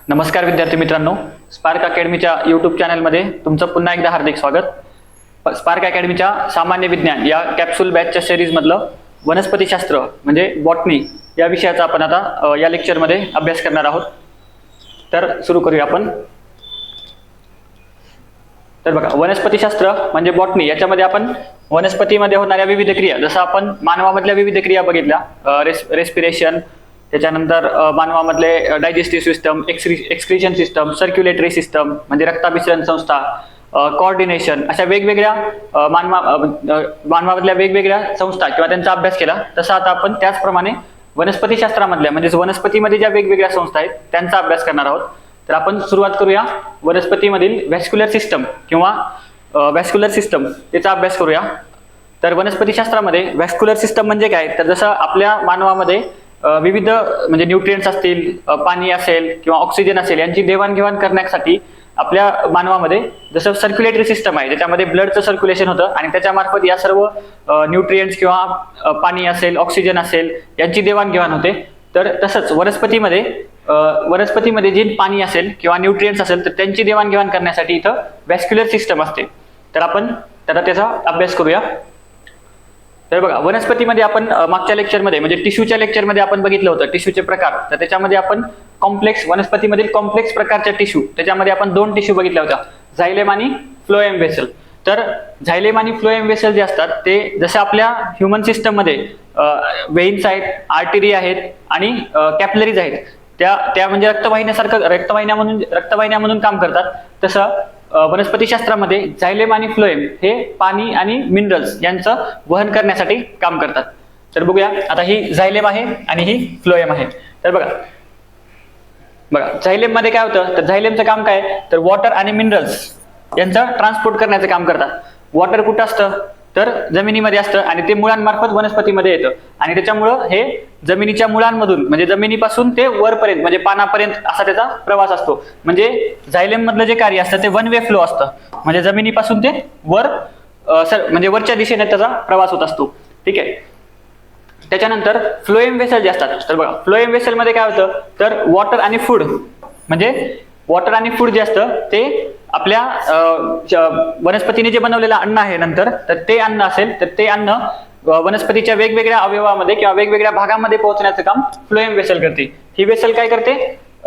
नमस्कार विद्यार्थी मित्रांनो, स्पार्क अकॅडमीच्या यूट्यूब चॅनलमध्ये तुमचं पुन्हा एकदा हार्दिक स्वागत। स्पार्क अकॅडमीच्या सामान्य विज्ञान या कॅप्सूल बॅचच्या सिरीजमधलं वनस्पतीशास्त्र म्हणजे बॉटनी या विषयाचा आपण आता या लेक्चरमध्ये अभ्यास करणार आहोत। तर सुरू करूया आपण। तर बघा, वनस्पतीशास्त्र म्हणजे बॉटनी, याच्यामध्ये आपण वनस्पतीमध्ये होणाऱ्या विविध क्रिया, जसं आपण मानवामधल्या विविध क्रिया बघितल्या, रेस्पिरेशन, त्याच्यानंतर मानवामधले digestive system, excretion system, circulatory system म्हणजे रक्ताभिसरण संस्था, कोऑर्डिनेशन, अशा वेगवेगळ्या मानवामधल्या वेगवेगळ्या संस्था किंवा त्यांचा अभ्यास केला। तसं आता आपण त्याचप्रमाणे वनस्पतीशास्त्रामधल्या म्हणजे वनस्पतीमध्ये ज्या वेगवेगळ्या संस्था आहेत त्यांचा अभ्यास करणार आहोत। तर आपण सुरुवात करूया वनस्पतीमधील व्हॅस्क्युलर सिस्टम किंवा व्हॅस्क्युलर सिस्टम याचा अभ्यास करूया। तर वनस्पतीशास्त्रामध्ये व्हॅस्क्युलर सिस्टम म्हणजे काय, तर जसं आपल्या मानवामध्ये विविध म्हणजे न्यूट्रिएंट्स असतील, पाणी असेल किंवा ऑक्सिजन असेल, यांची देवाणघेवाण करण्यासाठी आपल्या मानवामध्ये जसं सर्क्युलेटरी सिस्टम आहे, ज्याच्यामध्ये ब्लडचं सर्क्युलेशन होतं आणि त्याच्यामार्फत या सर्व न्यूट्रिएंट्स किंवा पाणी असेल, ऑक्सिजन असेल यांची देवाणघेवाण होते। तर तसंच वनस्पतीमध्ये जे पाणी असेल किंवा न्यूट्रिएंट्स असेल तर त्यांची देवाणघेवाण करण्यासाठी इथं व्हॅस्क्युलर सिस्टम असते। तर आपण त्याचा अभ्यास करूया। तर बघा, वनस्पतीमध्ये आपण मागच्या लेक्चरमध्ये म्हणजे टिश्यूच्या लेक्चरमध्ये आपण बघितलं होतं टिश्यूचे प्रकार। तर त्याच्यामध्ये आपण वनस्पतीमधील कॉम्प्लेक्स प्रकारच्या टिश्यू, त्याच्यामध्ये आपण 2 टिश्यू बघितल्या होत्या, झायलेम आणि फ्लोएम वेसल। तर झायलेम आणि फ्लोएम वेसल जे असतात ते जसे आपल्या ह्युमन सिस्टममध्ये वेन्स आहेत, आर्टरी आहेत आणि कॅपिलरीज आहेत, त्या म्हणजे रक्तवाहिन्या म्हणून काम करतात। तसं वनस्पतीशास्त्रामध्ये झायलेम आणि फ्लोएम हे पाणी आणि मिनरल्स यांचं वहन करण्यासाठी काम करतात। तर बघूया, आता ही झायलेम आहे आणि ही फ्लोएम आहे। तर बघा झायलेम मध्ये काय होतं, तर झायलेमचं काम काय, तर वॉटर आणि मिनरल्स यांचं ट्रान्सपोर्ट करण्याचं काम करतात। वॉटर कुठं असतं, तर जमिनीमध्ये असतं आणि ते मुळांमार्फत वनस्पतीमध्ये येतं आणि त्याच्यामुळं हे जमिनीच्या मुळांमधून म्हणजे जमिनीपासून ते वरपर्यंत म्हणजे पानापर्यंत असा त्याचा प्रवास असतो। म्हणजे झायलेम मधलं जे कार्य असतं ते वन वे फ्लो असतं, म्हणजे जमिनीपासून ते म्हणजे वरच्या दिशेने त्याचा प्रवास होत असतो। ठीक आहे। त्याच्यानंतर फ्लोएम वेसल जे असतात, तर बघा फ्लोएम वेसल मध्ये काय होतं, तर वॉटर आणि फूड जे असतं ते आपल्या वनस्पतीने जे बनवलेलं अन्न आहे नंतर, तर ते अन्न असेल तर ते अन्न वनस्पतीच्या वेगवेगळ्या अवयवामध्ये किंवा वेगवेगळ्या भागामध्ये पोहोचण्याचं काम फ्लोएम वेसल करते। ही वेसल काय करते,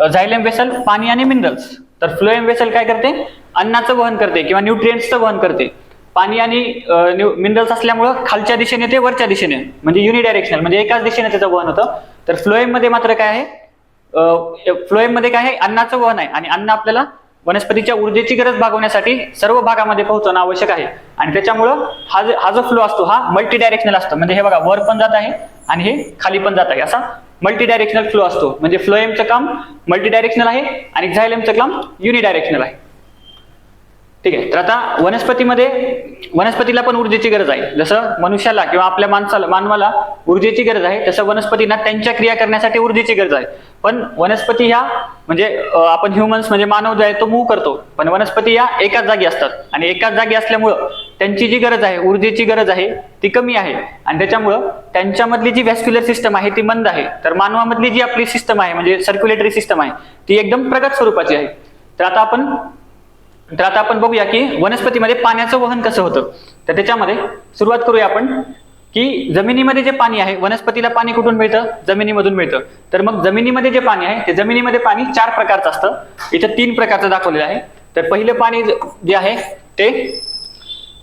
झायलेम वेसल पाणी आणि मिनरल्स, तर फ्लोएम वेसल काय करते, अन्नाचं वहन करते किंवा न्यूट्रिएंट्सचं वहन करते। पाणी आणि मिनरल्स असल्यामुळं खालच्या दिशेने ते वरच्या दिशेने म्हणजे युनिडायरेक्शनल म्हणजे एकाच दिशेने त्याचं वहन होतं। तर फ्लोएम मध्ये मात्र काय आहे, अन्नाचं वहन आहे आणि अन्न आपल्याला वनस्पतीच्या ऊर्जेची गरज भागवण्यासाठी सर्व भागामध्ये पोहोचणं आवश्यक आहे आणि त्याच्यामुळं हा जो फ्लो असतो हा मल्टी डायरेक्शनल असतो। म्हणजे हे बघा, वर पण जात आहे आणि हे खाली पण जात आहे, असा मल्टी डायरेक्शनल फ्लो असतो। म्हणजे फ्लोएमचं काम मल्टी डायरेक्शनल आहे आणि झायलेमचं काम युनिडायरेक्शनल आहे। ठीक आहे। तर आता वनस्पतीला पण ऊर्जेची गरज आहे, जसं मनुष्याला किंवा आपल्या मानवाला ऊर्जेची गरज आहे, तसं वनस्पतींना त्यांच्या क्रिया करण्यासाठी ऊर्जेची गरज आहे। पण वनस्पती ह्या म्हणजे आपण ह्युमन्स म्हणजे मानव जो आहे तो मूव्ह करतो, पण वनस्पती या एकाच जागी असतात आणि एकाच जागी असल्यामुळं त्यांची जी गरज आहे, ऊर्जेची गरज आहे ती कमी आहे आणि त्याच्यामुळं त्यांच्यामधली जी व्हॅस्क्युलर सिस्टम आहे ती मंद आहे। तर मानवामधली जी आपली सिस्टम आहे म्हणजे सर्क्युलेटरी सिस्टम आहे ती एकदम प्रगत स्वरूपाची आहे। तर आता आपण बघूया की वनस्पतीमध्ये पाण्याचं वहन कसं होतं। तर त्याच्यामध्ये सुरुवात करूया आपण की जमिनीमध्ये जे पाणी आहे, वनस्पतीला पाणी कुठून मिळतं, जमिनीमधून मिळतं। तर मग जमिनीमध्ये जे पाणी आहे ते जमिनीमध्ये पाणी 4 प्रकारचं असतं, इथं 3 प्रकारचं दाखवलेलं आहे। तर पहिलं पाणी जे आहे ते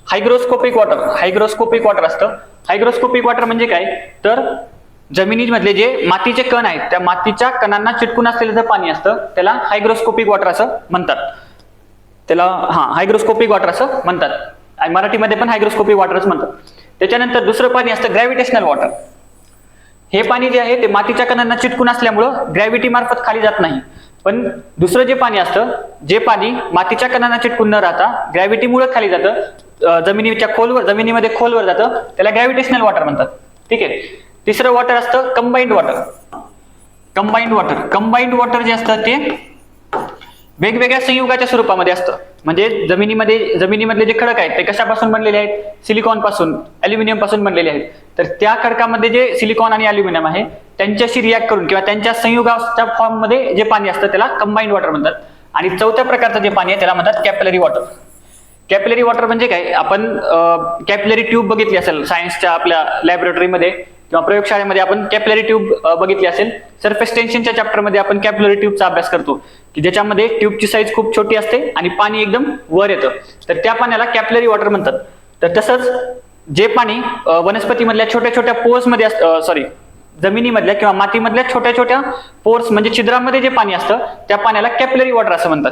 हायग्रोस्कोपिक वॉटर असतं। हायग्रोस्कोपिक वॉटर म्हणजे काय, तर जमिनीमधले जे मातीचे कण आहेत त्या मातीच्या कणांना चिटकून असलेलं जे पाणी असतं त्याला हायग्रोस्कोपिक वॉटर असं म्हणतात। हायग्रोस्कोपिक वॉटर असं म्हणतात आणि मराठीमध्ये पण हायग्रोस्कोपिक वॉटरच म्हणतात। त्याच्यानंतर दुसरं पाणी असतं ग्रॅव्हिटेशनल वॉटर। हे पाणी जे आहे ते मातीच्या कणांना चिटकून असल्यामुळं ग्रॅव्हिटी मार्फत खाली जात नाही। पण दुसरं जे पाणी असतं, जे पाणी मातीच्या कणांना चिटकून न राहता ग्रॅव्हिटीमुळे खाली जातं, जमिनीमध्ये खोलवर जातं, त्याला ग्रॅव्हिटेशनल वॉटर म्हणतात। ठीक आहे। तिसरं वॉटर असतं कंबाइंड वॉटर जे असतं ते वेगवेगळ्या संयुगाच्या स्वरूपामध्ये असतं. म्हणजे जमिनीमधले जे खडक आहेत ते कशापासून बनलेले आहेत? सिलिकॉन पासून, अल्युमिनियम पासून बनलेले आहेत. तर त्या खडकामध्ये जे सिलिकॉन आणि अल्युमिनियम आहे त्यांच्याशी रिॲक्ट करून किंवा त्यांच्या संयुगाच्या फॉर्म मध्ये जे पाणी असतं त्याला कंबाईंड वॉटर म्हणतात. आणि चौथ्या प्रकारचं जे पाणी आहे त्याला म्हणतात कॅपिलरी वॉटर. कॅपिलरी वॉटर म्हणजे काय? आपण कॅपिलरी ट्यूब बघितली असेल सायन्सच्या आपल्या लॅबोरेटरीमध्ये किंवा प्रयोगशाळेमध्ये आपण कॅपिलरी ट्यूब बघितली असेल. सरफेस टेन्शनच्या चॅप्टरमध्ये आपण कॅपिलरी ट्यूबचा अभ्यास करतो की ज्याच्यामध्ये ट्यूबची साईज खूप छोटी असते आणि पाणी एकदम वर येतं. तर त्या पाण्याला कॅपिलरी वॉटर म्हणतात. तर तसंच जे पाणी वनस्पतीमधल्या छोट्या छोट्या पोर्समध्ये जमिनीमधल्या किंवा मातीमधल्या छोट्या छोट्या पोर्स म्हणजे छिद्रांमध्ये जे पाणी असतं त्या पाण्याला कॅपिलरी वॉटर असं म्हणतात.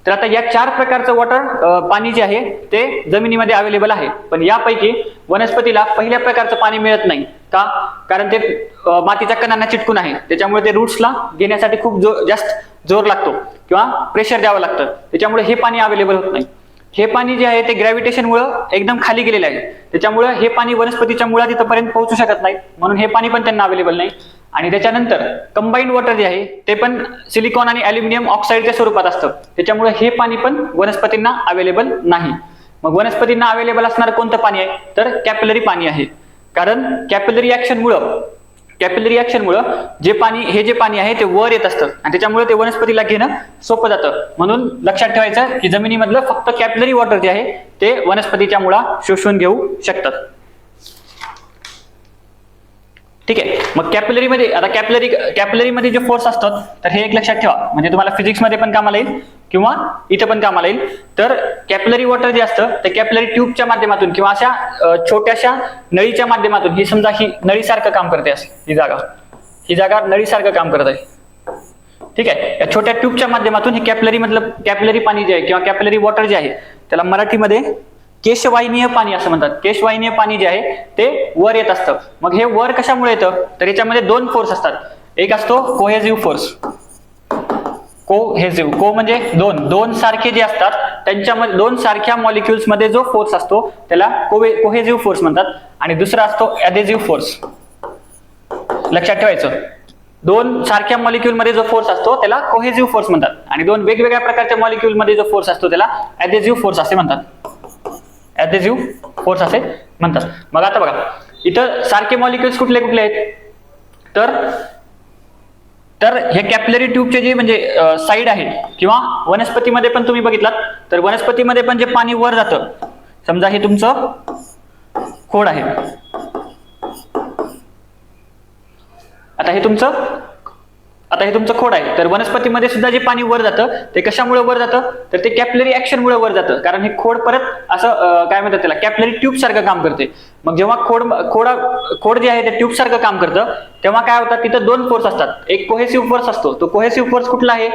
तर आता या 4 प्रकारचं वॉटर पाणी जे आहे ते जमिनीमध्ये अवेलेबल आहे. पण यापैकी वनस्पतीला पहिल्या प्रकारचं पाणी मिळत नाही का? कारण ते मातीच्या कणांना चिटकून आहे. त्याच्यामुळे ते रूट्सला घेण्यासाठी खूप जास्त जोर लागतो किंवा प्रेशर द्यावं लागतं. त्याच्यामुळे हे पाणी अवेलेबल होत नाही. हे पाणी जे आहे ते ग्रॅव्हिटेशनमुळे एकदम खाली गेलेलं आहे. त्याच्यामुळे हे पाणी वनस्पतीच्या मुळात इथपर्यंत पोहोचू शकत नाही. म्हणून हे पाणी पण त्यांना अवेलेबल नाही. आणि त्याच्यानंतर कंबाईंड वॉटर जे आहे ते पण सिलिकॉन आणि अल्युमिनियम ऑक्साईडच्या स्वरूपात असतं. त्याच्यामुळे हे पाणी पण वनस्पतींना अवेलेबल नाही. मग वनस्पतींना अवेलेबल असणारं कोणतं पाणी आहे? तर कॅपिलरी पाणी आहे. कारण कॅपिलरी ऍक्शनमुळं जे पाणी आहे ते वर येत असतं आणि त्याच्यामुळे ते वनस्पतीला घेणं सोपं जातं. म्हणून लक्षात ठेवायचं की जमिनीमधलं फक्त कॅपिलरी वॉटर जे आहे ते वनस्पतीच्या मुळा शोषून घेऊ शकतात. ठीक आहे. मग कॅपिलरीमध्ये जे फोर्स असतात तर हे एक लक्षात ठेवा. म्हणजे तुम्हाला फिजिक्समध्ये पण कामाला येईल किंवा इथं पण कामाला येईल. तर कॅपिलरी वॉटर जे असतं ते कॅपिलरी ट्यूबच्या माध्यमातून किंवा अशा छोट्याशा नळीच्या माध्यमातून, ही समजा ही नळीसारखं काम करते, ही जागा नळीसारखं काम करत आहे. ठीक आहे. या छोट्या ट्यूबच्या माध्यमातून हे कॅपिलरी पाणी जे आहे किंवा कॅपिलरी वॉटर जे आहे त्याला मराठीमध्ये केशवाहिनीय पाणी असं म्हणतात. केशवाहिनीय पाणी जे आहे ते वर येत असतं. मग हे वर कशामुळे येतं? तर याच्यामध्ये 2 फोर्स असतात. एक असतो कोहेसिव्ह फोर्स. को म्हणजे दोन सारखे जे असतात त्यांच्यामध्ये 2 सारख्या मॉलिक्युल्स मध्ये जो फोर्स असतो त्याला कोहेसिव्ह फोर्स म्हणतात. आणि दुसरा असतो ऍडेसिव्ह फोर्स. लक्षात ठेवायचं, 2 सारख्या मॉलिक्युल मध्ये जो फोर्स असतो त्याला कोहेसिव्ह फोर्स म्हणतात आणि 2 वेगवेगळ्या प्रकारच्या मॉलिक्युल मध्ये जो फोर्स असतो त्याला ऍडेसिव्ह फोर्स असे म्हणतात. मग आता बघा इथं सारखे मॉलिक्युल्स कुठले कुठले आहेत? तर हे कॅपिलरी ट्यूबचे जे म्हणजे साईड आहे किंवा वनस्पतीमध्ये पण तुम्ही बघितलात तर वनस्पतीमध्ये पण जे पाणी वर जातं, समजा हे तुमचं खोड आहे. आता हे तुमचं खोड आहे. तर वनस्पतीमध्ये सुद्धा जे पाणी वर जातं ते कशामुळे वर जातं? तर ते कॅपिलरी ऍक्शनमुळे वर जातं. कारण हे खोड परत असं काय म्हणतात त्याला, कॅपिलरी ट्यूब सारखं काम करते. मग जेव्हा खोड जे आहे ते ट्यूब सारखं काम करतं तेव्हा काय होतं, तिथं 2 फोर्स असतात. एक कोहेसिव्ह फोर्स असतो. तो कोहेसिव्ह फोर्स कुठला आहे?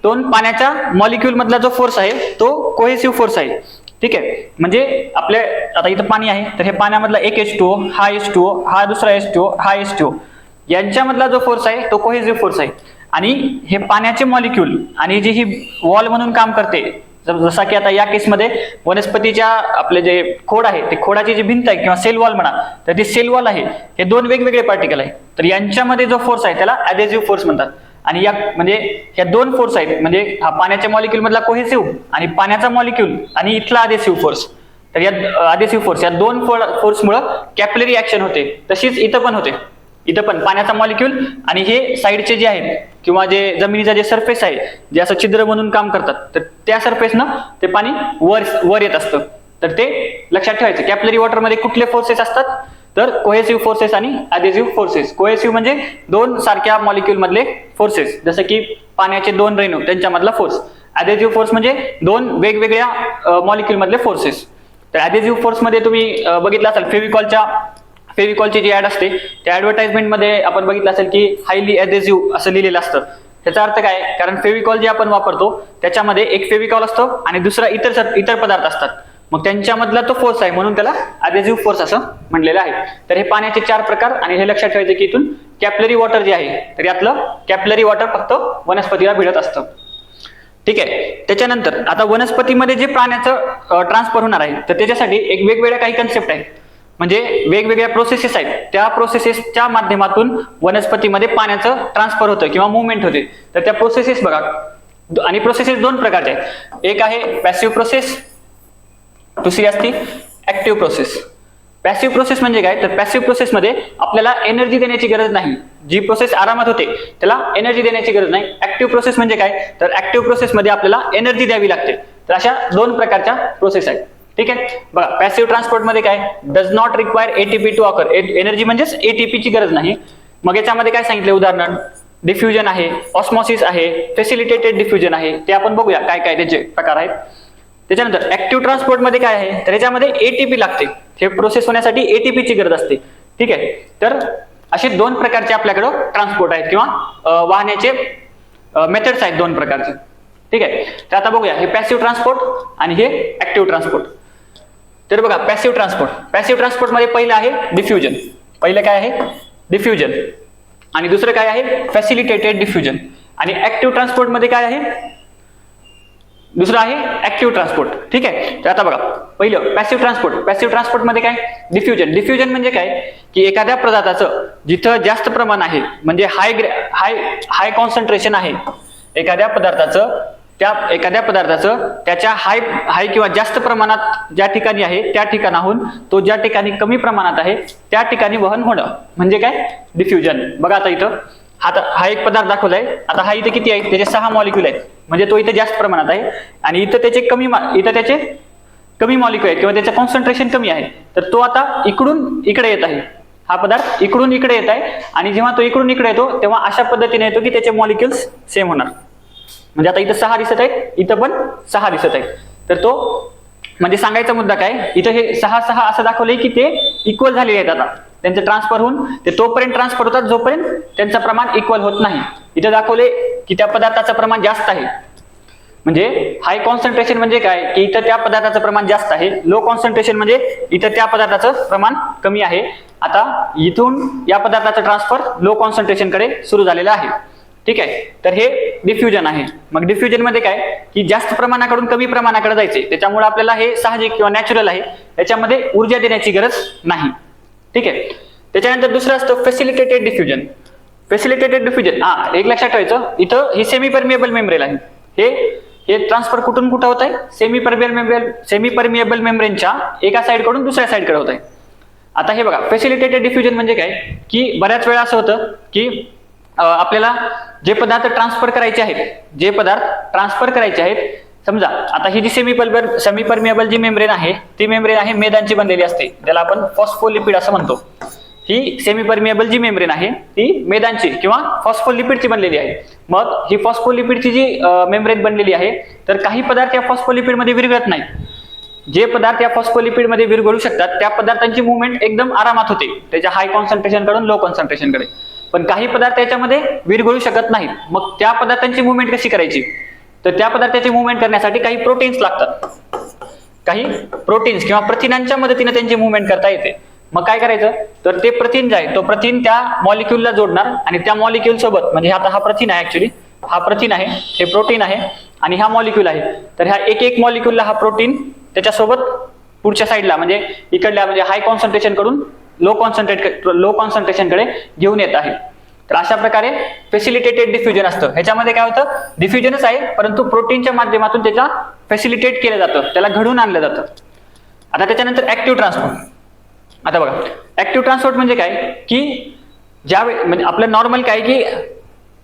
तो पाण्याच्या मॉलिक्युल मधला जो फोर्स आहे तो कोहेसिव्ह फोर्स आहे. ठीक आहे. म्हणजे आपल्या आता इथं पाणी आहे तर हे पाण्यामधला एक H2O, हा H2O, हा दुसरा H2O, हा H2O यांच्यामधला जो फोर्स आहे तो कोहेसिव्ह फोर्स आहे. आणि हे पाण्याचे मॉलिक्यूल आणि जी ही वॉल म्हणून काम करते, जसा की आता या केसमध्ये वनस्पतीच्या आपले जे खोड आहे ते खोडाची जी भिंत आहे किंवा सेल वॉल म्हणा, तर ती सेल वॉल आहे हे 2 वेगवेगळे पार्टिकल आहे. तर यांच्यामध्ये जो फोर्स आहे त्याला ऍडेसिव्ह फोर्स म्हणतात. आणि म्हणजे ह्या 2 फोर्स आहेत, म्हणजे हा पाण्याच्या मॉलिक्यूल मधला कोहेसिव्ह आणि पाण्याचा मॉलिक्यूल आणि इथला ऍडेसिव्ह फोर्स. तर या ऍडेसिव्ह फोर्स या 2 फोर्समुळे कॅपिलरी ऍक्शन होते. तशीच इथं पण होते. इथं पण पाण्याचा मॉलिक्यूल आणि हे साईडचे जे आहेत किंवा जे जमिनीचा जे सरफेस आहे जे असं छिद्र म्हणून काम करतात, तर त्या सरफेसनं ते पाणी वर येत असतं. तर ते लक्षात ठेवायचं. कॅपिलरी वॉटर मध्ये कुठले फोर्सेस असतात? तर कोहेसिव्ह फोर्सेस आणि ऍडेसिव्ह फोर्सेस. कोहेसिव्ह म्हणजे 2 सारख्या मॉलिक्यूल मधले फोर्सेस, जसं की पाण्याचे 2 रेणू त्यांच्यामधला फोर्स. ऍडेसिव्ह फोर्स म्हणजे 2 वेगवेगळ्या मॉलिक्यूल मधले फोर्सेस. तर ऍडेसिव्ह फोर्स मध्ये तुम्ही बघितलं असेल फेविकॉलची जी ऍड असते त्या ऍडव्हर्टाइजमेंट मध्ये आपण बघितलं असेल की हायली ऍडेसिव्ह असं लिहिलेलं असतं. त्याचा अर्थ काय? कारण फेविकॉल जे आपण वापरतो त्याच्यामध्ये एक फेविकॉल असतो आणि दुसरा इतर पदार्थ असतात. मग त्यांच्यामधला तो फोर्स आहे म्हणून त्याला ऍडेसिव्ह फोर्स असं म्हणलेलं आहे. तर हे पाण्याचे 4 प्रकार आणि हे लक्षात ठेवायचं की इथून कॅपिलरी वॉटर जे आहे तर यातलं कॅपिलरी वॉटर फक्त वनस्पतीला भिडत असतं. ठीक आहे. त्याच्यानंतर आता वनस्पतीमध्ये जे प्राण्याचं ट्रान्सफर होणार आहे तर त्याच्यासाठी एक वेगवेगळ्या काही कन्सेप्ट आहेत, म्हणजे वेगवेगळ्या प्रोसेसेस आहेत. त्या प्रोसेसेसच्या माध्यमातून वनस्पतीमध्ये पाण्याचं ट्रान्सफर होतं किंवा मुवमेंट होते. तर त्या प्रोसेसेस बघा. आणि प्रोसेसेस दोन प्रकारचे आहेत. एक आहे पॅसिव्ह प्रोसेस, दुसरी असते ऍक्टिव्ह प्रोसेस. पॅसिव्ह प्रोसेस म्हणजे काय, तर पॅसिव्ह प्रोसेसमध्ये आपल्याला एनर्जी देण्याची गरज नाही. जी प्रोसेस आरामात होते त्याला एनर्जी देण्याची गरज नाही. ऍक्टिव्ह प्रोसेस म्हणजे काय, तर ऍक्टिव्ह प्रोसेसमध्ये आपल्याला एनर्जी द्यावी लागते. तर अशा दोन प्रकारच्या प्रोसेस आहेत. ठीक आहे. बघा, पॅसिव्ह ट्रान्सपोर्टमध्ये काय, does not require ATP to occur. Energy म्हणजेच एटीपीची गरज नाही. मग याच्यामध्ये काय सांगितले उदाहरण, डिफ्युजन आहे, ऑस्मॉसिस आहे, फॅसिलिटेटेड डिफ्युजन आहे. ते आपण बघूया काय काय त्याचे प्रकार आहेत. त्याच्यानंतर ऍक्टिव्ह ट्रान्सपोर्टमध्ये काय आहे, तर याच्यामध्ये एटीपी लागते. हे प्रोसेस होण्यासाठी एटीपीची गरज असते. ठीक आहे. तर असे दोन प्रकारचे आपल्याकडे ट्रान्सपोर्ट आहेत किंवा वाहण्याचे मेथड्स आहेत दोन प्रकारचे. ठीक आहे. तर आता बघूया हे पॅसिव्ह ट्रान्सपोर्ट आणि हे ऍक्टिव्ह ट्रान्सपोर्ट. तर बघा, पॅसिव्ह ट्रान्सपोर्टमध्ये पहिलं आहे डिफ्युजन. पहिलं काय आहे, डिफ्युजन. आणि दुसरं काय आहे, फॅसिलिटेटेड डिफ्युजन. आणि ऍक्टिव्ह ट्रान्सपोर्टमध्ये काय आहे, दुसरं आहे ऍक्टिव्ह ट्रान्सपोर्ट. ठीक आहे. तर आता बघा, पहिलं पॅसिव्ह ट्रान्सपोर्टमध्ये काय, डिफ्युजन म्हणजे काय, की एखाद्या पदार्थाचं जिथं जास्त प्रमाण आहे, म्हणजे हाय कॉन्सन्ट्रेशन आहे एखाद्या पदार्थाचं त्याच्या हाय किंवा जास्त प्रमाणात ज्या ठिकाणी आहे त्या ठिकाणाहून तो ज्या ठिकाणी कमी प्रमाणात आहे त्या ठिकाणी वहन होणं म्हणजे काय, डिफ्युजन. बघा आता इथं हा एक पदार्थ दाखवलाय. आता हा इथे किती आहे, त्याचे 6 मॉलिक्यूल आहेत, म्हणजे तो इथे जास्त प्रमाणात आहे. आणि इथं त्याचे कमी मॉलिक्यूल आहेत किंवा त्याचं कॉन्सन्ट्रेशन कमी आहे. तर तो आता इकडून इकडे येत आहे. हा पदार्थ इकडून इकडे येत आहे. आणि जेव्हा तो इकडून इकडे येतो तेव्हा अशा पद्धतीने येतो की त्याचे मॉलिक्युल्स सेम होणार. म्हणजे आता इथं 6 दिसत आहेत, इथं पण 6 दिसत आहेत. तर तो म्हणजे सांगायचा मुद्दा काय, इथं हे 6 असं दाखवलंय की ते इक्वल झालेले आहेत. आता त्यांचं ट्रान्सफर होऊन ते तोपर्यंत ट्रान्सफर होतात जोपर्यंत त्यांचं प्रमाण इक्वल होत नाही. इथं दाखवले की त्या पदार्थाचं प्रमाण जास्त आहे. म्हणजे हाय कॉन्सन्ट्रेशन म्हणजे काय, की इथं त्या पदार्थाचं प्रमाण जास्त आहे. लो कॉन्सन्ट्रेशन म्हणजे इथं त्या पदार्थाचं प्रमाण कमी आहे. आता इथून या पदार्थाचं ट्रान्सफर लो कॉन्सन्ट्रेशन कडे सुरू झालेलं आहे. ठीक आहे. तर हे डिफ्युजन आहे. मग डिफ्युजन मध्ये काय, की जास्त प्रमाणाकडून कमी प्रमाणाकडे जायचे. त्याच्यामुळे आपल्याला हे साहजिक किंवा नॅचरल आहे. याच्यामध्ये ऊर्जा देण्याची गरज नाही. ठीक आहे. त्याच्यानंतर दुसरं असतं फॅसिलिटेटेड डिफ्युजन. एक लक्षात ठेवायचं, इथं ही सेमी परमिएबल मेम्ब्रेन आहे. हे ट्रान्सफर कुठून कुठं होत आहे, सेमी परमिएबल मेम्ब्रेनच्या एका साइड कडून दुसऱ्या साइड कडे होत आहे. आता हे बघा, फॅसिलिटेटेड डिफ्युजन म्हणजे काय, की बऱ्याच वेळा असं होतं की आपल्याला जे पदार्थ ट्रान्सफर करायचे आहेत, समजा आता ही जी सेमी परमिएबल जी मेम्ब्रेन आहे ती मेम्ब्रेन आहे मेदांची बनलेली असते, ज्याला आपण फॉस्फोलिपिड असं म्हणतो. ही सेमी परमिएबल जी मेम्ब्रेन आहे ती मेदांची किंवा फॉस्फोलिपिडची बनलेली आहे. मग ही फॉस्फोलिपिडची जी मेम्ब्रेन बनलेली आहे, तर काही पदार्थ या फॉस्फोलिपिडमध्ये विरघळत नाही. जे पदार्थ या फॉस्फोलिपिडमध्ये विरघळू शकतात त्या पदार्थांची मुवमेंट एकदम आरामात होते, त्याच्या हाय कॉन्सन्ट्रेशन कडून लो कॉन्सन्ट्रेशन कडे. पण काही पदार्थ याच्यामध्ये विरघळू शकत नाहीत. मग त्या पदार्थांची मुवमेंट कशी करायची, तर त्या पदार्थाची मुवमेंट करण्यासाठी काही प्रोटीन्स लागतात. काही प्रोटीन्स किंवा प्रथिनांच्या मदतीने त्यांची मुवमेंट करता येते. मग काय करायचं, तर ते प्रथिन जे आहे तो प्रथिन त्या मॉलिक्यूलला जोडणार आणि त्या मॉलिक्यूल सोबत, म्हणजे आता हा प्रथिन आहे, ऍक्च्युली हा प्रथिन आहे, हे प्रोटीन आहे आणि हा मॉलिक्यूल आहे. तर ह्या एक मॉलिक्यूलला हा प्रोटीन त्याच्यासोबत पुढच्या साईडला म्हणजे इकडल्या म्हणजे हाय कॉन्सन्ट्रेशन कडून लो कॉन्सन्ट्रेशन कडे घेऊन येत आहे. तर अशा प्रकारे फॅसिलिटेटेड डिफ्युजन असतं. ह्याच्यामध्ये काय होतं, डिफ्युजनच आहे परंतु प्रोटीनच्या माध्यमातून त्याला फॅसिलिटेट केलं जातं, त्याला घडवून आणलं जातं. आता त्याच्यानंतर ऍक्टिव्ह ट्रान्सपोर्ट. आता बघा, ऍक्टिव्ह ट्रान्सपोर्ट म्हणजे काय, की ज्यावेळी म्हणजे आपलं नॉर्मल काय की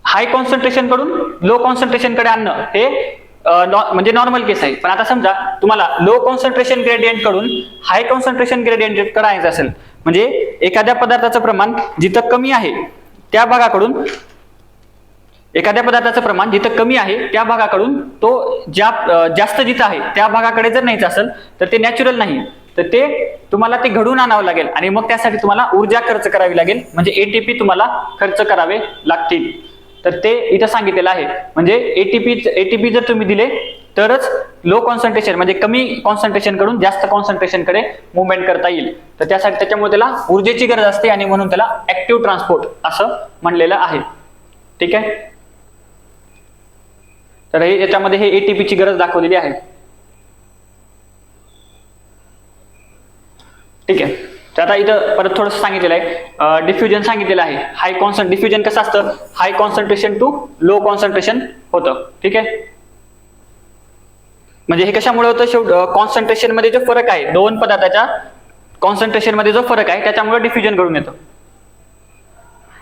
हाय कॉन्सन्ट्रेशन कडून लो कॉन्सन्ट्रेशन कडे आणणं हे म्हणजे नॉर्मल केस आहे. पण आता समजा तुम्हाला लो कॉन्सन्ट्रेशन ग्रेडियंट कडून हाय कॉन्सन्ट्रेशन ग्रेडियंट कडे आणायचं असेल, म्हणजे एखाद्या पदार्थाचं प्रमाण जिथं कमी आहे त्या भागाकडून, एखाद्या पदार्थाचं प्रमाण जिथं कमी आहे त्या भागाकडून तो जास्त जिथं आहे त्या भागाकडे जर न्यायचं असेल तर ते नॅचरल नाही, तर ते तुम्हाला ते घडवून आणावं लागेल आणि मग त्यासाठी तुम्हाला ऊर्जा खर्च करावी लागेल, म्हणजे एटीपी तुम्हाला खर्च करावे लागतील. तर ते इथं सांगितलेलं आहे. म्हणजे एटीपी जर तुम्ही दिले तरच लो कॉन्सन्ट्रेशन म्हणजे कमी कॉन्सन्ट्रेशन कडून जास्त कॉन्सन्ट्रेशन कडे मुवमेंट करता येईल. तर त्याच्यामुळे त्याला ऊर्जेची गरज असते आणि म्हणून त्याला ऍक्टिव्ह ट्रान्सपोर्ट असं म्हणलेलं आहे. ठीक आहे. तर याच्यामध्ये हे एटीपीची गरज दाखवलेली आहे. ठीक आहे. तर आता इथं परत थोडंसं सांगितलेलं आहे, डिफ्युजन सांगितलेलं आहे. डिफ्युजन कसं असतं, हाय कॉन्सन्ट्रेशन टू लो कॉन्सन्ट्रेशन होतं. ठीक आहे. म्हणजे हे कशामुळे होतं, कॉन्सन्ट्रेशन मध्ये जो फरक आहे, दोन पदार्थाच्या कॉन्सन्ट्रेशन मध्ये जो फरक आहे त्याच्यामुळे डिफ्युजन घडून येतं.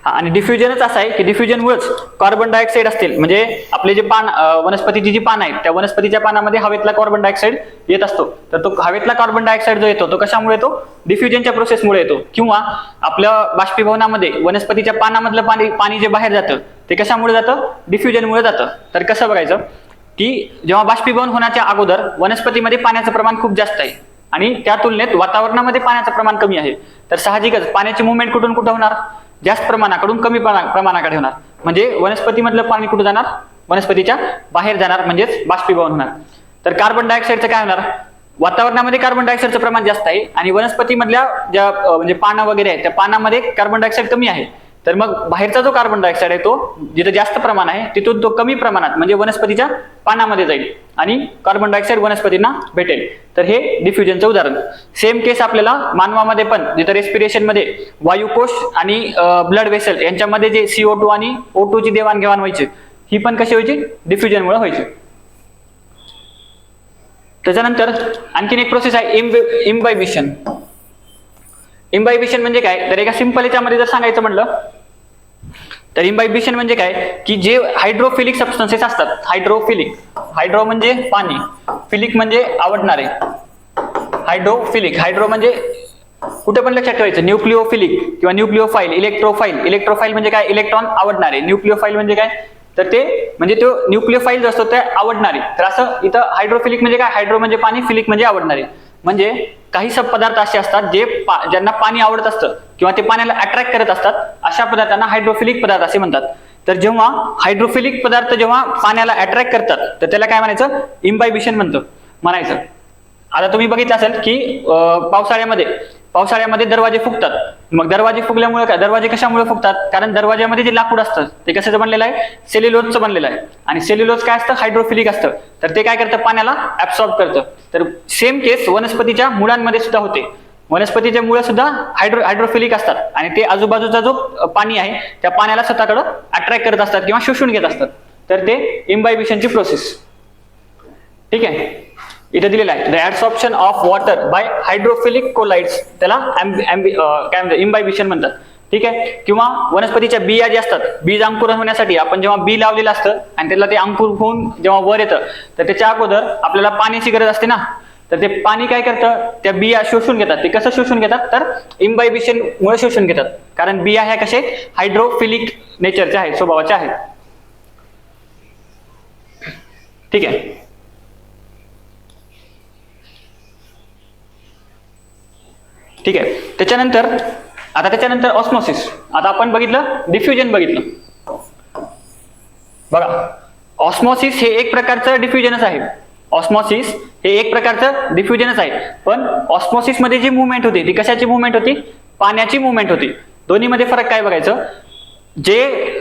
आणि डिफ्युजनच असं आहे की डिफ्युजनमुळेच कार्बन डायऑक्साईड असतील, म्हणजे आपले जे पान, वनस्पतीची जी पानं आहेत त्या वनस्पतीच्या पानामध्ये हवेतला कार्बन डायऑक्साईड येत असतो. तर तो हवेतला कार्बन डायऑक्साईड जो येतो तो कशामुळे येतो, डिफ्युजनच्या प्रोसेसमुळे येतो. किंवा आपल्या बाष्पीभवनामध्ये वनस्पतीच्या पानामधलं पाणी जे बाहेर जातं ते कशामुळे जातं, डिफ्युजनमुळे जातं. तर कसं बघायचं की जेव्हा बाष्पीभवन होण्याच्या अगोदर वनस्पतीमध्ये पाण्याचं प्रमाण खूप जास्त आहे आणि त्या तुलनेत वातावरणामध्ये पाण्याचं प्रमाण कमी आहे. तर साहजिकच पाण्याची मुवमेंट कुठून कुठं होणार, जास्त प्रमाणाकडून कमी प्रमाणाकडे होणार. म्हणजे वनस्पतीमधलं पाणी कुठे जाणार, वनस्पतीच्या बाहेर जाणार, म्हणजेच बाष्पीभवन होणार. तर कार्बन डायऑक्साईडचं काय होणार, वातावरणामध्ये कार्बन डायऑक्साईडचं प्रमाण जास्त आहे आणि वनस्पतीमधल्या ज्या म्हणजे पानं वगैरे आहेत त्या पानामध्ये कार्बन डायऑक्साईड कमी आहे. तर मग बाहेरचा जो कार्बन डायऑक्साईड आहे तो जिथे जास्त प्रमाण आहे तिथून तो कमी प्रमाणात म्हणजे वनस्पतीच्या पानामध्ये जाईल आणि कार्बन डायऑक्साईड वनस्पतींना भेटेल. तर हे डिफ्युजनचं उदाहरण. सेम केस आपल्याला मानवामध्ये पण, जिथं रेस्पिरेशन मध्ये वायुकोश आणि ब्लड वेसल यांच्यामध्ये जे CO2 आणि O2 ची देवाणघेवाण व्हायची, ही पण कशी व्हायची, डिफ्युजनमुळे व्हायची. त्याच्यानंतर आणखीन एक प्रोसेस आहे इम्बायबिशन. इम्बायबिशन म्हणजे काय, तर एका सिंपल याच्यामध्ये जर सांगायचं म्हटलं तर इम्बायबिशन म्हणजे काय की जे हायड्रोफिलिक सबस्टन्सेस असतात, हायड्रो म्हणजे पाणी, फिलिक म्हणजे आवडणारे, हायड्रो म्हणजे कुठे पण लक्षात ठेवायचं, न्यूक्लिओफिलिक किंवा न्यूक्लिओफाईल, इलेक्ट्रोफाईल म्हणजे काय, इलेक्ट्रॉन आवडणारे, न्यूक्लिओफाईल म्हणजे काय, तर ते म्हणजे तो न्यूक्लिओफाईल जो असतो ते आवडणारे. तर असं इथं हायड्रोफिलिक म्हणजे काय, हायड्रो म्हणजे पाणी, फिलिक म्हणजे आवडणारे. म्हणजे काही सब पदार्थ असे असतात जे ज्यांना पाणी आवडत असतं किंवा ते पाण्याला अट्रॅक्ट करत असतात, अशा पदार्थांना हायड्रोफिलिक पदार्थ असे म्हणतात. तर जेव्हा हायड्रोफिलिक पदार्थ जेव्हा पाण्याला अट्रॅक्ट करतात तर त्याला काय म्हणायचं, इम्बायबिशन म्हणायचं. आता तुम्ही बघितलं असेल की पावसाळ्यामध्ये दरवाजे फुगतात. मग दरवाजे फुगल्यामुळे काय, दरवाजे कशामुळे फुगतात, कारण दरवाज्यामध्ये जे लाकूड असतं ते कशाचं बनलेलं आहे, सेल्युलोजचं बनलेलं आहे. आणि सेल्युलोज काय असतं, हायड्रोफिलिक असतं. तर ते काय करतं, पाण्याला ऍब्सॉर्ब करतं. तर सेम केस वनस्पतीच्या मुळांमध्ये सुद्धा होते. वनस्पतीच्या मुळं सुद्धा हायड्रोफिलिक असतात आणि ते आजूबाजूचा जो पाणी आहे त्या पाण्याला स्वतःकडे अट्रॅक्ट करत असतात किंवा शोषून घेत असतात. तर ते इम्बायबिशनची प्रोसेस. ठीक आहे, इथे दिलेलं आहे, the absorption of water by hydrophilic colloids, त्याला काय म्हणतात, इम्बायबिशन म्हणतात. ठीक आहे. किंवा वनस्पतीच्या बिया ज्या असतात, बीज अंकुरण होण्यासाठी आपण जेव्हा बी लावलेलं असतं आणि त्याला ते अंकुर होऊन जेव्हा वर येतं तर त्याच्या अगोदर आपल्याला पाण्याची गरज असते ना. तर ते पाणी काय करतं, त्या बिया शोषून घेतात. ते कसं शोषून घेतात, तर इम्बायबिशन मुळे शोषून घेतात. कारण बिया ह्या कशा आहेत, हायड्रोफिलिक नेचरच्या आहेत, स्वभावाच्या आहेत. ठीक आहे. ठीक आहे. त्याच्यानंतर ऑस्मोसिस. आता आपण बघितलं डिफ्युजन बघितलं. बघा, ऑस्मोसिस हे एक प्रकारचं डिफ्युजनच आहे. पण ऑस्मोसिस मध्ये जी मुवमेंट होती ती कशाची मुवमेंट होती, पाण्याची मुवमेंट होती. दोन्ही मध्ये फरक काय बघायचं, जे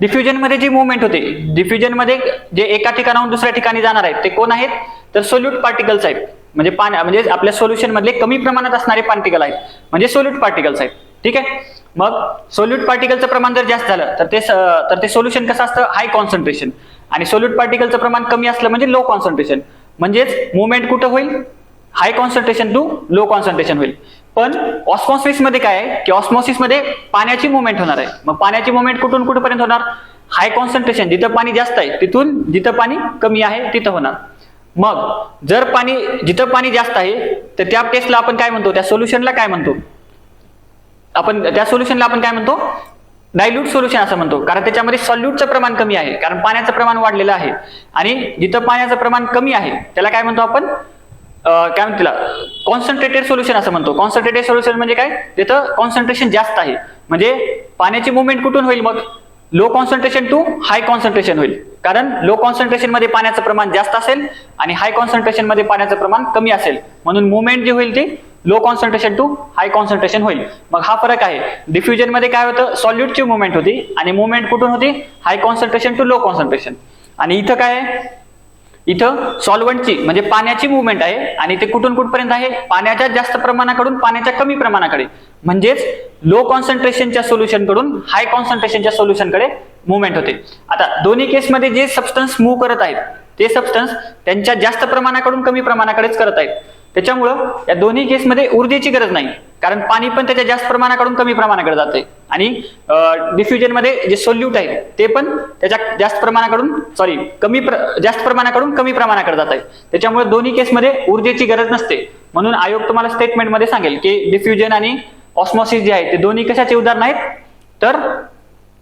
डिफ्युजन मध्ये जी मुवमेंट होती, डिफ्युजन मध्ये जे एका ठिकाणाहून दुसऱ्या ठिकाणी जाणार आहेत ते कोण आहेत, तर सोल्यूट पार्टिकल्स आहेत. म्हणजे आपल्या सोल्युशन मधले कमी प्रमाणात असणारे पार्टिकल आहेत, म्हणजे सोल्यूट पार्टिकल्स आहेत. ठीक आहे. मग सोल्यूट पार्टिकलचं प्रमाण जर जास्त झालं तर ते सोल्युशन कसं असतं, हाय कॉन्सन्ट्रेशन. आणि सोल्यूट पार्टिकलचं प्रमाण कमी असलं म्हणजे लो कॉन्सन्ट्रेशन. म्हणजेच मुवमेंट कुठं होईल, हाय कॉन्सन्ट्रेशन टू लो कॉन्सन्ट्रेशन होईल. पण ऑस्मॉसिस मध्ये काय आहे की ऑस्मॉसिस मध्ये पाण्याची मुवमेंट होणार आहे. मग पाण्याची मुवमेंट कुठून कुठपर्यंत होणार, हाय कॉन्सन्ट्रेशन जिथं पाणी जास्त आहे तिथून जिथं पाणी कमी आहे तिथं होणार. मग जर जिथं पाणी जास्त आहे तर त्या केसला आपण काय म्हणतो, त्या सोल्युशनला काय म्हणतो आपण, डायल्यूट सोल्युशन असं म्हणतो. कारण त्याच्यामध्ये सॉल्यूटचं प्रमाण कमी आहे, कारण पाण्याचं प्रमाण वाढलेलं आहे. आणि जिथं पाण्याचं प्रमाण कमी आहे त्याला काय म्हणतो आपण, काय म्हणतो, कॉन्सन्ट्रेटेड सोल्युशन असं म्हणतो. कॉन्सन्ट्रेटेड सोल्युशन म्हणजे काय, तिथं कॉन्सन्ट्रेशन जास्त आहे. म्हणजे पाण्याची मुवमेंट कुठून होईल, मग low concentration to high concentration होईल. कारण लो कॉन्सन्ट्रेशन मध्ये पाण्याचं प्रमाण जास्त असेल आणि हाय कॉन्सन्ट्रेशन मध्ये पाण्याचं प्रमाण कमी असेल. म्हणून मुवमेंट जी होईल ती low concentration to high concentration होईल. मग हा फरक आहे. डिफ्युजन मध्ये काय होतं, सॉल्यूटची मुवमेंट होती आणि मुवमेंट कुठून होती, हाय कॉन्सन्ट्रेशन टू लो कॉन्सन्ट्रेशन. आणि इथं काय आहे, इथं सॉल्व्हंटची म्हणजे पाण्याची मुवमेंट आहे आणि ते कुठून कुठपर्यंत आहे, पाण्याच्या जास्त प्रमाणाकडून पाण्याच्या कमी प्रमाणाकडे. म्हणजेच लो कॉन्सन्ट्रेशनच्या सोल्युशन कडून हाय कॉन्सन्ट्रेशनच्या सोल्युशन कडे मुवमेंट होते. आता दोन्ही केसमध्ये जे सबस्टन्स मूव्ह करत आहेत ते सबस्टन्स त्यांच्या जास्त प्रमाणाकडून कमी प्रमाणाकडेच करत आहेत. त्याच्यामुळं या दोन्ही केसमध्ये ऊर्जेची गरज नाही, कारण पाणी पण त्याच्या जास्त प्रमाणाकडून कमी प्रमाणाकडे जाते आणि डिफ्युजन मध्ये जे सोल्यूट आहे ते पण त्याच्या जास्त प्रमाणाकडून जास्त प्रमाणाकडून कमी प्रमाणाकडे जात आहे. त्याच्यामुळे दोन्ही केसमध्ये ऊर्जेची गरज नसते. म्हणून आयोग तुम्हाला स्टेटमेंटमध्ये सांगेल की डिफ्युजन आणि ऑस्मॉसिस जे आहे ते दोन्ही कशाचे उदाहरण आहेत, तर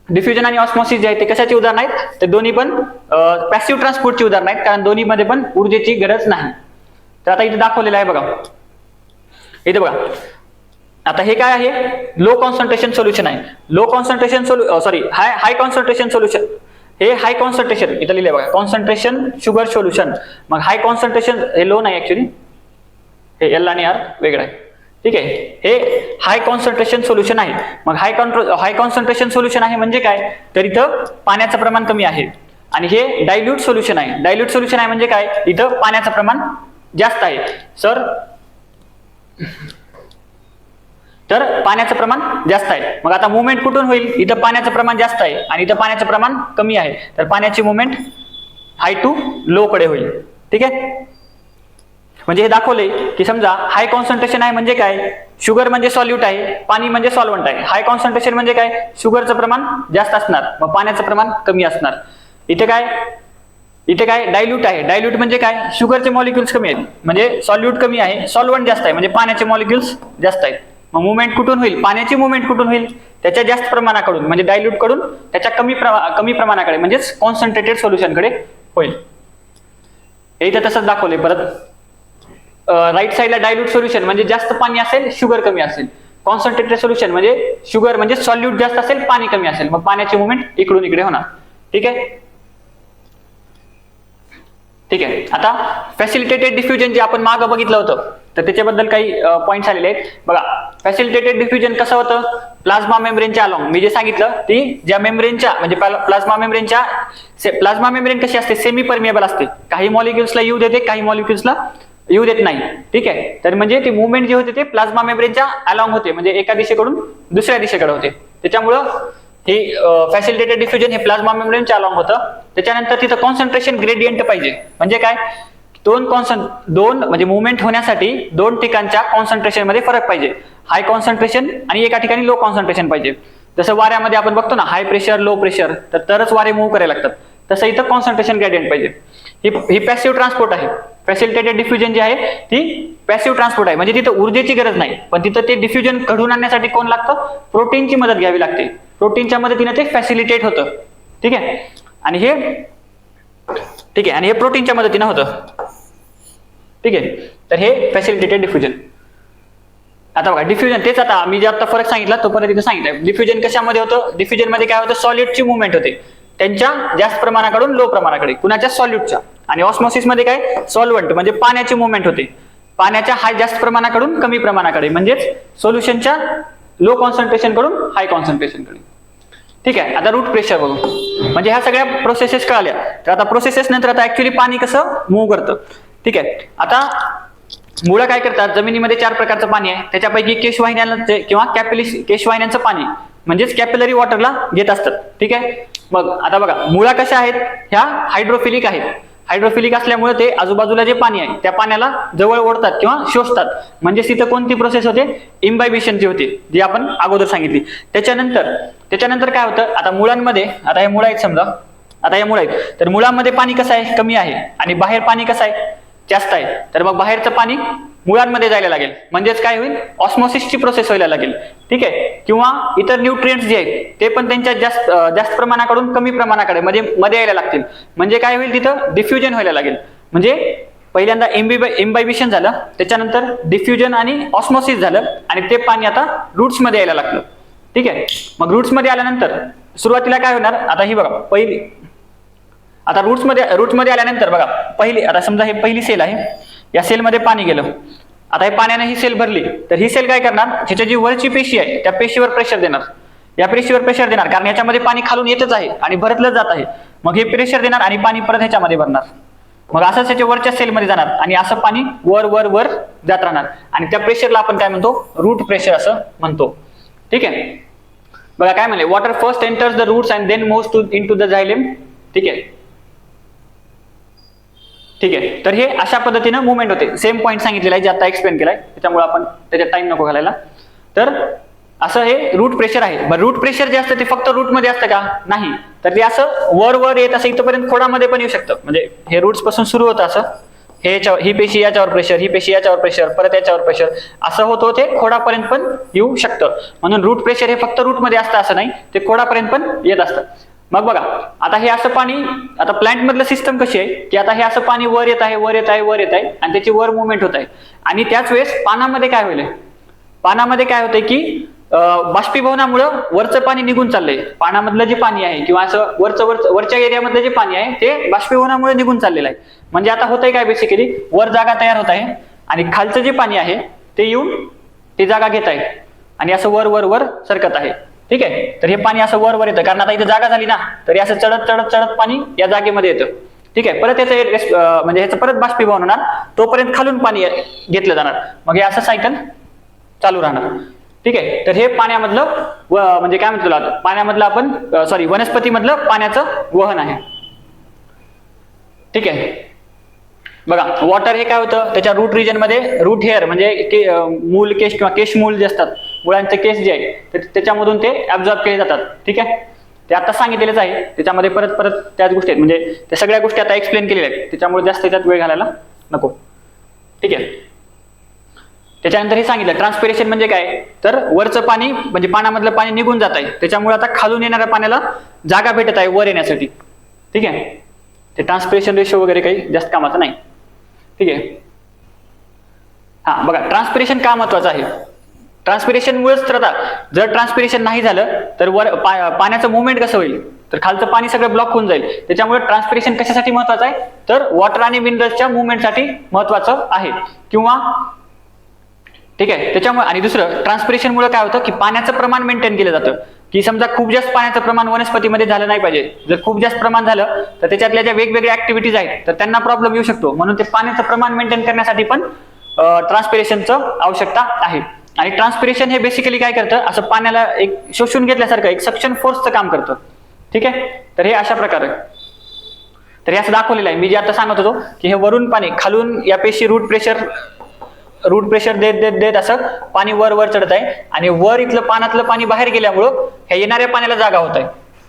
डिफ्युजन आणि ऑस्मॉसिस जे आहे ते कशाचे उदाहरण आहेत, ते दोन्ही पण पॅसिव्ह ट्रान्सपोर्टची उदाहरण आहेत, कारण दोन्हीमध्ये पण ऊर्जेची गरज नाही. तर आता इथे दाखवलेलं आहे बघा, इथे बघा आता हे काय आहे, लो कॉन्सन्ट्रेशन सोल्युशन आहे. लो कॉन्सन्ट्रेशन हाय कॉन्सन्ट्रेशन सोल्युशन, हे हाय कॉन्सन्ट्रेशन इथं लिहिले बघा, कॉन्सन्ट्रेशन शुगर सोल्युशन. मग हाय कॉन्सन्ट्रेशन हे लो नाही ऍक्च्युली, हे एल आणि आर वेगळं आहे. ठीक आहे, हे हाय कॉन्सन्ट्रेशन सोल्युशन आहे. मग हाय कॉन्सन्ट्रेशन सोल्युशन आहे म्हणजे काय, तर इथं पाण्याचं प्रमाण कमी आहे. आणि हे डायल्यूट सोल्युशन आहे. डायल्यूट सोल्युशन आहे म्हणजे काय, इथं पाण्याचं प्रमाण जास्त आहे. तर पाण्याचं प्रमाण जास्त आहे. मग आता मुवमेंट कुठून होईल, इथं पाण्याचं प्रमाण जास्त आहे आणि इथं पाण्याचं प्रमाण कमी आहे, तर पाण्याची मुवमेंट हाय टू लो कडे होईल. ठीक आहे, म्हणजे हे दाखवले की समजा हाय कॉन्सन्ट्रेशन आहे म्हणजे काय, शुगर म्हणजे सॉल्यूट आहे, पाणी म्हणजे सॉल्व्हंट आहे. हाय कॉन्सन्ट्रेशन म्हणजे काय, शुगरचं प्रमाण जास्त असणार, मग पाण्याचं प्रमाण कमी असणार. इथे काय डायल्यूट आहे. डायल्यूट म्हणजे काय, शुगरचे मॉलिक्युल्स कमी आहेत म्हणजे सॉल्यूट कमी आहे, सॉल्व्हंट जास्त आहे म्हणजे पाण्याचे मॉलिक्युल्स जास्त आहेत. मग मुवमेंट कुठून होईल, पाण्याची मुवमेंट कुठून होईल, त्याच्या जास्त प्रमाणाकडून म्हणजे डायल्यूट कडून त्याच्या कमी प्रमाणाकडे म्हणजेच कॉन्सन्ट्रेटेड सोल्युशनकडे होईल. हे इथे तसंच दाखवले. परत राईट साईडला डायल्यूट सोल्युशन म्हणजे जास्त पाणी असेल, शुगर कमी असेल. कॉन्सन्ट्रेटेड सोल्युशन म्हणजे शुगर म्हणजे सॉल्यूट जास्त असेल, पाणी कमी असेल, मग पाण्याची मुवमेंट इकडून इकडे होणार. ठीक आहे, ठीक आहे. आता फॅसिलिटेटेड डिफ्युजन जे आपण मागं बघितलं होतं, तर त्याच्याबद्दल काही पॉईंट्स आलेले आहेत बघा. फॅसिलिटेटेड डिफ्युजन कसं होतं, प्लाझ्मा मेम्ब्रेनच्या अलॉंग मी जे सांगितलं ती ज्या मेम्ब्रेनच्या म्हणजे प्लाझ्मा मेम्ब्रेन कशी असते, सेमी परमिएबल असते. काही मॉलिक्युल्सला येऊ देते, काही मॉलिक्युल्सला येऊ देत नाही. ठीक आहे, तर म्हणजे ती मुवमेंट जे होते ते प्लाझ्मा मेम्ब्रेनच्या अलॉंग होते, म्हणजे एका दिशेकडून दुसऱ्या दिशेकडे होते. त्याच्यामुळं हे फॅसिलिटेटेड डिफ्युजन हे प्लाझ्मा मेम्ब्रेनच्या अलॉंग होतं. त्याच्यानंतर तिथं कॉन्सन्ट्रेशन ग्रेडियंट पाहिजे. म्हणजे काय, दोन म्हणजे मुवमेंट होण्यासाठी दोन ठिकाणच्या कॉन्सन्ट्रेशन मध्ये फरक पाहिजे. हाय कॉन्सन्ट्रेशन आणि एका ठिकाणी लो कॉन्सन्ट्रेशन पाहिजे. जसं वाऱ्यामध्ये आपण बघतो ना, हाय प्रेशर लो प्रेशर, तरच वारे मूव्ह करायला लागतात. तसं इथं कॉन्सन्ट्रेशन ग्रेडियंट पाहिजे. ही पॅसिव्ह ट्रान्सपोर्ट आहे. फॅसिलिटेटेड डिफ्युजन जी आहे ती पॅसिव्ह ट्रान्सपोर्ट आहे, म्हणजे तिथं ऊर्जेची गरज नाही, पण तिथं ते डिफ्युजन घडवून आणण्यासाठी कोण लागतं, प्रोटीनची मदत घ्यावी लागते. प्रोटीनच्या मदतीने ते फॅसिलिटेट होतं. ठीक आहे, आणि हे प्रोटीनच्या मदतीने होतं. ठीक आहे, तर हे फॅसिलिटेटेड डिफ्युजन. आता बघा डिफ्युजन तेच, आता मी जे आता फरक सांगितला तो परत इथे सांगितलं. डिफ्युजन कशामध्ये होतं, डिफ्युजन मध्ये काय होतं, सॉलिडची मुवमेंट होते त्यांच्या जास्त प्रमाणाकडून लो प्रमाणाकडे, कुणाच्या सॉल्यूटच्या. आणि ऑस्मॉसिस मध्ये काय, सॉल्व्हंट म्हणजे पाण्याची मुवमेंट होते पाण्याच्या हाय जास्त प्रमाणाकडून कमी प्रमाणाकडे, म्हणजेच सोल्युशनच्या लो कॉन्सन्ट्रेशन कडून हाय कॉन्सन्ट्रेशन कडे. ठीक आहे, आता रूट प्रेशर बघू. म्हणजे ह्या सगळ्या प्रोसेसेस कळाल्या. तर आता प्रोसेसेस नंतर आता ऍक्च्युली पाणी कसं मूव्ह करतं. ठीक आहे, आता मुळं काय करतात, जमिनीमध्ये 4 प्रकारचं पाणी आहे, त्याच्यापैकी केशवाहिन्यांचं किंवा केशवाहिन्यांचं पाणी म्हणजेच कॅपिलरी वॉटरला घेत असतात. ठीक आहे, मग आता बघा मुळा कशा आहेत, ह्या हायड्रोफिलिक आहेत. हायड्रोफिलिक असल्यामुळे ते आजूबाजूला जे पाणी आहे त्या पाण्याला जवळ ओढतात किंवा शोषतात. म्हणजे तिथं कोणती प्रोसेस होते, इम्बायबिशनची होते, जी आपण अगोदर सांगितली. त्याच्यानंतर काय होतं, आता मुळांमध्ये, आता हे मुळा आहेत समजा, आता हे मुळा आहेत, तर मुळांमध्ये पाणी कसं आहे, कमी आहे, आणि बाहेर पाणी कसं आहे, जास्त आहे. तर मग बाहेरचं पाणी मुळांमध्ये जायला लागेल, म्हणजेच काय होईल, ऑस्मॉसिसची प्रोसेस व्हायला लागेल. ठीक आहे, किंवा इतर न्यूट्रिएंट्स जे आहेत ते पण त्यांच्या जास्त प्रमाणाकडून कमी प्रमाणाकडे मध्ये यायला लागतील. म्हणजे काय होईल, तिथं डिफ्युजन व्हायला लागेल. म्हणजे पहिल्यांदा इम्बायबिशन झालं, त्याच्यानंतर डिफ्युजन आणि ऑस्मॉसिस झालं, आणि ते पाणी आता रूट्स मध्ये यायला लागलं. ठीक आहे, मग रूट्स मध्ये आल्यानंतर सुरुवातीला काय होणार, आता ही बघा पहिली, आता रूट्स मध्ये आल्यानंतर बघा आता समजा हे पहिली सेल आहे, या सेलमध्ये पाणी गेलं. आता हे पाण्याने ही सेल भरली, तर ही सेल काय करणार, ह्याची जी वरची पेशी आहे त्या पेशीवर प्रेशर देणार. या पेशीवर प्रेशर देणार, कारण याच्यामध्ये पाणी खालून येतच आहे आणि भरतलं जात आहे. मग हे प्रेशर देणार आणि पाणी परत ह्याच्यामध्ये भरणार. मग असंच त्याच्या वरच्या सेलमध्ये जाणार आणि असं पाणी वर वर वर जात राहणार, आणि त्या प्रेशरला आपण काय म्हणतो, रूट प्रेशर असं म्हणतो. ठीक आहे, बघा काय म्हणले, water first enters the roots and then moves into the xylem. ठीक आहे, ठीक आहे, तर हे अशा पद्धतीनं मुवमेंट होते. सेम पॉईंट सांगितलेला आहे जे आता एक्सप्लेन केलाय, त्याच्यामुळे आपण त्याच्यात टाइम नको घालायला. तर असं हे रूट प्रेशर आहे. बरं, रूट प्रेशर जे असतं ते फक्त रूटमध्ये असतं का? नाही, तर ते असं वर वर येत असं इथपर्यंत खोडामध्ये पण येऊ शकतं. म्हणजे हे रूट्स पासून सुरू होतं असं, ही पेशी याच्यावर प्रेशर, ही पेशी याच्यावर प्रेशर, परत याच्यावर प्रेशर, असं होतं ते खोडापर्यंत पण येऊ शकतं. म्हणून रूट प्रेशर हे फक्त रूटमध्ये असतं असं नाही, ते खोडापर्यंत पण येत असतं. मग बघा, आता हे असं पाणी, आता प्लांट मधलं सिस्टम कशी आहे की आता हे असं पाणी वर येत आहे, वर येत आहे, वर येत आहे, आणि त्याची वर मुवमेंट होत आहे. आणि त्याच वेळेस पानामध्ये काय होईल, पानामध्ये काय होतंय की बाष्पीभवनामुळं वरचं पाणी निघून चाललंय. पानामधलं जे पाणी आहे किंवा असं वरच्या एरियामधलं जे पाणी आहे ते बाष्पीभवनामुळे निघून चाललेलं आहे. म्हणजे आता होतंय काय, बेसिकली वर जागा तयार होत आहे आणि खालचं जे पाणी आहे ते येऊन ती जागा घेत आहे आणि असं वर वर वर सरकत आहे. ठीक आहे, तर हे पाणी असं वर वर येतं कारण आता इथे जागा झाली ना, तर असं चढत चढत चढत पाणी या जागेमध्ये येतं. ठीक आहे, परत याचं म्हणजे ह्याचं परत बाष्पीभवन होणार, तोपर्यंत खालून पाणी घेतलं जाणार, मग हे असं सायकल चालू राहणार. ठीक आहे, तर हे पाण्यामधलं म्हणजे काय म्हणतो पाण्यामधलं आपण वनस्पतीमधलं पाण्याचं वहन आहे. ठीक आहे, बघा वॉटर हे काय होतं, त्याच्या रूट रिजन मध्ये रूट हेअर म्हणजे मूल केश किंवा केश मूल जे असतात, मुळांचे केस जे आहे त्याच्यामधून ते ऍब्झॉर्ब केले जातात. ठीक आहे, ते आता सांगितलेलंच आहे, त्याच्यामध्ये परत परत त्याच गोष्टी आहेत, म्हणजे त्या सगळ्या गोष्टी आता एक्सप्लेन केलेल्या आहेत, त्याच्यामुळे जास्त त्याच्यात वेळ घालायला नको. ठीक आहे, त्याच्यानंतर हे सांगितलं ट्रान्सपिरेशन म्हणजे काय, तर वरचं पाणी म्हणजे पाण्यामधलं पाणी निघून जात आहे, त्याच्यामुळे आता खालून येणाऱ्या पाण्याला जागा भेटत आहे वर येण्यासाठी. ठीक आहे, ते ट्रान्सपिरेशन रेशो वगैरे काही जास्त कामाचं नाही. ठीक आहे, हा बघा ट्रान्सपिरेशन का महत्वाचं आहे. ट्रान्सपिरेशन मुळेच तर आता जर ट्रान्सपिरेशन नाही झालं तर पाण्याचं मुवमेंट कसं होईल, तर खालचं पाणी सगळं ब्लॉक होऊन जाईल. त्याच्यामुळे ट्रान्सपिरेशन कशासाठी महत्वाचं आहे, तर वॉटर आणि मिनरल्सच्या मुवमेंटसाठी महत्वाचं आहे किंवा ठीक आहे. त्याच्यामुळे आणि दुसरं ट्रान्सपिरेशनमुळे काय होतं की पाण्याचं प्रमाण मेंटेन केलं जातं, की समजा खूप जास्त पाण्याचं प्रमाण वनस्पतीमध्ये झालं नाही पाहिजे. जर खूप जास्त प्रमाण झालं तर त्याच्यातल्या ज्या वेगवेगळ्या ऍक्टिव्हिटीज आहेत तर त्यांना प्रॉब्लेम येऊ शकतो. म्हणून ते पाण्याचं प्रमाण मेंटेन करण्यासाठी पण ट्रान्सपिरेशनचं आवश्यकता आहे. आणि ट्रान्सपिरेशन हे बेसिकली काय करतं, असं पाण्याला एक शोषून घेतल्यासारखं एक सक्शन फोर्सचं काम करतं. ठीक आहे, तर हे अशा प्रकारे, तर हे असं दाखवलेलं आहे. मी जे आता सांगत होतो की हे वरून पाणी खालून या पेशी रूट प्रेशर देत देत देत असं पाणी वर वर चढत आहे आणि वर इथलं पानातलं पाणी बाहेर गेल्यामुळं ह्या येणाऱ्या पाण्याला जागा होत आहे.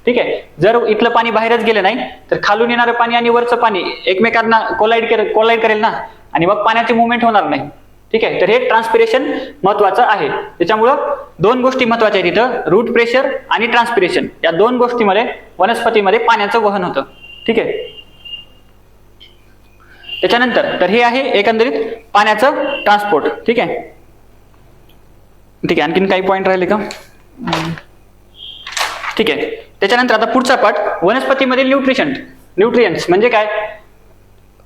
ठीक आहे, जर इथलं पाणी बाहेरच गेलं नाही तर खालून येणारं पाणी आणि वरचं पाणी एकमेकांना कोलाइड करेल ना, आणि मग पाण्याची मुवमेंट होणार नाही. ठीक आहे, तर हे ट्रान्सपिरेशन महत्वाचं आहे. त्याच्यामुळं दोन गोष्टी महत्वाच्या आहेत इथं, रूट प्रेशर आणि ट्रान्सपिरेशन. या दोन गोष्टीमध्ये वनस्पतीमध्ये पाण्याचं वहन होतं. ठीक आहे, त्याच्यानंतर तर हे आहे एकंदरीत पाण्याचं ट्रान्सपोर्ट. ठीक आहे, ठीक आहे, आणखीन काही पॉईंट राहिले का? ठीक आहे, त्याच्यानंतर आता पुढचा पार्ट वनस्पतीमधील न्यूट्रियंट्स म्हणजे काय.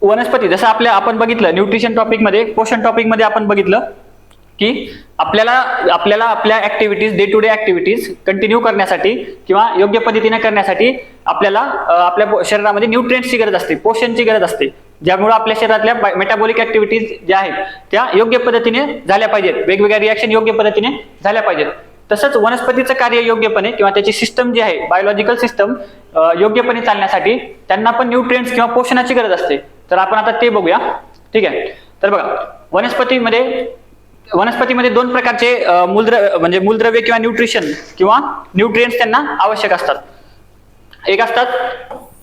वनस्पती जसं आपण बघितलं न्यूट्रिशन टॉपिक मध्ये, पोषण टॉपिक मध्ये आपण बघितलं की आपल्याला आपल्या activities, day to day activities continue करण्यासाठी किंवा योग्य पद्धतीने करण्यासाठी आपल्याला आपल्या शरीरामध्ये न्यूट्रिएंट्सची गरज असते, पोषणची गरज असते, ज्यामुळे आपल्या शरीरातल्या मेटाबॉलिक ऍक्टिव्हिटीज ज्या आहेत त्या योग्य पद्धतीने झाल्या पाहिजेत, वेगवेगळ्या रिॲक्शन योग्य पद्धतीने झाल्या पाहिजेत. तसंच वनस्पतीचं कार्य योग्यपणे किंवा त्याची सिस्टम जी आहे, बायोलॉजिकल सिस्टम योग्यपणे चालण्यासाठी त्यांना पण न्यूट्रिएंट्स किंवा पोषणाची गरज असते. तर आपण आता ते बघूया. ठीक आहे, तर बघा वनस्पतीमध्ये दोन प्रकारचे मूलद्रव्य किंवा न्यूट्रिशन किंवा न्यूट्रिएंट्स त्यांना आवश्यक असतात. एक असतात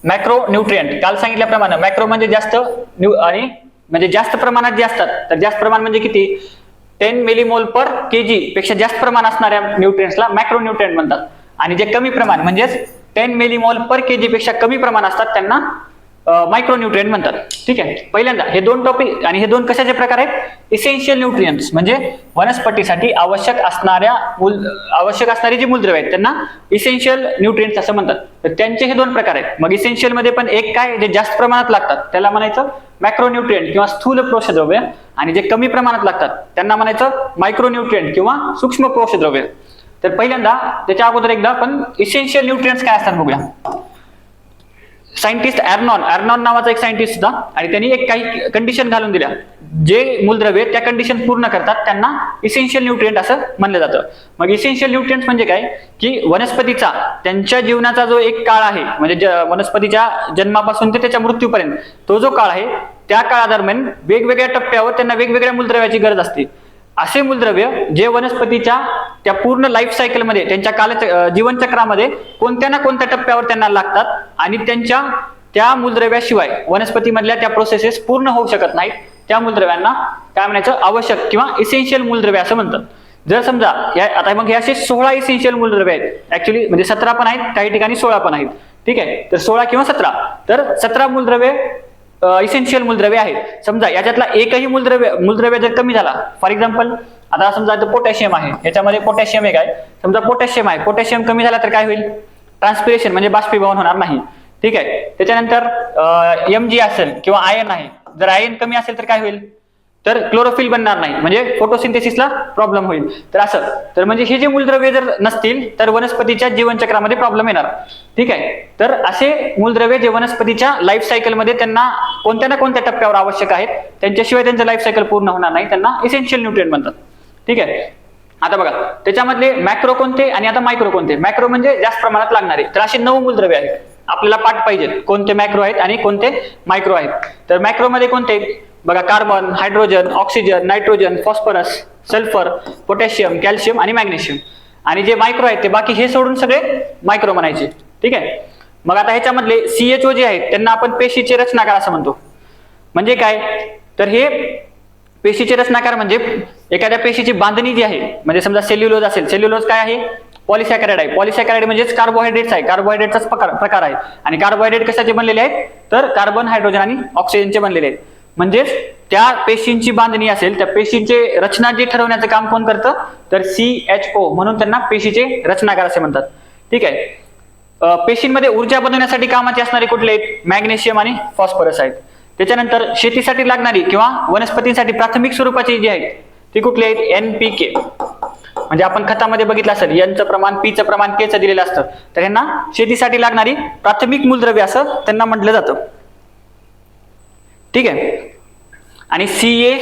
मॅक्रो न्यूट्रिएंट. काल सांगितल्याप्रमाणे मॅक्रो म्हणजे जास्त आणि म्हणजे जास्त प्रमाणात जे असतात, तर जास्त प्रमाण म्हणजे किती, 10 मिलीमोल पर केजी पेक्षा जास्त प्रमाण असणाऱ्या न्यूट्रिएंट्सला मॅक्रो न्यूट्रिएंट म्हणतात. आणि जे कमी प्रमाण म्हणजेच 10 मिलीमोल पर केजी पेक्षा कमी प्रमाण असतात त्यांना मायक्रोन्यूट्रिएंट म्हणतात. ठीक आहे, पहिल्यांदा हे दोन टॉपिक, आणि हे दोन कशाचे प्रकार आहेत, इसेन्शियल न्यूट्रिएंट्स म्हणजे वनस्पतीसाठी आवश्यक असणारी जी मूलद्रव्य आहेत त्यांना इसेन्शियल न्यूट्रिएंट्स असं म्हणतात. तर त्यांचे हे दोन प्रकार आहेत. मग इसेन्शियल मध्ये पण एक काय, जे जास्त प्रमाणात लागतात त्याला म्हणायचं मॅक्रोन्यूट्रिएंट किंवा स्थूल पोषकद्रव्य, आणि जे कमी प्रमाणात लागतात त्यांना म्हणायचं मायक्रोन्यूट्रिएंट किंवा सूक्ष्म पोषकद्रव्य. तर पहिल्यांदा त्याच्या अगोदर एकदा आपण इसेन्शियल न्यूट्रिएंट्स काय असतात बघूया. सायंटिस्ट ॲर्नॉन नावाचा एक सायंटिस्ट होता आणि त्यांनी एक काही कंडिशन घालून दिल्या, जे मूलद्रव्य त्या कंडिशन पूर्ण करतात त्यांना इसेन्शियल न्यूट्रिएंट असं म्हणलं जातं. मग इसेन्शियल न्यूट्रिएंट्स म्हणजे काय की वनस्पतीचा त्यांच्या जीवनाचा जो एक काळ आहे, म्हणजे वनस्पतीच्या जन्मापासून ते त्याच्या मृत्यूपर्यंत तो जो काळ आहे त्या काळादरम्यान वेगवेगळ्या टप्प्यावर त्यांना वेगवेगळ्या मूलद्रव्याची गरज असते. असे मूलद्रव्य जे वनस्पतीच्या त्या पूर्ण लाईफ सायकलमध्ये त्यांच्या जीवनचक्रामध्ये कोणत्या ना कोणत्या टप्प्यावर त्यांना लागतात आणि त्यांच्या त्या मूलद्रव्याशिवाय वनस्पतीमधल्या त्या प्रोसेसेस पूर्ण होऊ शकत नाहीत. त्या मूलद्रव्यांना काय म्हणायचं, आवश्यक किंवा इसेन्शियल मूलद्रव्य असं म्हणतात. जर समजा आता मग हे असे 16 इसेन्शियल मूलद्रव्य आहेत. ऍक्च्युली म्हणजे 17 पण आहेत, काही ठिकाणी 16 पण आहेत. ठीक आहे, तर 16 किंवा 17, तर 17 मूलद्रव्य इसेन्शियल मूलद्रव्य आहेत. समजा याच्यातला एकही मूलद्रव्य जर कमी झाला, फॉर एक्झाम्पल आता समजा पोटॅशियम आहे, याच्यामध्ये पोटॅशियम एक आहे, समजा पोटॅशियम आहे, पोटॅशियम कमी झाला तर काय होईल, ट्रान्सपिरेशन म्हणजे बाष्पीभवन होणार नाही. ठीक आहे, त्याच्यानंतर Mg असेल किंवा आयन आहे, जर आयन कमी असेल तर काय होईल, तर क्लोरोफिल बनणार नाही, म्हणजे फोटोसिंथेसिसला प्रॉब्लेम होईल. तर असं, तर म्हणजे हे जे मूलद्रव्य जर नसतील तर वनस्पतीच्या जीवनचक्रामध्ये प्रॉब्लेम येणार. ठीक आहे, तर असे मूलद्रव्य जे वनस्पतीच्या लाईफ सायकलमध्ये त्यांना कोणत्या ना कोणत्या टप्प्यावर आवश्यक आहेत, त्यांच्याशिवाय त्यांचं लाईफ सायकल पूर्ण होणार नाही, त्यांना इसेन्शियल न्यूट्रिएंट म्हणतात. ठीक आहे, आता बघा त्याच्यामधले मॅक्रो कोणते आणि आता मायक्रो कोणते. मॅक्रो म्हणजे जास्त प्रमाणात लागणारे, तर असे 9 मूलद्रव्य आहेत. आपल्याला पाठ पाहिजेत कोणते मॅक्रो आहेत आणि कोणते मायक्रो आहेत. तर मॅक्रो मध्ये कोणते बघा, carbon, hydrogen, oxygen, nitrogen, phosphorus, sulphur, potassium, calcium आणि मॅग्नेशियम. आणि जे मायक्रो आहेत ते बाकी हे सोडून सगळे मायक्रो म्हणायचे. ठीक आहे, मग आता ह्याच्यामधले CHO जे आहेत त्यांना आपण पेशीचे रचनाकार असं म्हणतो. म्हणजे काय, तर हे पेशीचे रचनाकार म्हणजे एखाद्या पेशीची बांधणी जी आहे, म्हणजे समजा सेल्युलोज असेल, सेल्युलोज काय आहे, पॉलिसॅकॅराइड आहे. पॉलिसॅकॅराइड म्हणजेच कार्बोहायड्रेट्स आहे, कार्बोहायड्रेटचाच प्रकार आहे. आणि कार्बोहायड्रेट कशाचे बनलेले आहेत, तर कार्बन, हायड्रोजन आणि ऑक्सिजनचे बनलेले आहेत. म्हणजेच त्या पेशींची बांधणी असेल, त्या पेशींचे रचना जे ठरवण्याचं काम कोण करतं, तर CHO, म्हणून त्यांना पेशीचे रचनाकार असे म्हणतात. ठीक आहे, पेशींमध्ये ऊर्जा बनवण्यासाठी कामाचे असणारे कुठले आहेत, मॅग्नेशियम आणि फॉस्फरस आहेत. त्याच्यानंतर शेतीसाठी लागणारी किंवा वनस्पतींसाठी प्राथमिक स्वरूपाची जी आहेत ती कुठली आहेत, NPK. म्हणजे आपण खतामध्ये बघितलं असेल, Nचं प्रमाण, Pचं प्रमाण, Kचं दिलेलं असतं. तर यांना शेतीसाठी लागणारी प्राथमिक मूलद्रव्य असं त्यांना म्हटलं जातं. ठीक आहे, आणि Ca,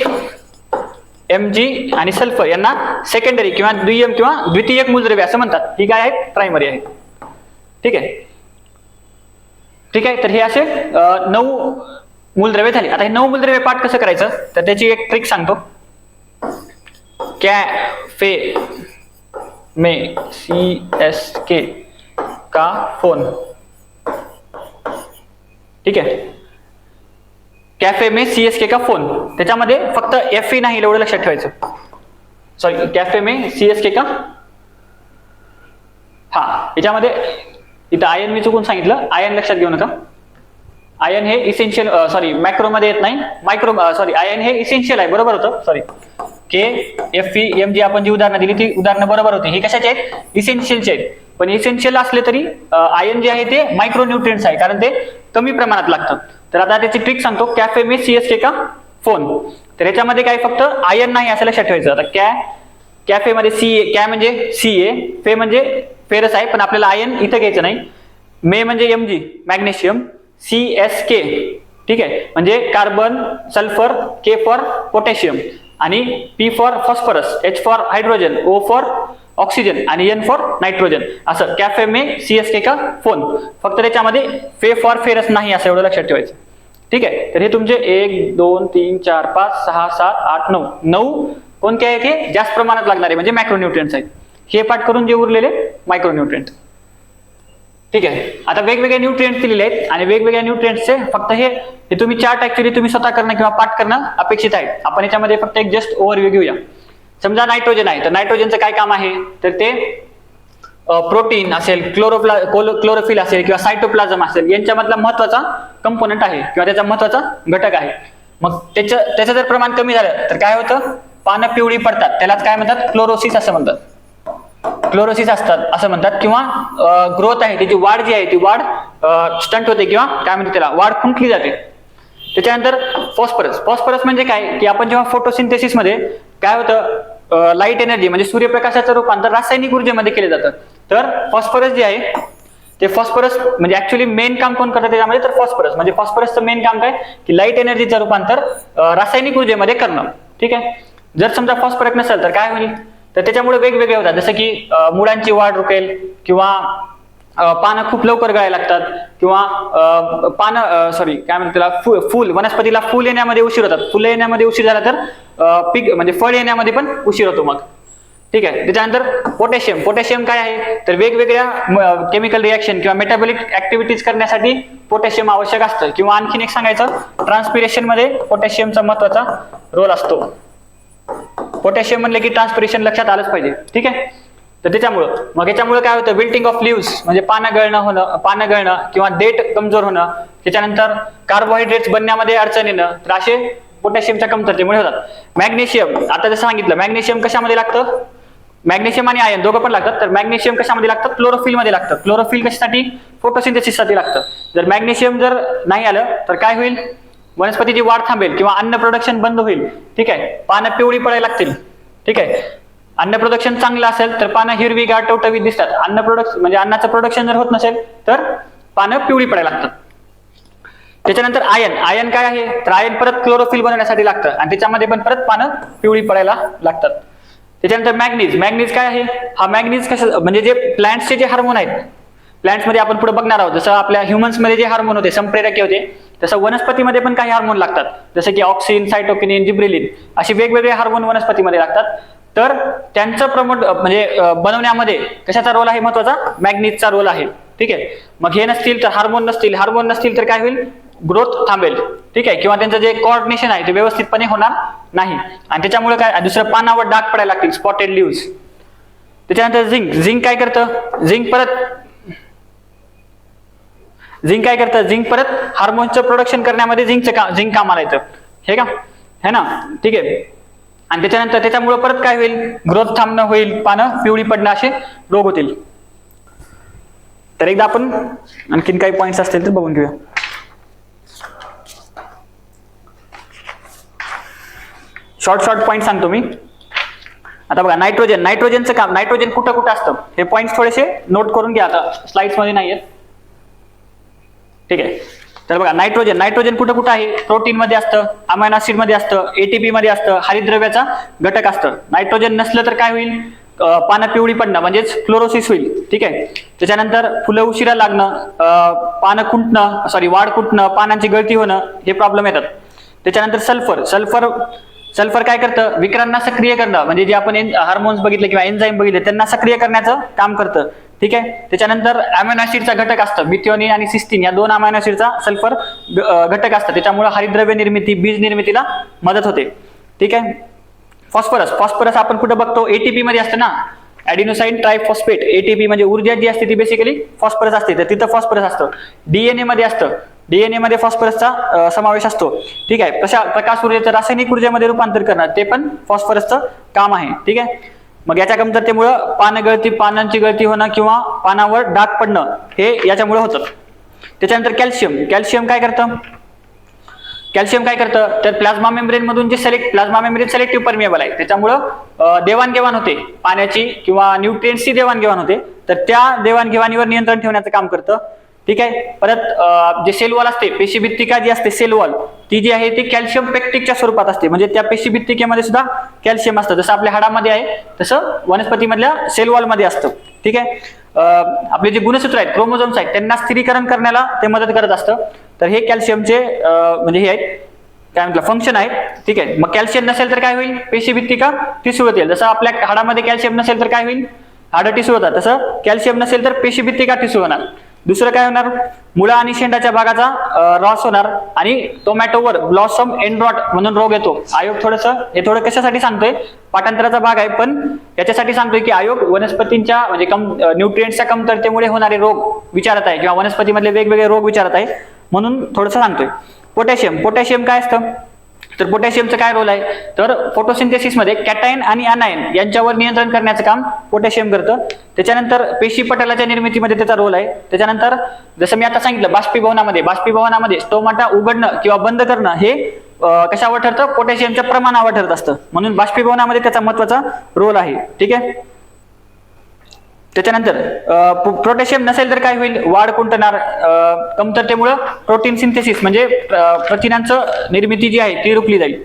Mg आणि सल्फर यांना सेकंडरी किंवा दुय्यम किंवा द्वितीयक मूलद्रव्य असं म्हणतात. ही काय आहेत, प्रायमरी आहेत. ठीक आहे, ठीक आहे, तर हे असे 9 मूलद्रव्य झाले. आता हे 9 मूलद्रव्य पाठ कसं करायचं, तर त्याची एक ट्रिक सांगतो. कॅफे में CSK का फोन. ठीक आहे, कॅफे में CSK का फोन, त्याच्यामध्ये फक्त Fe नाही, एवढं लक्षात ठेवायचं. सॉरी, कॅफे में CSK का, हा, याच्यामध्ये इथं आयन मी चुकून सांगितलं, आयन लक्षात घेऊ नका. आयन हे इसेन्शियल, सॉरी मॅक्रो मध्ये येत नाही, मायक्रो, सॉरी आयन हे इसेन्शियल आहे, बरोबर होतं. सॉरी, Fe, Mg आपण जी उदाहरणं दिली ती उदाहरणं बरोबर होती. हे कशाचे आहेत, इसेन्शियलचे आहेत. पण इसेन्शियल असले तरी आयन जे आहे ते मायक्रो न्यूट्रिएंट्स आहे, कारण ते कमी प्रमाणात लागतात. तर आता त्याची ट्रिक सांगतो. कॅफे में CSK का फोन, तर याच्यामध्ये काय फक्त आयन नाही असं लक्षात ठेवायचं. आता कॅफे मध्ये कॅ म्हणजे Ca, फे म्हणजे फेरस आहे, पण आपल्याला आयन इथं घ्यायचं नाही. मे म्हणजे Mg, मॅग्नेशियम, CSK. ठीक आहे, म्हणजे carbon, sulphur, K for potassium आणि P for phosphorus, H for hydrogen, O for oxygen आणि N फॉर नायट्रोजन. असं कॅफे में CSK का फोन. फक्त त्याच्यामध्ये फे फॉर फेरस नाही असं एवढं लक्षात ठेवायचं. ठीक आहे, तर हे तुमचे 1, 2, 3, 4, 5, 6, 7, 8, 9 कोणते आहेत, हे जास्त प्रमाणात लागणारे म्हणजे मॅक्रोन्यूट्रिएंट्स आहेत. हे पाठ करून जे उरलेले मायक्रोन्यूट्रिएंट. ठीक आहे, आता वेगवेगळे न्यूट्रिएंट्स दिलेले आहेत आणि वेगवेगळ्या न्यूट्रिएंट्सचे फक्त हे तुम्ही चार्ट ऍक्च्युअली तुम्ही स्वतः करणं किंवा पाठ करणं अपेक्षित आहे. आपण याच्यामध्ये फक्त एक जस्ट ओव्हरव्ह्यू घेऊया. समजा नायट्रोजन आहे, तर नायट्रोजनचं काय काम आहे, तर ते प्रोटीन असेल, क्लोरोफिल असेल किंवा सायटोप्लाझम असेल, यांच्यामधला महत्वाचा कंपोनंट आहे किंवा त्याचा महत्वाचा घटक आहे. मग त्याचं जर प्रमाण कमी झालं तर काय होतं, पानं पिवळी पडतात, त्यालाच काय म्हणतात, क्लोरोसिस असं म्हणतात. क्लोरोसिस असतात असं म्हणतात. किंवा ग्रोथ आहे, त्याची वाढ जी आहे ती वाढ स्टंट होते किंवा काय म्हणतात त्याला, वाढ खुंटली जाते. त्याच्यानंतर फॉस्फरस म्हणजे काय, की आपण जेव्हा फोटोसिंथेसिस मध्ये काय होतं, लाईट एनर्जी म्हणजे सूर्यप्रकाशाचं रूपांतर रासायनिक ऊर्जेमध्ये केलं जातं. तर फॉस्फरस जे आहे ते फॉस्फरस म्हणजे ऍक्च्युअली मेन काम कोण करतं त्याच्यामध्ये, तर फॉस्फरस. म्हणजे फॉस्फरसचं मेन काम काय, की लाईट एनर्जीचं रूपांतर रासायनिक ऊर्जेमध्ये करणं. ठीक आहे, जर समजा फॉस्फरस नसेल तर काय होईल, तर त्याच्यामुळे वेगवेगळे होतात, जसं की मुळांची वाढ रोखेल किंवा पानं खूप लवकर गळायला लागतात किंवा काय म्हणतात त्याला, फुल वनस्पतीला फुल येण्यामध्ये उशीर होतात. फुलं येण्यामध्ये उशीर झाला तर पीक म्हणजे फळ येण्यामध्ये पण उशीर होतो मग. ठीक आहे. त्याच्यानंतर पोटॅशियम काय आहे तर वेगवेगळ्या केमिकल रिएक्शन किंवा मेटाबॉलिक ऍक्टिव्हिटीज करण्यासाठी पोटॅशियम आवश्यक असतं. किंवा आणखीन एक सांगायचं, ट्रान्सपिरेशन मध्ये पोटॅशियमचा महत्वाचा रोल असतो. पोटॅशियम म्हणले की ट्रान्सपिरेशन लक्षात आलंच पाहिजे. ठीक आहे. तर याच्यामुळे काय होतं, विल्टिंग ऑफ लिव्स म्हणजे पानं गळणं किंवा देठ कमजोर होणं, त्याच्यानंतर कार्बोहायड्रेट्स बनण्यामध्ये अडचण येणं, तर असे पोटॅशियमच्या कमतरतेमुळे होतात. मॅग्नेशियम, आता जसं सांगितलं मॅग्नेशियम कशामध्ये लागतं, मॅग्नेशियम आणि आयर्न दोघं पण लागतात. तर मॅग्नेशियम कशामध्ये लागतं, क्लोरोफिल मध्ये लागतं. क्लोरोफिल कशासाठी, फोटोसिंथेसिससाठी लागतं. जर मॅग्नेशियम जर नाही आलं तर काय होईल, वनस्पतीची वाढ थांबेल किंवा अन्न प्रोडक्शन बंद होईल. ठीक आहे. पानं पिवळी पडायला लागतील. ठीक आहे. अन्न प्रोडक्शन चांगलं असेल तर पानं हिरवीगार टवटवीत दिसतात. म्हणजे अन्नाचं प्रोडक्शन जर होत नसेल तर पानं पिवळी पडायला लागतात. त्याच्यानंतर आयर्न काय आहे तर आयर्न परत क्लोरोफिल बनवण्यासाठी लागतं आणि त्याच्यामध्ये पण परत पानं पिवळी पडायला लागतात. त्याच्यानंतर मॅग्नीज काय आहे, हा मॅग्नीज म्हणजे जे प्लांट्सचे जे हार्मोन आहेत, प्लांट्स मध्ये आपण पुढे बघणार आहोत, जसं आपल्या ह्युमन्स मध्ये जे हार्मोन होते संप्रेरके होते, तसं वनस्पतीमध्ये पण काही हार्मोन लागतात. जसं की ऑक्सिन, सायटोकिनिन, जिब्रेलिन असे वेगवेगळे हार्मोन वनस्पतीमध्ये लागतात. तर त्यांचं बनवण्यामध्ये कशाचा रोल आहे, महत्वाचा महत्त्वाचा रोल आहे. ठीक आहे. मग हे नसतील तर हार्मोन नसतील तर काय होईल, ग्रोथ थांबेल. ठीक आहे. किंवा त्यांचं जे कोऑर्डिनेशन आहे ते व्यवस्थितपणे होणार नाही आणि त्याच्यामुळे काय, दुसरं पानावर डाग पडायला लागतील, स्पॉटेड लिव्स. त्याच्यानंतर झिंक काय करतं, झिंक परत हार्मोनचं प्रोडक्शन करण्यामध्ये झिंक कामाला येतं. हे का, है ना. ठीक आहे. आणि त्याच्यामुळे परत काय होईल, ग्रोथ थांबणं होईल, पानं पिवळी पडणं असे रोग होतील. तर एकदा आपण आणखीन काही पॉइंट्स असतील तर बघून घेऊया. शॉर्ट पॉइंट सांगतो मी. आता बघा, नायट्रोजनचं काम, नायट्रोजन कुठं असतं हे पॉइंट्स थोडेसे नोट करून घ्या. आता स्लाइड्स मध्ये नाही आहेत. ठीक आहे. तर बघा, नायट्रोजन कुठं आहे, प्रोटीन मध्ये असतं, अमायनो ऍसिड मध्ये असतं, एटीपी मध्ये असतं, हरितद्रव्याचा घटक असतं. नायट्रोजन नसलं तर काय होईल, पानं पिवळी पडणं म्हणजेच फ्लोरोसिस होईल. ठीक आहे. त्याच्यानंतर फुलं उशिरा लागणं, वाढ खुंटणं, पानांची गळती होणं, हे प्रॉब्लेम येतात. त्याच्यानंतर सल्फर काय करतं, विकारांना सक्रिय करणं, म्हणजे जे आपण हार्मोन्स बघितले किंवा एन्झाईम बघितले त्यांना सक्रिय करण्याचं काम करतं. ठीक आहे. त्याच्यानंतर अमायनो ऍसिडचा घटक असतं, मिथिओनिन आणि सिस्टीन या 2 अमायनो ऍसिडचा सल्फर घटक असतं. त्याच्यामुळे हरितद्रव्य निर्मिती, बीज निर्मितीला मदत होते. ठीक आहे. फॉस्फरस आपण कुठं बघतो, एटीपी मध्ये असतं ना, ॲडिनोसाइन ट्रायफॉस्फेट. एटीपी म्हणजे ऊर्जा जी असते ती बेसिकली फॉस्फरस असते, तर तिथं फॉस्फरस असतं. डीएनए मध्ये असतं, डीएनए मध्ये फॉस्फरसचा समावेश असतो. ठीक आहे. प्रकाश ऊर्जेचं रासायनिक ऊर्जेमध्ये रूपांतर करणं ते पण फॉस्फरसचं काम आहे. ठीक आहे. मग याच्या कमतरतेमुळं पानांची गळती होणं किंवा पानावर डाग पडणं हे याच्यामुळे होतं. त्याच्यानंतर कॅल्शियम काय करतं तर प्लाझ्मा मेम्ब्रेन मधून प्लाझ्मा मेम्ब्रेन सिलेक्टिव्ह परमिएबल आहे, त्याच्यामुळं देवाणघेवाण होते पाण्याची किंवा न्यूट्रिएंट्सची देवाणघेवाण होते, तर त्या देवाणघेवाणीवर नियंत्रण ठेवण्याचं काम करतं. ठीक आहे. परत जे सेल वॉल असते, पेशीभित्तिका जी असते सेल वॉल, ती जी आहे ती कॅल्शियम पेक्टिकच्या स्वरूपात असते. म्हणजे त्या पेशीभित्तिकेमध्ये सुद्धा कॅल्शियम असतं, जसं आपल्या हाडामध्ये आहे तसं वनस्पतीमधल्या सेल वॉल मध्ये असतं. ठीक आहे. आपले जे गुणसूत्र आहेत, क्रोमोझोम्स आहेत, त्यांना स्थिरीकरण करण्याला ते मदत करत असतं. तर हे कॅल्शियमचे म्हणजे हे आहेत, काय म्हटलं, फंक्शन आहेत. ठीक आहे. मग कॅल्शियम नसेल तर काय होईल, पेशीभित्तिका ठिसूळ होतील. जसं आपल्या हाडामध्ये कॅल्शियम नसेल तर काय होईल, हाडं ठिसूळ होतात, तसं कॅल्शियम नसेल तर पेशीभित्तिका ठिसूळ होणार. दुसरं काय होणार, मुळा आणि शेंडाच्या भागाचा रॉस होणार आणि टोमॅटोवर ब्लॉसम एंड रॉट म्हणून रोग येतो. आयोग हे थोडं कशासाठी सांगतोय, पाठांतराचा भाग आहे, पण याच्यासाठी सांगतोय की आयोग वनस्पतींच्या म्हणजे न्यूट्रिएंट्सच्या कमतरतेमुळे होणारे रोग विचारत आहे किंवा वनस्पतीमधले वेगवेगळे रोग विचारत आहे, म्हणून थोडंसं सांगतोय. पोटॅशियम काय असतं तर पोटॅशियमचं काय रोल आहे तर फोटोसिंथेसिस मध्ये कॅटायन आणि अनायन यांच्यावर नियंत्रण करण्याचं काम पोटॅशियम करतं. त्याच्यानंतर पेशी पटलाच्या निर्मितीमध्ये त्याचा रोल आहे. त्याच्यानंतर जसं मी आता सांगितलं, बाष्पीभवनामध्ये स्टोमाटा उघडणं किंवा बंद करणं हे कशावर ठरतं, पोटॅशियमच्या प्रमाणावर ठरत असतं, म्हणून बाष्पीभवनामध्ये त्याचा महत्वाचा रोल आहे. ठीक आहे. त्याच्यानंतर पोटॅशियम नसेल तर काय होईल, वाढ खुंटणार, कमतरतेमुळे प्रोटीन सिंथेसिस म्हणजे प्रथिनांचं निर्मिती जी आहे ती रोखली जाईल.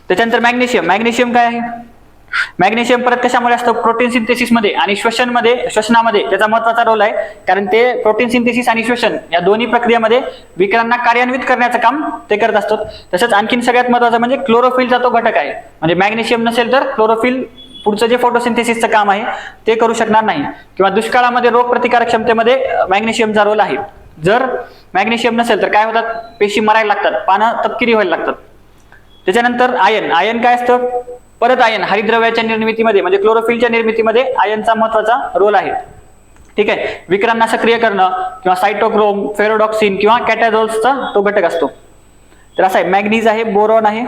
त्याच्यानंतर मॅग्नेशियम काय आहे मॅग्नेशियम परत कशामुळे असतं, प्रोटीन सिंथेसिसमध्ये आणि श्वसनामध्ये त्याचा महत्वाचा रोल आहे, कारण ते प्रोटीन सिंथेसिस आणि श्वसन या दोन्ही प्रक्रियेमध्ये विकरांना कार्यान्वित करण्याचं काम ते करत असतात. तसंच आणखीन सगळ्यात महत्वाचं म्हणजे क्लोरोफिलचा तो घटक आहे, म्हणजे मॅग्नेशियम नसेल तर क्लोरोफिल पुढचं जे फोटोसिंथेसिसचं काम आहे ते करू शकणार नाही. किंवा दुष्काळामध्ये रोग प्रतिकारक क्षमतेमध्ये मॅग्नेशियमचा रोल आहे. जर मॅग्नेशियम नसेल तर काय होतात, पेशी मरायला लागतात, पानं तपकिरी व्हायला लागतात. त्याच्यानंतर आयन काय असतं, परत आयन हरितद्रव्याच्या निर्मितीमध्ये म्हणजे क्लोरोफिलच्या निर्मितीमध्ये आयनचा महत्वाचा रोल आहे. ठीक आहे, विकरांना सक्रिय करणं किंवा सायटोक्रोम, फेरोडॉक्सिन किंवा कॅटाझोल्सचा तो घटक असतो. तर असं आहे, मॅग्नीज आहे, बोरॉन आहे.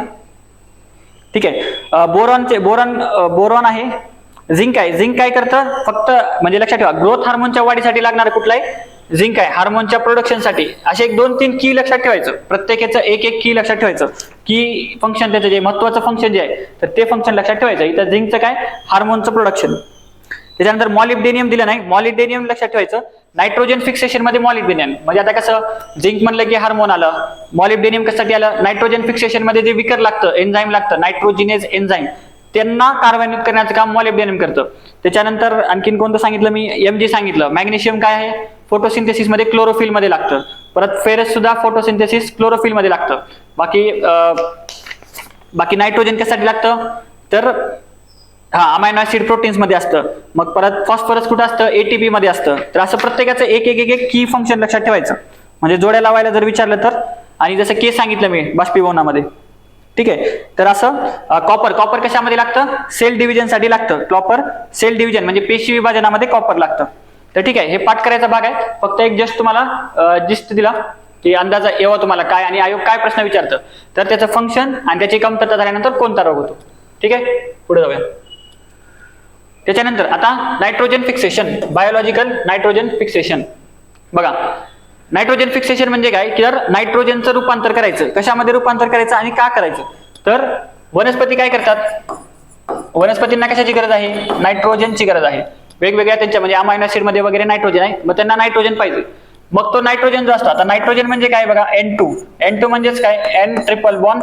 ठीक आहे, बोरॉन आहे, झिंक आहे. झिंक काय करतं, फक्त म्हणजे लक्षात ठेवा, ग्रोथ हार्मोनच्या वाढीसाठी लागणार कुठला आहे, झिंक आहे. हार्मोनच्या प्रोडक्शनसाठी असे 1-2-3 की लक्षात ठेवायचं, प्रत्येकाचं एक की लक्षात ठेवायचं. की फंक्शन त्याचं जे महत्वाचं फंक्शन जे आहे तर ते फंक्शन लक्षात ठेवायचं. इथं झिंकचं काय, हार्मोनचं प्रोडक्शन. त्याच्यानंतर मॉलिब्डेनियम दिलं नाही, मॉलिब्डेनियम लक्षात ठेवायचं, नायट्रोजन फिक्सेशन मध्ये मॉलिब्डेनियम. म्हणजे आता कसं झिंक म्हणलं की हार्मोन आलं, मॉलिब्डेनियम कशासाठी आलं, नायट्रोजन फिक्सेशन मध्ये जे विकर लागतं, एन्झाईम लागतं, नायट्रोजिनेज एन्झाईम, त्यांना कार्यान्वित करण्याचं काम मॉलिब्डेनियम करतं. त्याच्यानंतर आणखीन कोणतं सांगितलं मी, MG सांगितलं. मॅग्नेशियम काय आहे, फोटोसिंथेसिस मध्ये क्लोरोफिल मध्ये लागतं. परत फेरस सुद्धा फोटोसिंथेसिस क्लोरोफिल मध्ये लागतं. बाकी नायट्रोजन कशासाठी लागतं, तर अमायनो ऍसिड प्रोटीन्स मध्ये असतं. मग परत फॉस्फरस कुठं असतं, ATP मध्ये असतं. तर असं प्रत्येकाचं एक की फंक्शन लक्षात ठेवायचं, म्हणजे जोड्या लावायला जर विचारलं तर. आणि जसं के सांगितलं मी बाष्पीभवनामध्ये. ठीक आहे, तर असं कॉपर कशामध्ये लागतं, सेल डिव्हिजन साठी लागतं. कॉपर सेल डिव्हिजन म्हणजे पेशी विभाजनामध्ये कॉपर लागतं. तर ठीक आहे, हे पाठ करायचा भाग आहे. फक्त एक जस्ट तुम्हाला जिस्ट दिला की अंदाजा येवा तुम्हाला काय आणि आयोग काय प्रश्न विचारतं, तर त्याचं फंक्शन आणि त्याची कमतरता झाल्यानंतर कोणता रोग होतो. ठीक आहे, पुढे जाऊया. त्याच्यानंतर आता nitrogen fixation, biological nitrogen fixation. बघा, नायट्रोजन फिक्सेशन म्हणजे काय, की जर नायट्रोजनचं रूपांतर करायचं, कशामध्ये रूपांतर करायचं आणि का करायचं, तर वनस्पती काय करतात, वनस्पतींना कशाची गरज आहे, नायट्रोजनची गरज आहे. वेगवेगळ्या त्यांच्या म्हणजे अमायनो ऍसिड मध्ये वगैरे नायट्रोजन आहे, मग त्यांना नायट्रोजन पाहिजे. मग तो नायट्रोजन जो असतो, आता नायट्रोजन म्हणजे काय बघा, N2 म्हणजेच काय, N ट्रिपल बॉन्ड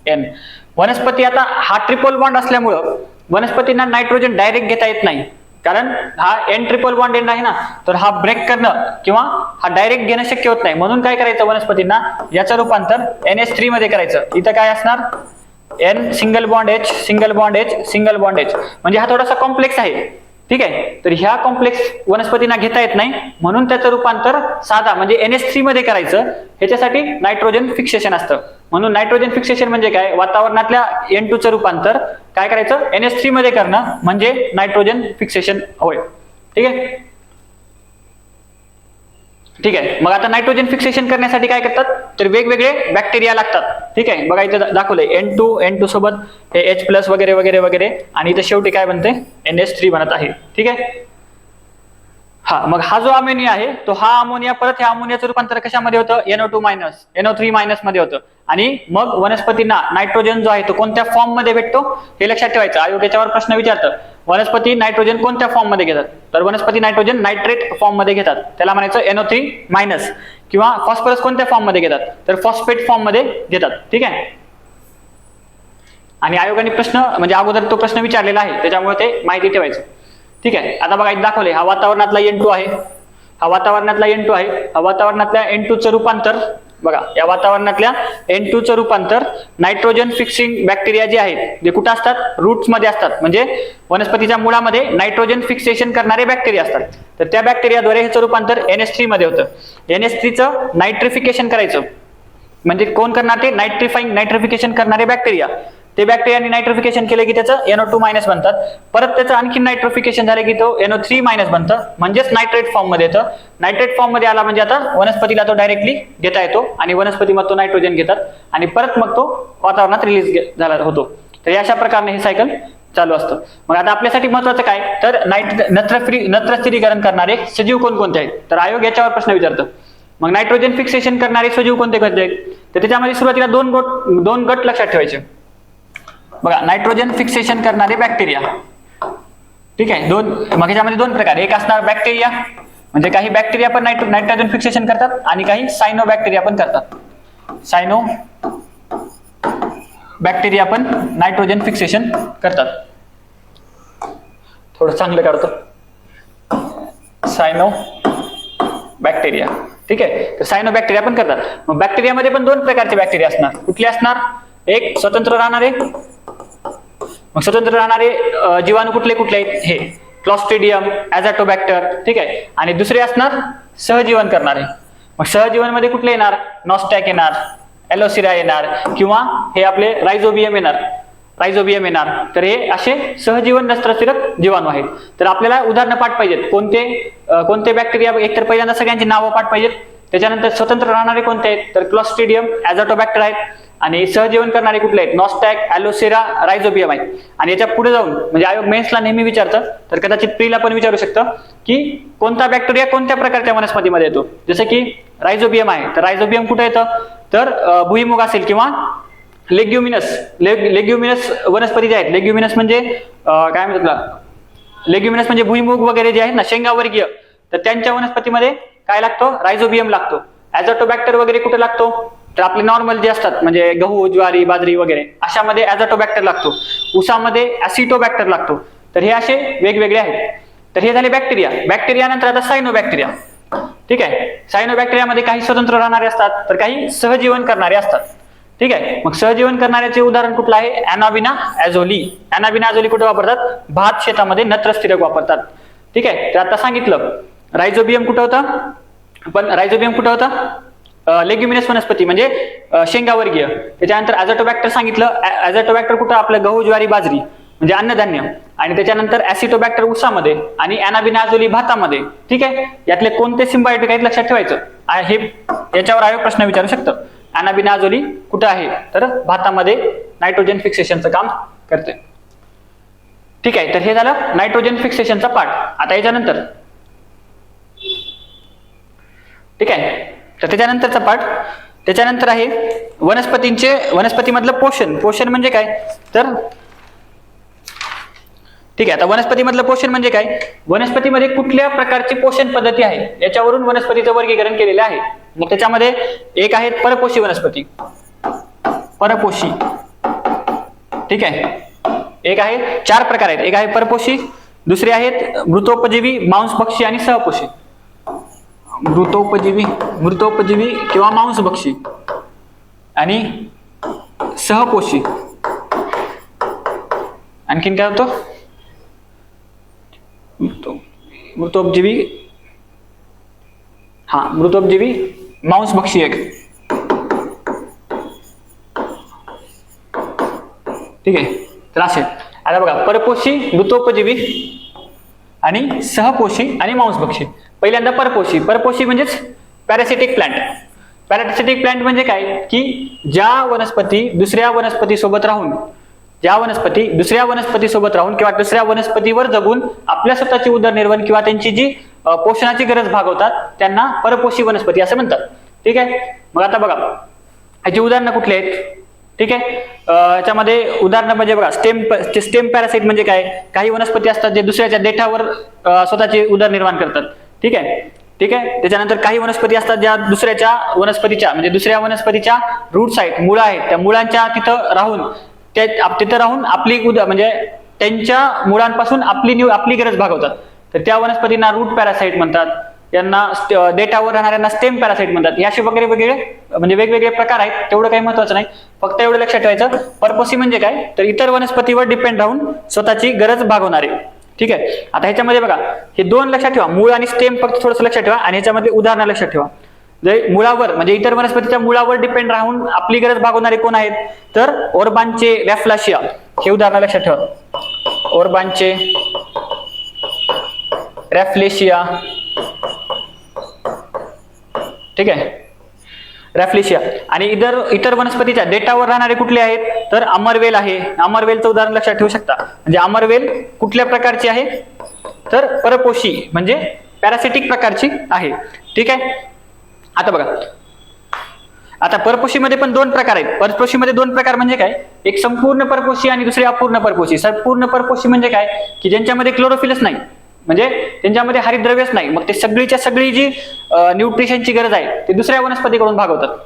N. वनस्पती आता हा ट्रिपल बॉन्ड असल्यामुळं वनस्पतींना नायट्रोजन डायरेक्ट घेता येत नाही, कारण हा N ट्रिपल बॉन्ड N आहे ना, तर हा ब्रेक करणं किंवा हा डायरेक्ट घेणं शक्य होत नाही. म्हणून काय करायचं, वनस्पतींना याचं रूपांतर NH3 मध्ये करायचं. इथं काय असणार, N single bond H single bond H single bond H. म्हणजे हा थोडासा कॉम्प्लेक्स आहे. ठीक आहे, तर ह्या कॉम्प्लेक्स वनस्पतींना घेता येत नाही, म्हणून त्याचं रूपांतर साधा म्हणजे NH3 मध्ये करायचं. ह्याच्यासाठी नायट्रोजन फिक्सेशन असतं. म्हणून नायट्रोजन फिक्सेशन म्हणजे काय, वातावरणातल्या N2 चं रूपांतर काय करायचं, NH3 मध्ये करणं, म्हणजे नायट्रोजन फिक्सेशन होय. ठीक आहे, ठीक आहे. मग आता नायट्रोजन फिक्सेशन करण्यासाठी काय करतात, तर वेगवेगळे बॅक्टेरिया लागतात. ठीक आहे, बघा इथे दाखवलंय N2 सोबत हे H+ वगैरे वगैरे वगैरे, आणि इथे शेवटी काय बनते, NH3 बनत आहे. ठीक आहे, हा मग हा जो अमोनिया आहे तो हा अमोनिया परत ह्या अमोनियाचं रूपांतर कशामध्ये होतं, NO3- मध्ये होतं. आणि मग वनस्पतींना नायट्रोजन जो आहे तो कोणत्या फॉर्म मध्ये भेटतो हे लक्षात ठेवायचं. आयोग याच्यावर प्रश्न विचारतं, वनस्पती नायट्रोजन कोणत्या फॉर्म मध्ये घेतात, तर वनस्पती नायट्रोजन नायट्रेट फॉर्म मध्ये घेतात, त्याला म्हणायचं NO3-. किंवा फॉस्फरस कोणत्या फॉर्म मध्ये घेतात, तर फॉस्फेट फॉर्म मध्ये घेतात. ठीक आहे, आणि आयोगाने प्रश्न म्हणजे अगोदर तो प्रश्न विचारलेला आहे, त्याच्यामुळे ते माहिती ठेवायचं. ठीक आहे, आता बघा इथे दाखवले, हा वातावरणातला N2 आहे, हा वातावरणातला N2 आहे. हा वातावरणातल्या N2 चं रूपांतर बघा, या वातावरणातल्या N2 चं रूपांतर नायट्रोजन फिक्सिंग बॅक्टेरिया जे आहेत जे कुठं असतात, रूट्स मध्ये असतात. म्हणजे वनस्पतीच्या मुळामध्ये नायट्रोजन फिक्सेशन करणारे बॅक्टेरिया असतात. तर त्या बॅक्टेरियाद्वारे ह्याचं रूपांतर NH3 मध्ये होतं. NH3चं नायट्रिफिकेशन करायचं, म्हणजे कोण करणार, ते नायट्रिफिकेशन करणारे बॅक्टेरिया. ते बॅक्टेरियाने नायट्रिफिकेशन केलं की त्याचं NO2- बनतात. परत त्याचं आणखी नायट्रिफिकेशन झालं की तो NO3- बनतं, म्हणजेच नायट्रेट फॉर्म मध्ये येतं. नायट्रेट फॉर्म मध्ये आला म्हणजे आता वनस्पतीला तो डायरेक्टली घेता येतो आणि वनस्पती मग तो नायट्रोजन घेतात आणि परत मग तो वातावरणात रिलीज झाला होतो. तर अशा प्रकारे हे सायकल चालू असतं. मग आता आपल्यासाठी महत्वाचं काय, तर नत्र स्थिरीकरण करणारे सजीव कोणकोणते आहेत, तर आयोग याच्यावर प्रश्न विचारतं. मग नायट्रोजन फिक्सेशन करणारे सजीव कोणते आहेत, तर त्याच्यामध्ये सुरुवातीला दोन गट लक्षात ठेवायचे. बघा, नायट्रोजन फिक्सेशन करणारे बॅक्टेरिया. ठीक आहे, मग याच्यामध्ये 2 प्रकार, एक असणार बॅक्टेरिया, म्हणजे काही बॅक्टेरिया पण नायट्रोजन फिक्सेशन करतात आणि काही सायनो बॅक्टेरिया पण करतात. सायनो बॅक्टेरिया पण नायट्रोजन फिक्सेशन करतात. थोडं चांगलं काढतो. सायनो बॅक्टेरिया. ठीक आहे, तर सायनो बॅक्टेरिया पण करतात. मग बॅक्टेरियामध्ये पण दोन प्रकारचे बॅक्टेरिया असणार. कुठले असणार? एक स्वतंत्र राहणारे. मग स्वतंत्र राहणारे जीवाणू कुठले कुठले आहेत? हे क्लॉस्ट्रिडियम, ॲझॅटोबॅक्टर. ठीक आहे, आणि दुसरे असणार सहजीवन करणारे. मग सहजीवन मध्ये कुठले येणार? नॉस्टॅक येणार, एलोसिरा येणार, किंवा हे आपले रायझोबियम येणार. तर हे असे सहजीवन नत्रस्थिरक जीवाणू आहेत. तर आपल्याला उदाहरणं पाठ पाहिजेत. कोणते बॅक्टेरिया? एकतर पहिल्यांदा सगळ्यांची नावं पाठ पाहिजेत. त्याच्यानंतर स्वतंत्र राहणारे कोणते आहेत? तर क्लॉस्ट्रिडियम, ॲझॅटोबॅक्टर आहेत. आणि सहजीवन करणारे कुठले आहेत? नॉस्टॅक, एलोसिरा, रायझोबियम आहेत. आणि याच्या पुढे जाऊन म्हणजे आयोग मेन्सला नेहमी विचारतं, तर कदाचित प्रीला पण विचारू शकतं की कोणता बॅक्टेरिया कोणत्या प्रकारच्या वनस्पतीमध्ये येतो. जसं की रायझोबियम आहे, तर रायझोबियम कुठे येतं? तर भुईमुग असेल किंवा लेग्युमिनस वनस्पती जे आहेत. लेग्युमिनस म्हणजे काय म्हणतात? लेग्युमिनस म्हणजे भुईमुग वगैरे जे आहेत ना, शेंगावर्गीय, तर त्यांच्या वनस्पतीमध्ये काय लागतो? रायझोबियम लागतो. ॲझॅटोबॅक्टर वगैरे कुठे लागतो? तर आपले नॉर्मल जे असतात म्हणजे गहू, ज्वारी, बाजरी वगैरे अशामध्ये ॲझॅटोबॅक्टर लागतो. ऊसामध्ये ॲसिटोबॅक्टर लागतो. तर हे असे वेगवेगळे आहेत. तर हे झाले बॅक्टेरिया. बॅक्टेरिया नंतर आता सायनोबॅक्टेरिया. ठीक आहे, सायनोबॅक्टेरियामध्ये काही स्वतंत्र राहणारे असतात, तर काही सहजीवन करणारे असतात. ठीक आहे, मग सहजीवन करणाऱ्याचे उदाहरण कुठलं आहे? ॲनाबिना ॲझोली. ॲनाबिना ॲझोली कुठे वापरतात? भात शेतामध्ये नत्रस्थिरक वापरतात. ठीक आहे, तर आता सांगितलं रायझोबियम कुठं होतं? पण रायझोबियम कुठं होतं? लेग्युमिनस वनस्पती म्हणजे शेंगावर्गीय. त्याच्यानंतर ॲझॅटोबॅक्टर सांगितलं. ॲझॅटोबॅक्टर कुठं? आपलं गहू, ज्वारी, बाजरी म्हणजे अन्नधान्य. आणि त्याच्यानंतर ॲसिटोबॅक्टर ऊसामध्ये आणि ॲनाबिना ॲझोली भातामध्ये. ठीक आहे, यातले कोणते सिम्बायोटिक आहेत लक्षात ठेवायचं. हे याच्यावर आयोग प्रश्न विचारू शकतं. ॲनाबिना ॲझोली कुठं आहे? तर भातामध्ये नायट्रोजन फिक्सेशनचं काम करते. ठीक आहे, तर हे झालं नायट्रोजन फिक्सेशनचा पार्ट. आता याच्यानंतर ठीक आहे, तर त्याच्यानंतरचा पार्ट. त्याच्यानंतर आहे वनस्पतीमधलं पोषण. पोषण म्हणजे काय? तर ठीक आहे, आता वनस्पतीमधलं पोषण म्हणजे काय? वनस्पतीमध्ये कुठल्या प्रकारची पोषण पद्धती आहे याच्यावरून वनस्पतीचं वर्गीकरण केलेलं आहे. मग त्याच्यामध्ये एक आहे परपोषी वनस्पती. परपोषी. ठीक आहे, एक आहे, 4 प्रकार आहेत. एक आहे परपोषी, दुसरे आहेत मृतोपजीवी, मांसभक्षी आणि सहपोषी. मृतोपजीवी किंवा मांसभक्षी आणि सहपोषी. आणखीन काय होतं? मृतोपजीवी, मांसभक्षी एक. ठीक आहे, तर असे आता बघा, परपोषी, मृतोपजीवी आणि सहपोषी आणि मांसभक्षी. पहिल्यांदा परपोषी म्हणजेच पॅरासिटिक प्लांट. पॅरासिटिक प्लांट म्हणजे काय? की ज्या वनस्पती दुसऱ्या वनस्पतीसोबत राहून किंवा दुसऱ्या वनस्पतीवर जगून आपल्या स्वतःची उदरनिर्वाह किंवा त्यांची जी पोषणाची गरज भागवतात त्यांना परपोषी वनस्पती असं म्हणतात. ठीक आहे, मग आता बघा याची उदाहरणं कुठली आहेत? ठीक आहे, याच्यामध्ये उदाहरणं म्हणजे बघा, स्टेम पॅरासाइट म्हणजे काय? काही वनस्पती असतात जे दुसऱ्याच्या देठावर स्वतःचे उदरनिर्वाह करतात. ठीक आहे, त्याच्यानंतर काही वनस्पती असतात ज्या दुसऱ्या वनस्पतीच्या रूट्स आहेत, मुळं आहेत, त्या मुळांच्या तिथं राहून आपली म्हणजे त्यांच्या मुळांपासून आपली गरज भागवतात. तर त्या वनस्पतींना रूट पॅरासाइट म्हणतात. यांना देठावर राहणाऱ्यांना स्टेम पॅरासाइट म्हणतात. हे असे वेगवेगळे प्रकार आहेत. तेवढं काही महत्वाचं नाही, फक्त एवढं लक्षात ठेवायचं. परपोषी म्हणजे काय? तर इतर वनस्पतीवर डिपेंड राहून स्वतःची गरज भागवणारे. ठीक आहे, आता ह्याच्यामध्ये बघा, हे 2 लक्षात ठेवा, मूळ आणि स्टेम फक्त थोडंसं लक्षात ठेवा. आणि ह्याच्यामध्ये उदाहरणं लक्षात ठेवा. मुळावर म्हणजे इतर वनस्पतीच्या मुळावर डिपेंड राहून आपली गरज भागवणारे कोण आहेत? तर ओरबांचे, रॅफ्लाशिया हे उदाहरण लक्षात ठेवा. ओरबांचे, रॅफ्लेशिया. ठीक आहे, रॅफ्लेशिया. आणि इतर वनस्पतीच्या देठावर राहणारे कुठले आहेत? तर अमरवेल आहे. अमरवेलचं उदाहरण लक्षात ठेवू शकता. म्हणजे अमरवेल कुठल्या प्रकारची आहे? तर परपोषी म्हणजे पॅरासिटिक प्रकारची आहे. ठीक आहे, आता बघा, आता परपोषीमध्ये पण 2 प्रकार आहेत. परपोषीमध्ये 2 प्रकार म्हणजे काय? एक संपूर्ण परपोषी आणि दुसरी अपूर्ण परपोषी. संपूर्ण परपोषी म्हणजे काय? की ज्यांच्यामध्ये क्लोरोफिलच नाही, म्हणजे त्यांच्यामध्ये हरितद्रव्यच नाही. मग ते सगळी जी न्यूट्रिशनची गरज आहे ते दुसऱ्या वनस्पतीकडून भागवतात.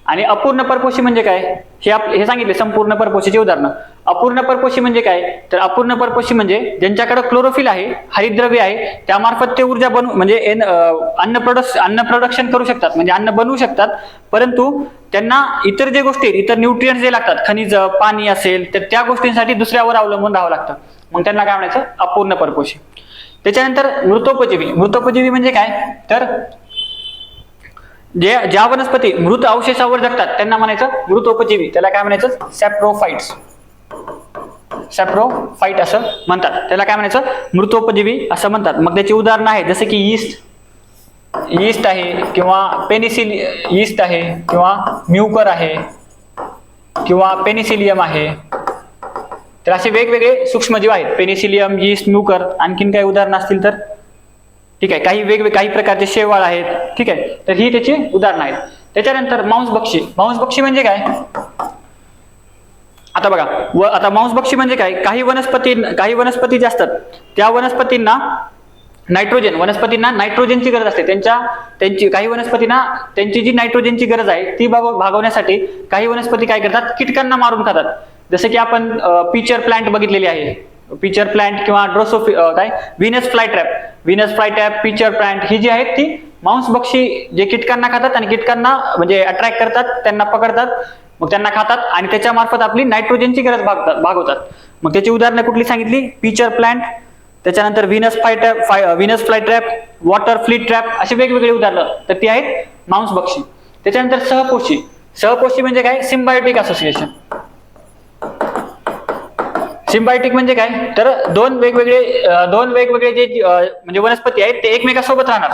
आणि अपूर्ण परपोषी म्हणजे काय, हे सांगितले संपूर्ण परपोषीची उदाहरणं. अपूर्ण परपोषी म्हणजे काय, तर अपूर्ण परपोषी म्हणजे ज्यांच्याकडे क्लोरोफिल आहे, हरितद्रव्य आहे, त्यामार्फत ते ऊर्जा म्हणजे अन्न प्रोडक्शन करू शकतात, म्हणजे अन्न बनवू शकतात. परंतु त्यांना इतर जे गोष्टी आहेत, इतर न्यूट्रिएंट्स जे लागतात, खनिज, पाणी असेल, तर त्या गोष्टींसाठी दुसऱ्यावर अवलंबून राहावं लागतं. मग त्यांना काय म्हणायचं, अपूर्ण परपोषी. त्याच्यानंतर मृतोपजीवी. मृतोपजीवी म्हणजे काय, तर ज्या वनस्पती मृत अवशेषावर जगतात त्यांना म्हणायचं मृतोपजीवी. त्याला काय म्हणायचं, सॅप्रोफाइट्स. सॅप्रोफाइट असं म्हणतात. त्याला काय म्हणायचं, मृतोपजीवी असं म्हणतात. मग त्याची उदाहरणं आहेत, जसे की यीस्ट आहे, किंवा पेनिसिल यीस्ट आहे, किंवा म्युकर आहे, किंवा पेनिसिलियम आहे. तर असे वेगवेगळे सूक्ष्मजीव आहेत, पेनिसिलियम, यीस्ट, म्युकर. आणखीन काही उदाहरणं असतील तर ठीक आहे, काही प्रकारचे शेवाळ आहेत. ठीक आहे, तर ही त्याची उदाहरणं आहेत. त्याच्यानंतर मांसभक्षी. मांसभक्षी म्हणजे काय, आता बघा, आता मांसभक्षी म्हणजे काय, काही वनस्पती जे असतात त्या वनस्पतींना नायट्रोजनची गरज असते. त्यांची काही वनस्पतींना त्यांची जी नायट्रोजनची गरज आहे ती भागवण्यासाठी काही वनस्पती काय करतात, कीटकांना मारून खातात. जसे की आपण पिचर प्लांट बघितलेली आहे, पिचर प्लांट किंवा व्हीनस फ्लायट्रॅप, पिचर प्लांट ही जी आहेत ती मांसभक्षी, जे कीटकांना खातात आणि कीटकांना म्हणजे अट्रॅक्ट करतात, त्यांना पकडतात, मग त्यांना खातात आणि त्याच्या मार्फत आपली नायट्रोजनची गरज भागवतात. मग त्याची उदाहरणं कुठली सांगितली, पिचर प्लांट, त्याच्यानंतर Venus flytrap, water fleet trap, अशी वेगवेगळी उदाहरणं तर ती आहेत मांसभक्षी. त्याच्यानंतर सहपोषी म्हणजे काय, सिम्बायोटिक असोसिएशन. सिम्बायोटिक म्हणजे काय, तर दोन वेगवेगळे जे म्हणजे वनस्पती आहेत ते एकमेकांसोबत राहणार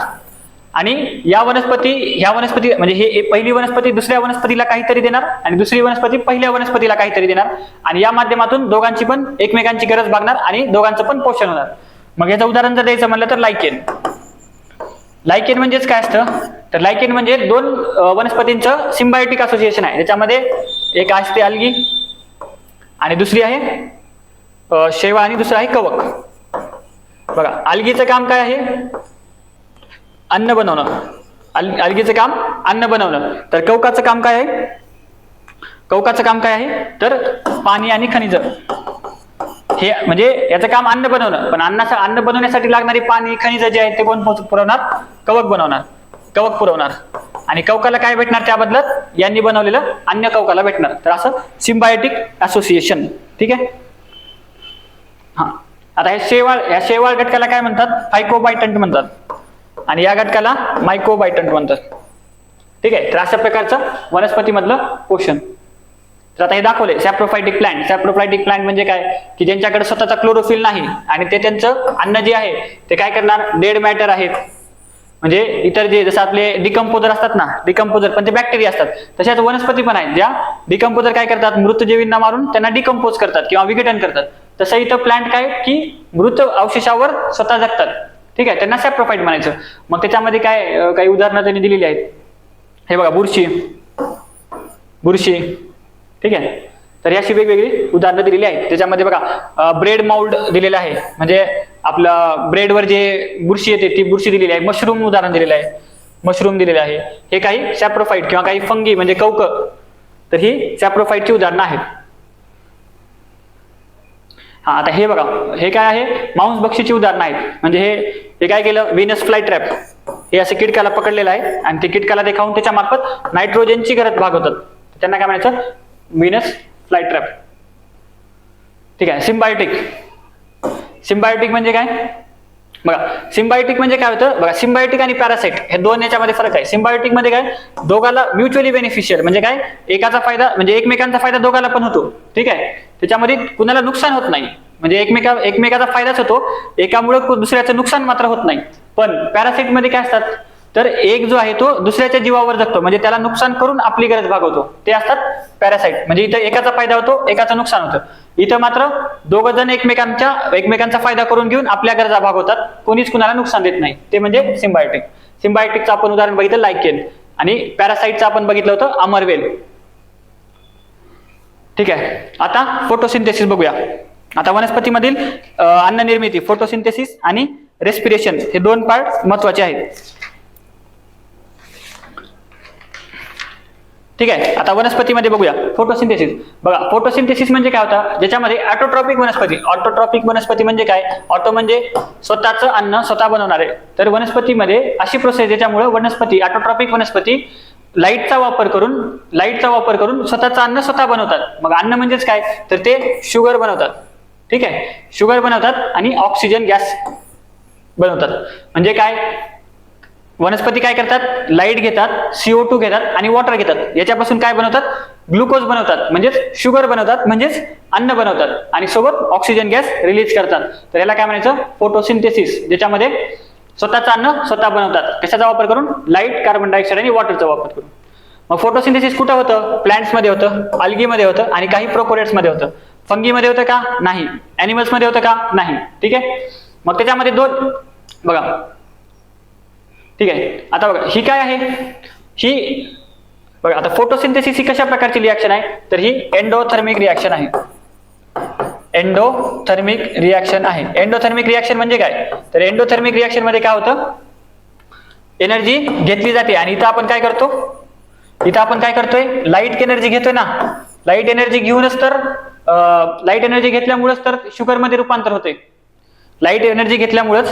आणि ह्या वनस्पती म्हणजे पहिली वनस्पती दुसऱ्या वनस्पतीला काहीतरी देणार आणि दुसरी वनस्पती पहिल्या वनस्पतीला काहीतरी देणार आणि या माध्यमातून दोघांची पण एकमेकांची गरज भागणार आणि दोघांचं पण पोषण होणार. मग याचं उदाहरण जर द्यायचं म्हणलं तर लायकेन म्हणजेच काय असतं, तर लायकेन म्हणजे दोन वनस्पतींचं सिम्बायोटिक असोसिएशन आहे. त्याच्यामध्ये एक असते अल्गी आणि दुसरी आहे शेवाळ आणि दुसरं आहे कवक. बघा, अल्गीचं काम काय आहे, अन्न बनवणं. अल्गीचं काम अन्न बनवणं. तर कवकाचं काम काय आहे, तर पाणी आणि खनिज. हे म्हणजे याचं काम अन्न बनवणं, पण अन्न बनवण्यासाठी लागणारी पाणी, खनिज जे आहेत ते कोण पुरवणार, कवक पुरवणार. आणि कवकाला काय भेटणार त्या बदल्यात, यांनी बनवलेलं अन्न कवकाला भेटणार. तर असं सिम्बायोटिक असोसिएशन. ठीक आहे. हा, आता या शेवाळ घटकाला काय म्हणतात, फायकोबायटंट म्हणतात आणि या घटकाला मायकोबायटंट म्हणतात. ठीक आहे. तर अशा प्रकारचं वनस्पतीमधलं पोषण. तर आता हे दाखवले सॅप्रोफायटिक प्लांट म्हणजे काय, की ज्यांच्याकडे स्वतःचा क्लोरोफिल नाही आणि ते त्यांचं अन्न जे आहे ते काय करणार, डेड मॅटर आहेत, म्हणजे इतर जे जसं आपले डिकम्पोजर असतात ना, पण ते बॅक्टेरिया असतात, तशाच वनस्पती पण आहेत ज्या डिकम्पोजर काय करतात, मृतजीवींना मारून त्यांना डिकम्पोज करतात किंवा विघटन करतात. तसं इथं प्लांट काय, की मृत अवशेषावर स्वतः जगतात. ठीक आहे, त्यांना सॅप्रोफाइट म्हणायचं. मग त्याच्यामध्ये काय काही उदाहरणं त्यांनी दिलेली आहेत. हे बघा, बुरशी. ठीक आहे. तर याची वेगवेगळी उदाहरणं दिलेली आहेत. त्याच्यामध्ये बघा, ब्रेड माउल्ड दिलेलं आहे, म्हणजे आपलं ब्रेडवर जे बुरशी येते ती बुरशी दिलेली आहे. मशरूम उदाहरण दिलेलं आहे. हे काही सॅप्रोफाइट किंवा काही फंगी म्हणजे कवक, तर ही सॅप्रोफाइटची उदाहरणं आहेत. हा, आता हे बघा, हे काय आहे, मांसभक्षीची उदाहरणं आहेत. म्हणजे हे काय केलं, व्हीनस फ्लायट्रॅप, हे असं कीटकाला पकडलेलं आहे आणि ते कीटकाला ते खाऊन त्याच्या मार्फत नायट्रोजनची गरज भागवतात. त्यांना काय म्हणायचं, व्हीनस फ्लायट्रॅप. ठीक आहे. सिम्बायोटिक म्हणजे काय, बघा, सिम्बायोटिक म्हणजे काय होतं, बघा, सिम्बायोटिक आणि पॅरासाइट हे दोन याच्यामध्ये फरक आहे. सिम्बायोटिक मध्ये काय, दोघाला म्युच्युअली बेनिफिशियल, म्हणजे काय, एकाचा फायदा म्हणजे एकमेकांचा फायदा दोघाला पण होतो. ठीक आहे. त्याच्यामध्ये कुणाला नुकसान होत नाही, म्हणजे एकमेकाचा फायदाच होतो, एकामुळे दुसऱ्याचं नुकसान मात्र होत नाही. पण पॅरासाइट मध्ये काय असतात, तर एक जो आहे तो दुसऱ्याच्या जीवावर जगतो, म्हणजे त्याला नुकसान करून आपली गरज भागवतो, ते असतात पॅरासाइट. म्हणजे इथं एकाचा फायदा होतो, एकाचं नुकसान होतं. इथं मात्र दोघं जण एकमेकांचा फायदा करून घेऊन आपल्या गरजा भागवतात, कोणीच कुणाला नुकसान देत नाही, ते म्हणजे सिम्बायोटिक. सिम्बायोटिकचं आपण उदाहरण बघितलं लायकेन आणि पॅरासाइटचं आपण बघितलं होतं अमरवेल. ठीक आहे. आता फोटोसिंथेसिस बघूया. आता वनस्पतीमधील अन्न निर्मिती, फोटोसिंथेसिस आणि रेस्पिरेशन हे दोन पार्ट महत्वाचे आहेत. ठीक आहे. आता वनस्पतीमध्ये बघूया फोटोसिंथेसिस. बघा फोटोसिंथेसिस म्हणजे काय होतं, ज्याच्यामध्ये ऑटोट्रॉपिक वनस्पती. ऑटोट्रॉपिक वनस्पती म्हणजे काय, ऑटो म्हणजे स्वतःचं अन्न स्वतः बनवणारे. तर वनस्पतीमध्ये अशी प्रोसेस ज्याच्यामुळे वनस्पती, ऑटोट्रॉपिक वनस्पती लाईटचा वापर करून स्वतःचं अन्न स्वतः बनवतात. मग अन्न म्हणजेच काय, तर ते शुगर बनवतात. ठीक आहे, शुगर बनवतात आणि ऑक्सिजन गॅस बनवतात. म्हणजे काय, वनस्पती काय करतात, लाईट घेतात, CO2 घेतात आणि वॉटर घेतात. याच्यापासून काय बनवतात, ग्लुकोज बनवतात, म्हणजेच शुगर बनवतात, म्हणजेच अन्न बनवतात आणि सोबत ऑक्सिजन गॅस रिलीज करतात. तर याला काय म्हणायचं, फोटोसिंथेसिस, ज्याच्यामध्ये स्वतःचं अन्न स्वतः बनवतात. कशाचा वापर करून, लाईट, कार्बन डायऑक्साईड आणि वॉटरचा वापर करून. मग फोटोसिंथेसिस कुठं होतं, प्लांट्स मध्ये होतं, अल्गी मध्ये होतं आणि काही प्रोकोरिएट्स मध्ये होतं. फंगी मध्ये होतं का, नाही. अॅनिमल्स मध्ये होतं का, नाही. ठीक आहे. मग त्याच्यामध्ये दोन बघा, ठीक आहे. आता बघा ही काय आहे, ही बघा आता फोटोसिंथेसिस ही कशा प्रकारची रिॲक्शन आहे, तर ही एंडोथर्मिक रिॲक्शन आहे. एंडोथर्मिक रिॲक्शन आहे. एंडोथर्मिक रिॲक्शन म्हणजे काय, तर एंडोथर्मिक रिॲक्शन मध्ये काय होतं, एनर्जी घेतली जाते आणि इथं आपण काय करतोय, लाईट एनर्जी घेतोय ना. लाईट एनर्जी घेऊनच तर लाईट एनर्जी घेतल्यामुळेच तर शुगर मध्ये रूपांतर होते. लाईट एनर्जी घेतल्यामुळेच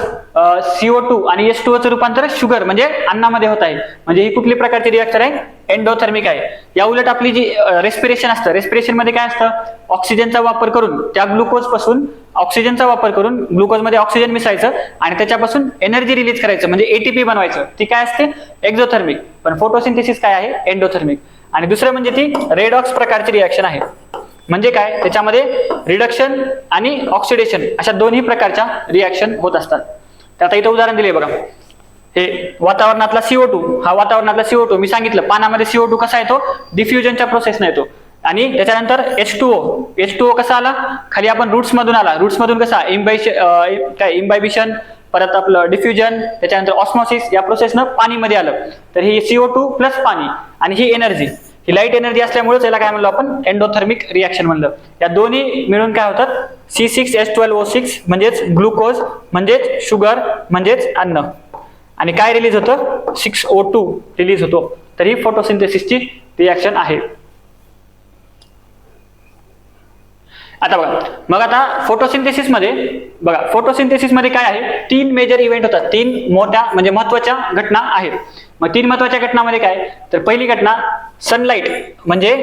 CO2 आणि H2O रूपांतर शुगर म्हणजे अन्नामध्ये होत आहे. म्हणजे ही कुठली प्रकारची रिॲक्शन आहे, एंडोथर्मिक आहे. या उलट आपली जी रेस्पिरेशन असतं, रेस्पिरेशन मध्ये काय असतं, ऑक्सिजनचा वापर करून त्या ग्लुकोज पासून ऑक्सिजनचा वापर करून ग्लुकोजमध्ये ऑक्सिजन मिसळायचं आणि त्याच्यापासून एनर्जी रिलीज करायचं, म्हणजे ATP बनवायचं. ती काय असते, एक्झोथर्मिक. पण फोटोसिंथेसिस काय आहे, एंडोथर्मिक. आणि दुसरं म्हणजे ती रेडॉक्स प्रकारची रिॲक्शन आहे. म्हणजे काय, त्याच्यामध्ये रिडक्शन आणि ऑक्सिडेशन अशा दोन्ही प्रकारच्या रिॲक्शन होत असतात. तर आता इथं उदाहरण दिले बघा, हे वातावरणातला CO2, हा वातावरणातला CO2 मी सांगितलं पाण्यामध्ये CO2 कसा येतो, डिफ्युजनच्या प्रोसेसने येतो. आणि त्याच्यानंतर H2O कसा आला, खाली आपण रूट्स मधून आला. रूट्स मधून कसा, इम्बायबिशन, परत आपलं डिफ्युजन, त्याच्यानंतर ऑस्मोसिस, या प्रोसेसनं पाणीमध्ये आलं. तर ही CO2 प्लस पाणी आणि ही एनर्जी, ही लाईट एनर्जी असल्यामुळे याला काय म्हणलं आपण, एंडोथर्मिक रिॲक्शन म्हणलं. या दोन्ही मिळून काय होतात, C6H12O6 म्हणजेच ग्लुकोज, म्हणजेच शुगर, म्हणजेच अन्न. आणि काय रिलीज होतं, 6O2 रिलीज होतो. तर ही फोटोसिंथेसिसची रिॲक्शन आहे. आता बघा, मग आता फोटोसिंथेसिस मध्ये काय आहे, 3 मेजर इव्हेंट होतात. 3 मोठ्या म्हणजे महत्वाच्या घटना आहेत. मग 3 महत्वाच्या घटनामध्ये काय, तर पहिली घटना सनलाईट, म्हणजे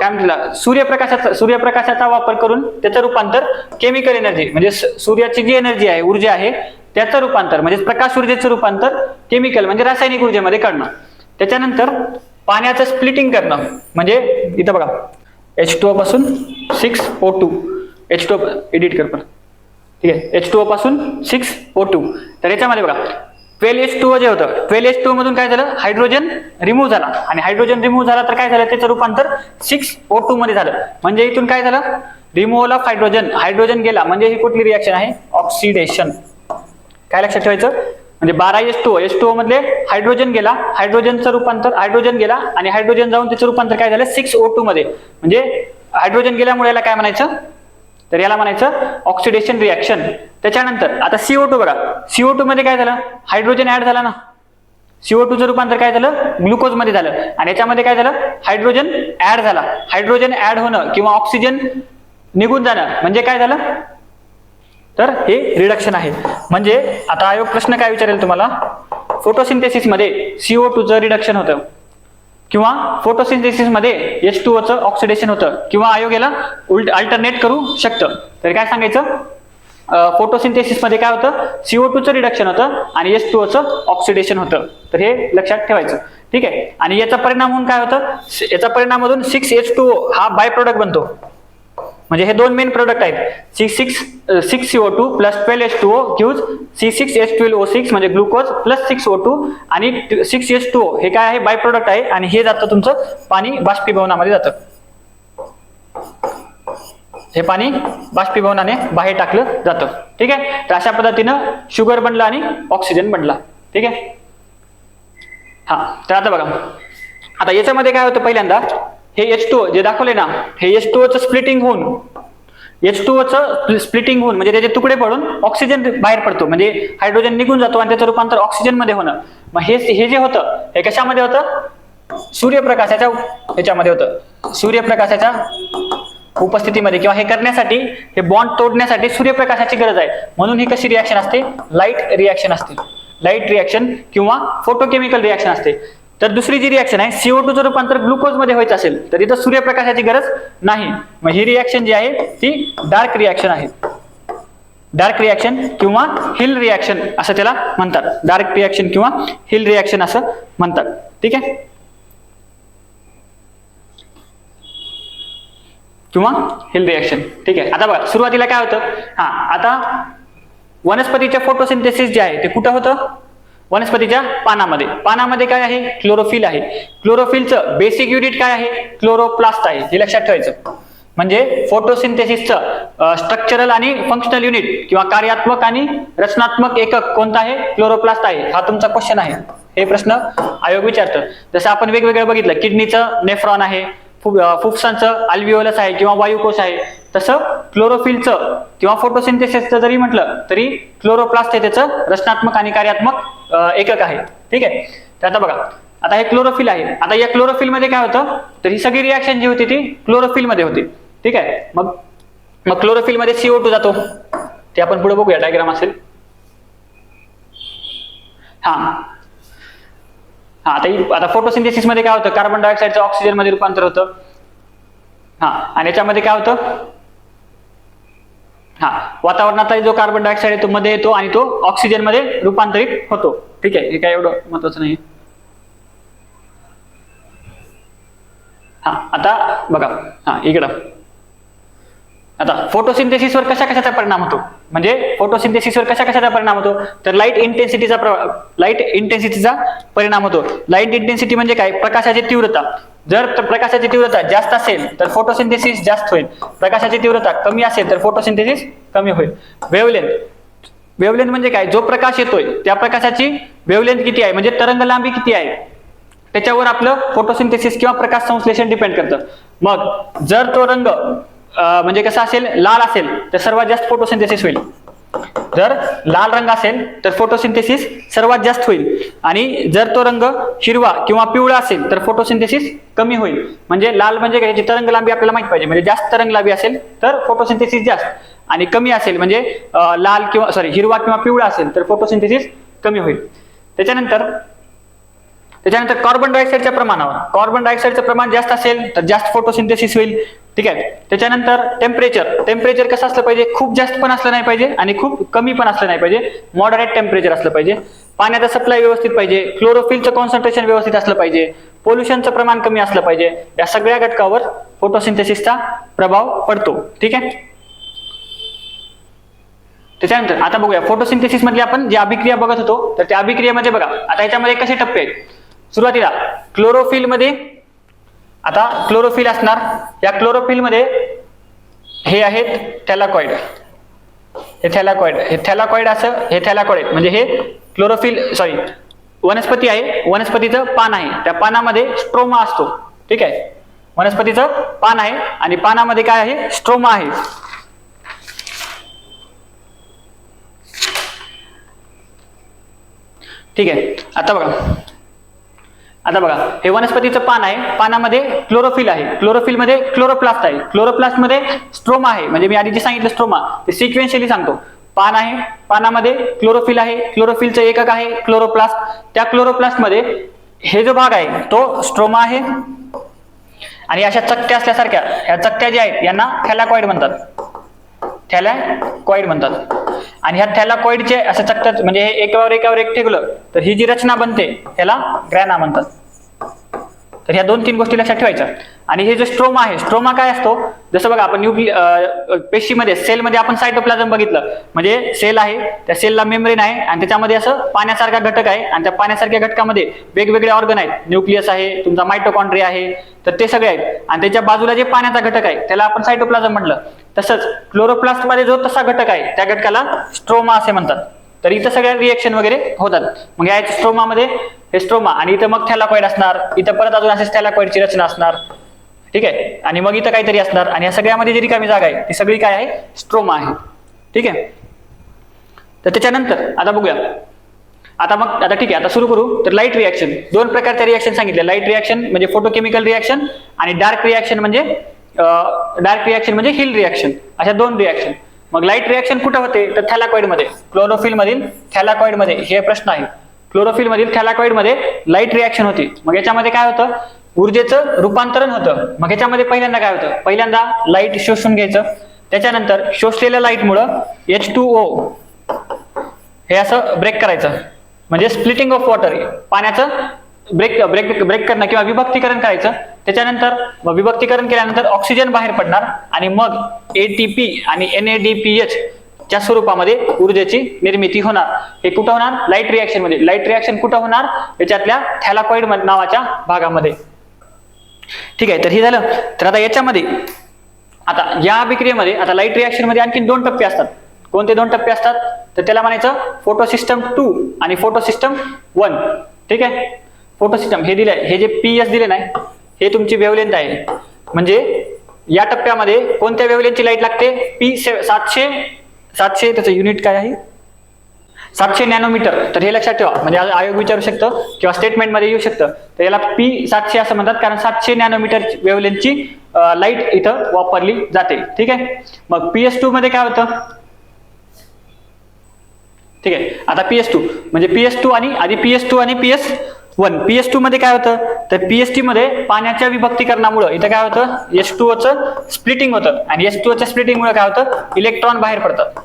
काय म्हणतात, सूर्यप्रकाशाचा वापर करून त्याचं रूपांतर केमिकल एनर्जी, म्हणजे सूर्याची जी एनर्जी आहे, ऊर्जा आहे, त्याचं रूपांतर म्हणजे प्रकाश ऊर्जेचं रूपांतर केमिकल म्हणजे रासायनिक ऊर्जेमध्ये करणं. त्याच्यानंतर पाण्याचं स्प्लिटिंग करणं, म्हणजे इथं बघा H2O पासून 6O2, H2O एडिट कर, ठीक आहे, H2O पासून 6O2. तर याच्यामध्ये बघा 12H2O जे होतं, 12H2O मधून काय झालं, हायड्रोजन रिमूव्ह झाला. आणि हायड्रोजन रिमूव्ह झाला तर काय झालं, त्याचं रूपांतर 6O2 मध्ये झालं. म्हणजे इथून काय झालं, रिमूव्हल ऑफ हायड्रोजन गेला. म्हणजे ही कुठली रिॲक्शन आहे, ऑक्सिडेशन. काय लक्षात ठेवायचं, म्हणजे 12H2O मधले हायड्रोजन गेला, हायड्रोजन गेला आणि हायड्रोजन जाऊन त्याचं रूपांतर काय झालं, 6O2 मध्ये. म्हणजे हायड्रोजन गेल्यामुळे याला काय म्हणायचं, तर याला म्हणायचं ऑक्सिडेशन रिॲक्शन. त्याच्यानंतर आता CO2 बघा, CO2 मध्ये काय झालं, हायड्रोजन ऍड झाला ना. CO2 चं रूपांतर काय झालं, ग्लुकोज मध्ये झालं. आणि याच्यामध्ये काय झालं, हायड्रोजन ऍड झाला. हायड्रोजन ऍड होणं किंवा ऑक्सिजन निघून जाणं म्हणजे काय झालं, तर हे रिडक्शन आहे. म्हणजे आता आयोग प्रश्न काय विचारेल तुम्हाला, फोटोसिंथेसिस मध्ये CO2 चं रिडक्शन होतं किंवा फोटोसिंथेसिस मध्ये H2O चं ऑक्सिडेशन होतं, किंवा आयोग याला अल्टरनेट करू शकतं. तर काय सांगायचं, फोटोसिंथेसिस मध्ये काय होतं, CO2 चं रिडक्शन होतं आणि H2O चं ऑक्सिडेशन होतं. तर हे लक्षात ठेवायचं, ठीक आहे. आणि याचा परिणाम होऊन काय होतं, याचा परिणाम मधून 6H2O हा बाय प्रोडक्ट बनतो. म्हणजे हे 2 मेन प्रोडक्ट आहेत, 6CO2 plus 12H2O gives C6H12O6 म्हणजे ग्लुकोज प्लस 6O2 आणि 6H2O हे काय आहे, बाय प्रोडक्ट आहे. आणि हे जातं तुमचं पाणी बाष्पीभवनामध्ये जातं. हे पाणी बाष्पीभवनाने बाहेर टाकलं जातं, ठीक आहे. तर अशा पद्धतीनं शुगर बनलं आणि ऑक्सिजन बनला, ठीक आहे. हा, तर आता बघा, आता याच्यामध्ये काय होतं, पहिल्यांदा हे H2O जे दाखवले ना, हे H2O चं स्प्लिटिंग होऊन म्हणजे त्याचे तुकडे पडून ऑक्सिजन बाहेर पडतो, म्हणजे हायड्रोजन निघून जातो आणि त्याचं रूपांतर ऑक्सिजन मध्ये होणं. मग हे जे होतं हे कशामध्ये होतं, सूर्यप्रकाशाच्या ह्याच्यामध्ये होतं, सूर्यप्रकाशाच्या उपस्थितीमध्ये किंवा हे करण्यासाठी, हे बॉन्ड तोडण्यासाठी सूर्यप्रकाशाची गरज आहे. म्हणून ही कशी रिॲक्शन असते? लाईट रिॲक्शन असते. लाईट रिॲक्शन किंवा फोटोकेमिकल रिॲक्शन असते. तर दुसरी जी रिॲक्शन आहे, CO2चं रूपांतर ग्लुकोज मध्ये व्हायचं असेल तर इथं सूर्यप्रकाशाची गरज नाही. मग ही रिॲक्शन जी आहे ती डार्क रिॲक्शन आहे. डार्क रिॲक्शन किंवा हिल रिॲक्शन असं त्याला म्हणतात. डार्क रिॲक्शन किंवा हिल रिॲक्शन असं म्हणतात. ठीक आहे, किंवा हिल रिॲक्शन. ठीक आहे, आता बघा सुरुवातीला काय होतं, आता वनस्पतीच्या फोटोसिंथेसिस जे आहे ते कुठं होतं? वनस्पतीच्या पानामध्ये. पानामध्ये काय आहे? क्लोरोफिल आहे. क्लोरोफिलचं बेसिक युनिट काय आहे? क्लोरोप्लास्ट आहे. हे लक्षात ठेवायचं. म्हणजे फोटोसिंथेसिसचं स्ट्रक्चरल आणि फंक्शनल युनिट किंवा कार्यात्मक आणि रचनात्मक एकक कोणता आहे? क्लोरोप्लास्ट आहे. हा तुमचा क्वेश्चन आहे. हे प्रश्न आयोग विचारतं. जसं आपण वेगवेगळं बघितलं, किडनीचं नेफ्रॉन आहे, फुफ्फुसांचं अल्व्हिओलस आहे किंवा वायुकोश आहे, तसं क्लोरोफिलचं किंवा फोटोसिंथेसिसचं जरी म्हटलं तरी क्लोरोप्लास्ट हे त्याचं रचनात्मक आणि कार्यात्मक एकक आहे. ठीक आहे, तर आता बघा, आता हे क्लोरोफिल आहे. आता या क्लोरोफिल मध्ये काय होतं, तर ही सगळी रिॲक्शन जी होती ती क्लोरोफिल मध्ये होती. ठीक आहे, मग क्लोरोफिल मध्ये CO2 जातो. ते आपण पुढे बघूया, डायग्राम असेल. आता फोटोसिंथेसिस मध्ये काय होतं, कार्बन डायऑक्साईडचं ऑक्सिजन मध्ये रूपांतर होतं. आणि याच्यामध्ये काय होतं, वातावरणातला जो कार्बन डायऑक्साईड आहे तो मध्ये येतो आणि तो ऑक्सिजन मध्ये रूपांतरित होतो. ठीक आहे, हे काय एवढं महत्वाचं नाही. आता बघा, इकडं आता फोटोसिंथेसिसवर कशाचा परिणाम होतो, म्हणजे फोटोसिंथेसिसवर कशाचा परिणाम होतो, तर लाईट इंटेन्सिटीचा परिणाम होतो. लाईट इंटेन्सिटी म्हणजे काय? प्रकाशाची तीव्रता. जर प्रकाशाची तीव्रता जास्त असेल तर फोटोसिंथेसिस जास्त होईल. प्रकाशाची तीव्रता कमी असेल तर फोटोसिंथेसिस कमी होईल. वेव्हलेंथ म्हणजे काय? जो प्रकाश येतोय त्या प्रकाशाची वेव्हलेंथ किती आहे, म्हणजे तरंग लांबी किती आहे, त्याच्यावर आपलं फोटोसिंथेसिस किंवा प्रकाश संश्लेषण डिपेंड करतं. मग जर तो रंग म्हणजे कसा असेल, लाल असेल तर सर्वात जास्त फोटोसिंथेसिस होईल. जर लाल रंग असेल तर फोटोसिंथेसिस सर्वात जास्त होईल. आणि जर तो रंग हिरवा किंवा पिवळा असेल तर फोटोसिंथेसिस कमी होईल. म्हणजे लाल म्हणजे काय, तरंग लांबी आपल्याला माहित पाहिजे. म्हणजे जास्त तरंग लांबी असेल तर फोटोसिंथेसिस जास्त, आणि कमी असेल म्हणजे हिरवा किंवा पिवळा असेल तर फोटोसिंथेसिस कमी होईल. त्याच्यानंतर कार्बन डायऑक्साईडच्या प्रमाणावर, कार्बन डायऑक्साईडचं प्रमाण जास्त असेल तर जास्त फोटोसिंथेसिस होईल. ठीक आहे, त्याच्यानंतर टेम्परेचर कसं असलं पाहिजे, खूप जास्त पण असलं नाही पाहिजे आणि खूप कमी पण असलं नाही पाहिजे, मॉडरेट टेम्परेचर असलं पाहिजे. पाण्याचा सप्लाय व्यवस्थित पाहिजे, क्लोरोफिलचं कॉन्सन्ट्रेशन व्यवस्थित असलं पाहिजे, पोल्युशनचं प्रमाण कमी असलं पाहिजे. या सगळ्या घटकावर फोटोसिंथेसिसचा प्रभाव पडतो. ठीक आहे, त्याच्यानंतर आता बघूया फोटोसिंथेसिस मध्ये आपण जी अभिक्रिया बघत होतो, तर त्या अभिक्रियेमध्ये बघा आता याच्यामध्ये कसे टप्पे आहेत. सुरुवातीला क्लोरोफिल मध्ये, आता क्लोरोफिल असणार, या क्लोरोफिल मध्ये हे आहेत थॅलाकॉइड, हे थॅलाकॉइड म्हणजे हे क्लोरोफिल वनस्पती आहे, वनस्पतीचं पान आहे, त्या पानामध्ये स्ट्रोमा असतो. ठीक आहे, वनस्पतीचं पान आहे आणि पानामध्ये काय आहे, स्ट्रोमा आहे. ठीक आहे, आता बघा हे वनस्पतीचं पान आहे, पानामध्ये क्लोरोफिल आहे, क्लोरोफिल मध्ये क्लोरोप्लास्ट आहे, क्लोरोप्लास्ट मध्ये स्ट्रोमा आहे. म्हणजे मी आधी जे सांगितलं स्ट्रोमा ते सिक्वेन्शियली सांगतो. पान आहे, पानामध्ये क्लोरोफिल आहे, क्लोरोफिलचं एकक आहे क्लोरोप्लास्ट. त्या क्लोरोप्लास्ट मध्ये हे जो भाग आहे तो स्ट्रोमा आहे. आणि अशा चकत्या असल्यासारख्या या चकत्या ज्या आहेत यांना थॅलाकॉइड म्हणतात. आणि ह्या थॅलाकॉइडचे अशा चकत्यात म्हणजे हे एकावर एक ठेवलं तर ही जी रचना बनते ह्याला ग्रॅना म्हणतात. तर ह्या 2-3 गोष्टी लक्षात ठेवायच्या. आणि हे जो स्ट्रोमा आहे, स्ट्रोमा काय असतो, जसं बघा आपण पेशीमध्ये, सेलमध्ये आपण सायटोप्लाझम बघितलं. म्हणजे सेल आहे, त्या सेलला मेम्ब्रेन आहे आणि त्याच्यामध्ये असं पाण्यासारखा घटक आहे आणि त्या पाण्यासारख्या घटकामध्ये वेगवेगळे ऑर्गन आहेत. न्यूक्लियस आहे, तुमचा मायटोकॉन्ड्रिया आहे, तर ते सगळे आहेत. आणि त्याच्या बाजूला जे पाण्याचा घटक आहे त्याला आपण सायटोप्लाझम म्हटलं. तसंच क्लोरोप्लास्ट मध्ये जो तसा घटक आहे त्या घटकाला स्ट्रोमा असे म्हणतात. तर इथं सगळ्या रिएक्शन वगैरे होतात. मग या स्ट्रोमामध्ये हे स्ट्रोमा, आणि इथं मग थॅलाकॉइड असणार, इथं परत अजून असेच थॅलाकॉइडची रचना असणार. ठीक आहे, आणि मग इथं काहीतरी असणार, आणि या सगळ्यामध्ये जी रिकामी जागा आहे ती सगळी काय आहे, स्ट्रोमा आहे. ठीक आहे, तर त्याच्यानंतर आता बघूया आता ठीक आहे, आता सुरू करू. तर लाईट रिॲक्शन, दोन प्रकारच्या रिॲक्शन सांगितले. लाईट रिॲक्शन म्हणजे फोटोकेमिकल रिॲक्शन आणि डार्क रिॲक्शन म्हणजे हिल रिॲक्शन, अशा दोन रिॲक्शन. मग लाईट रिॲक्शन कुठं होते? तर थॅलाकॉइड मध्ये, क्लोरोफिल मधील थॅलाकॉइड मध्ये. हे प्रश्न आहे. क्लोरोफिल मधील थॅलाकॉइड मध्ये लाईट रिॲक्शन होती. मग याच्यामध्ये काय होतं? ऊर्जेचं रूपांतरण होतं. मग याच्यामध्ये पहिल्यांदा काय होतं? पहिल्यांदा लाईट शोषून घ्यायचं, त्याच्यानंतर शोषलेल्या लाईटमुळं H2O हे असं ब्रेक करायचं, म्हणजे स्प्लिटिंग ऑफ वॉटर, पाण्याचं ब्रेक करणं किंवा विभक्तीकरण करायचं. त्याच्यानंतर विभक्तीकरण केल्यानंतर ऑक्सिजन बाहेर पडणार आणि मग ATP आणि NADPH च्या स्वरूपामध्ये ऊर्जेची निर्मिती होणार. हे कुठं होणार? लाईट रिॲक्शन मध्ये. लाईट रिॲक्शन कुठं होणार? याच्यातल्या थॅलाकॉइड नावाच्या भागामध्ये. ठीक आहे, तर हे झालं. तर आता याच्यामध्ये आता या अभिक्रियेमध्ये आता लाईट रिॲक्शन मध्ये आणखी दोन टप्पे असतात. कोणते दोन टप्पे असतात? तर त्याला म्हणायचं फोटोसिस्टम 2 आणि फोटोसिस्टम 1. ठीक आहे, फोटोसिस्टम हे दिले, हे जे PS दिले नाही, हे तुमची वेव्हलेंथ आहे. म्हणजे या टप्प्यामध्ये कोणत्या वेव्हलेंथची लाईट लागते? P700 त्याचं युनिट काय आहे? 700 नॅनोमीटर. तर हे लक्षात ठेवा, म्हणजे आयोग विचारू शकतं किंवा स्टेटमेंट मध्ये येऊ शकतं. तर याला P700 असं म्हणतात, कारण 700 नॅनोमीटर वेव्हलेंथची लाईट इथं वापरली जाते. ठीक आहे, मग PS2 मध्ये काय होतं? ठीक आहे, आता PS2 म्हणजे PS2 आणि आधी PS2 आणि PS1. PS2 मध्ये काय होतं? तर PST मध्ये पाण्याच्या विभक्तीकरणामुळे इथं काय होतं? H2O चं स्प्लिटिंग होतं आणि H2O च्या स्प्लिटिंग मुळे काय होतं? इलेक्ट्रॉन बाहेर पडतात.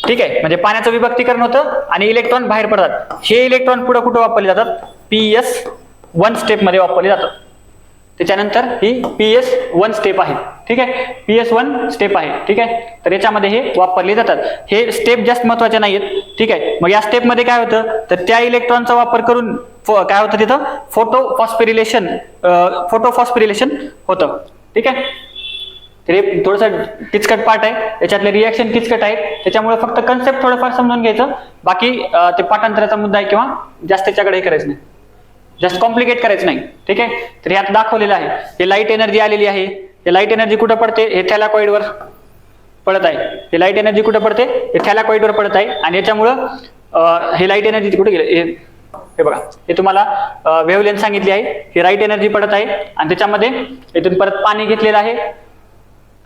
ठीक आहे, म्हणजे पाण्याचं विभक्तीकरण होतं आणि इलेक्ट्रॉन बाहेर पडतात. हे इलेक्ट्रॉन पुढे कुठे वापरले जातात? PS1 स्टेप मध्ये वापरले जातात. त्याच्यानंतर ही PS1 स्टेप आहे. ठीक आहे, PS1 स्टेप आहे. ठीक आहे, तर याच्यामध्ये हे वापरले जातात. हे स्टेप जास्त महत्वाचे नाहीयेत. ठीक आहे, मग या स्टेप मध्ये काय होतं? तर त्या इलेक्ट्रॉनचा वापर करून काय होतं तिथं? फोटोफॉस्फोरिलेशन होतं. ठीक आहे, तर हे थोडंसं किचकट पार्ट आहे, याच्यातले रिॲक्शन किचकट आहे, त्याच्यामुळे फक्त कन्सेप्ट थोडंफार समजून घ्यायचं. बाकी ते पाठांतराचा मुद्दा आहे किंवा जास्त त्याच्याकडे हे करायचं नाही, जास्त कॉम्प्लिकेट करायचं नाही. ठीक आहे, तर हे आता दाखवलेलं आहे. हे लाईट एनर्जी आलेली आहे. हे लाईट एनर्जी कुठं पडते? हे थॅलाकॉइड वर पडत आहे. हे लाईट एनर्जी कुठं पडते? हे थॅलाकॉइड वर पडत आहे. आणि याच्यामुळं हे लाईट एनर्जी कुठे गेले? हे बघा, हे तुम्हाला वेव्हलेंथ सांगितली आहे. हे राईट एनर्जी पडत आहे आणि त्याच्यामध्ये इथून परत पाणी घेतलेलं आहे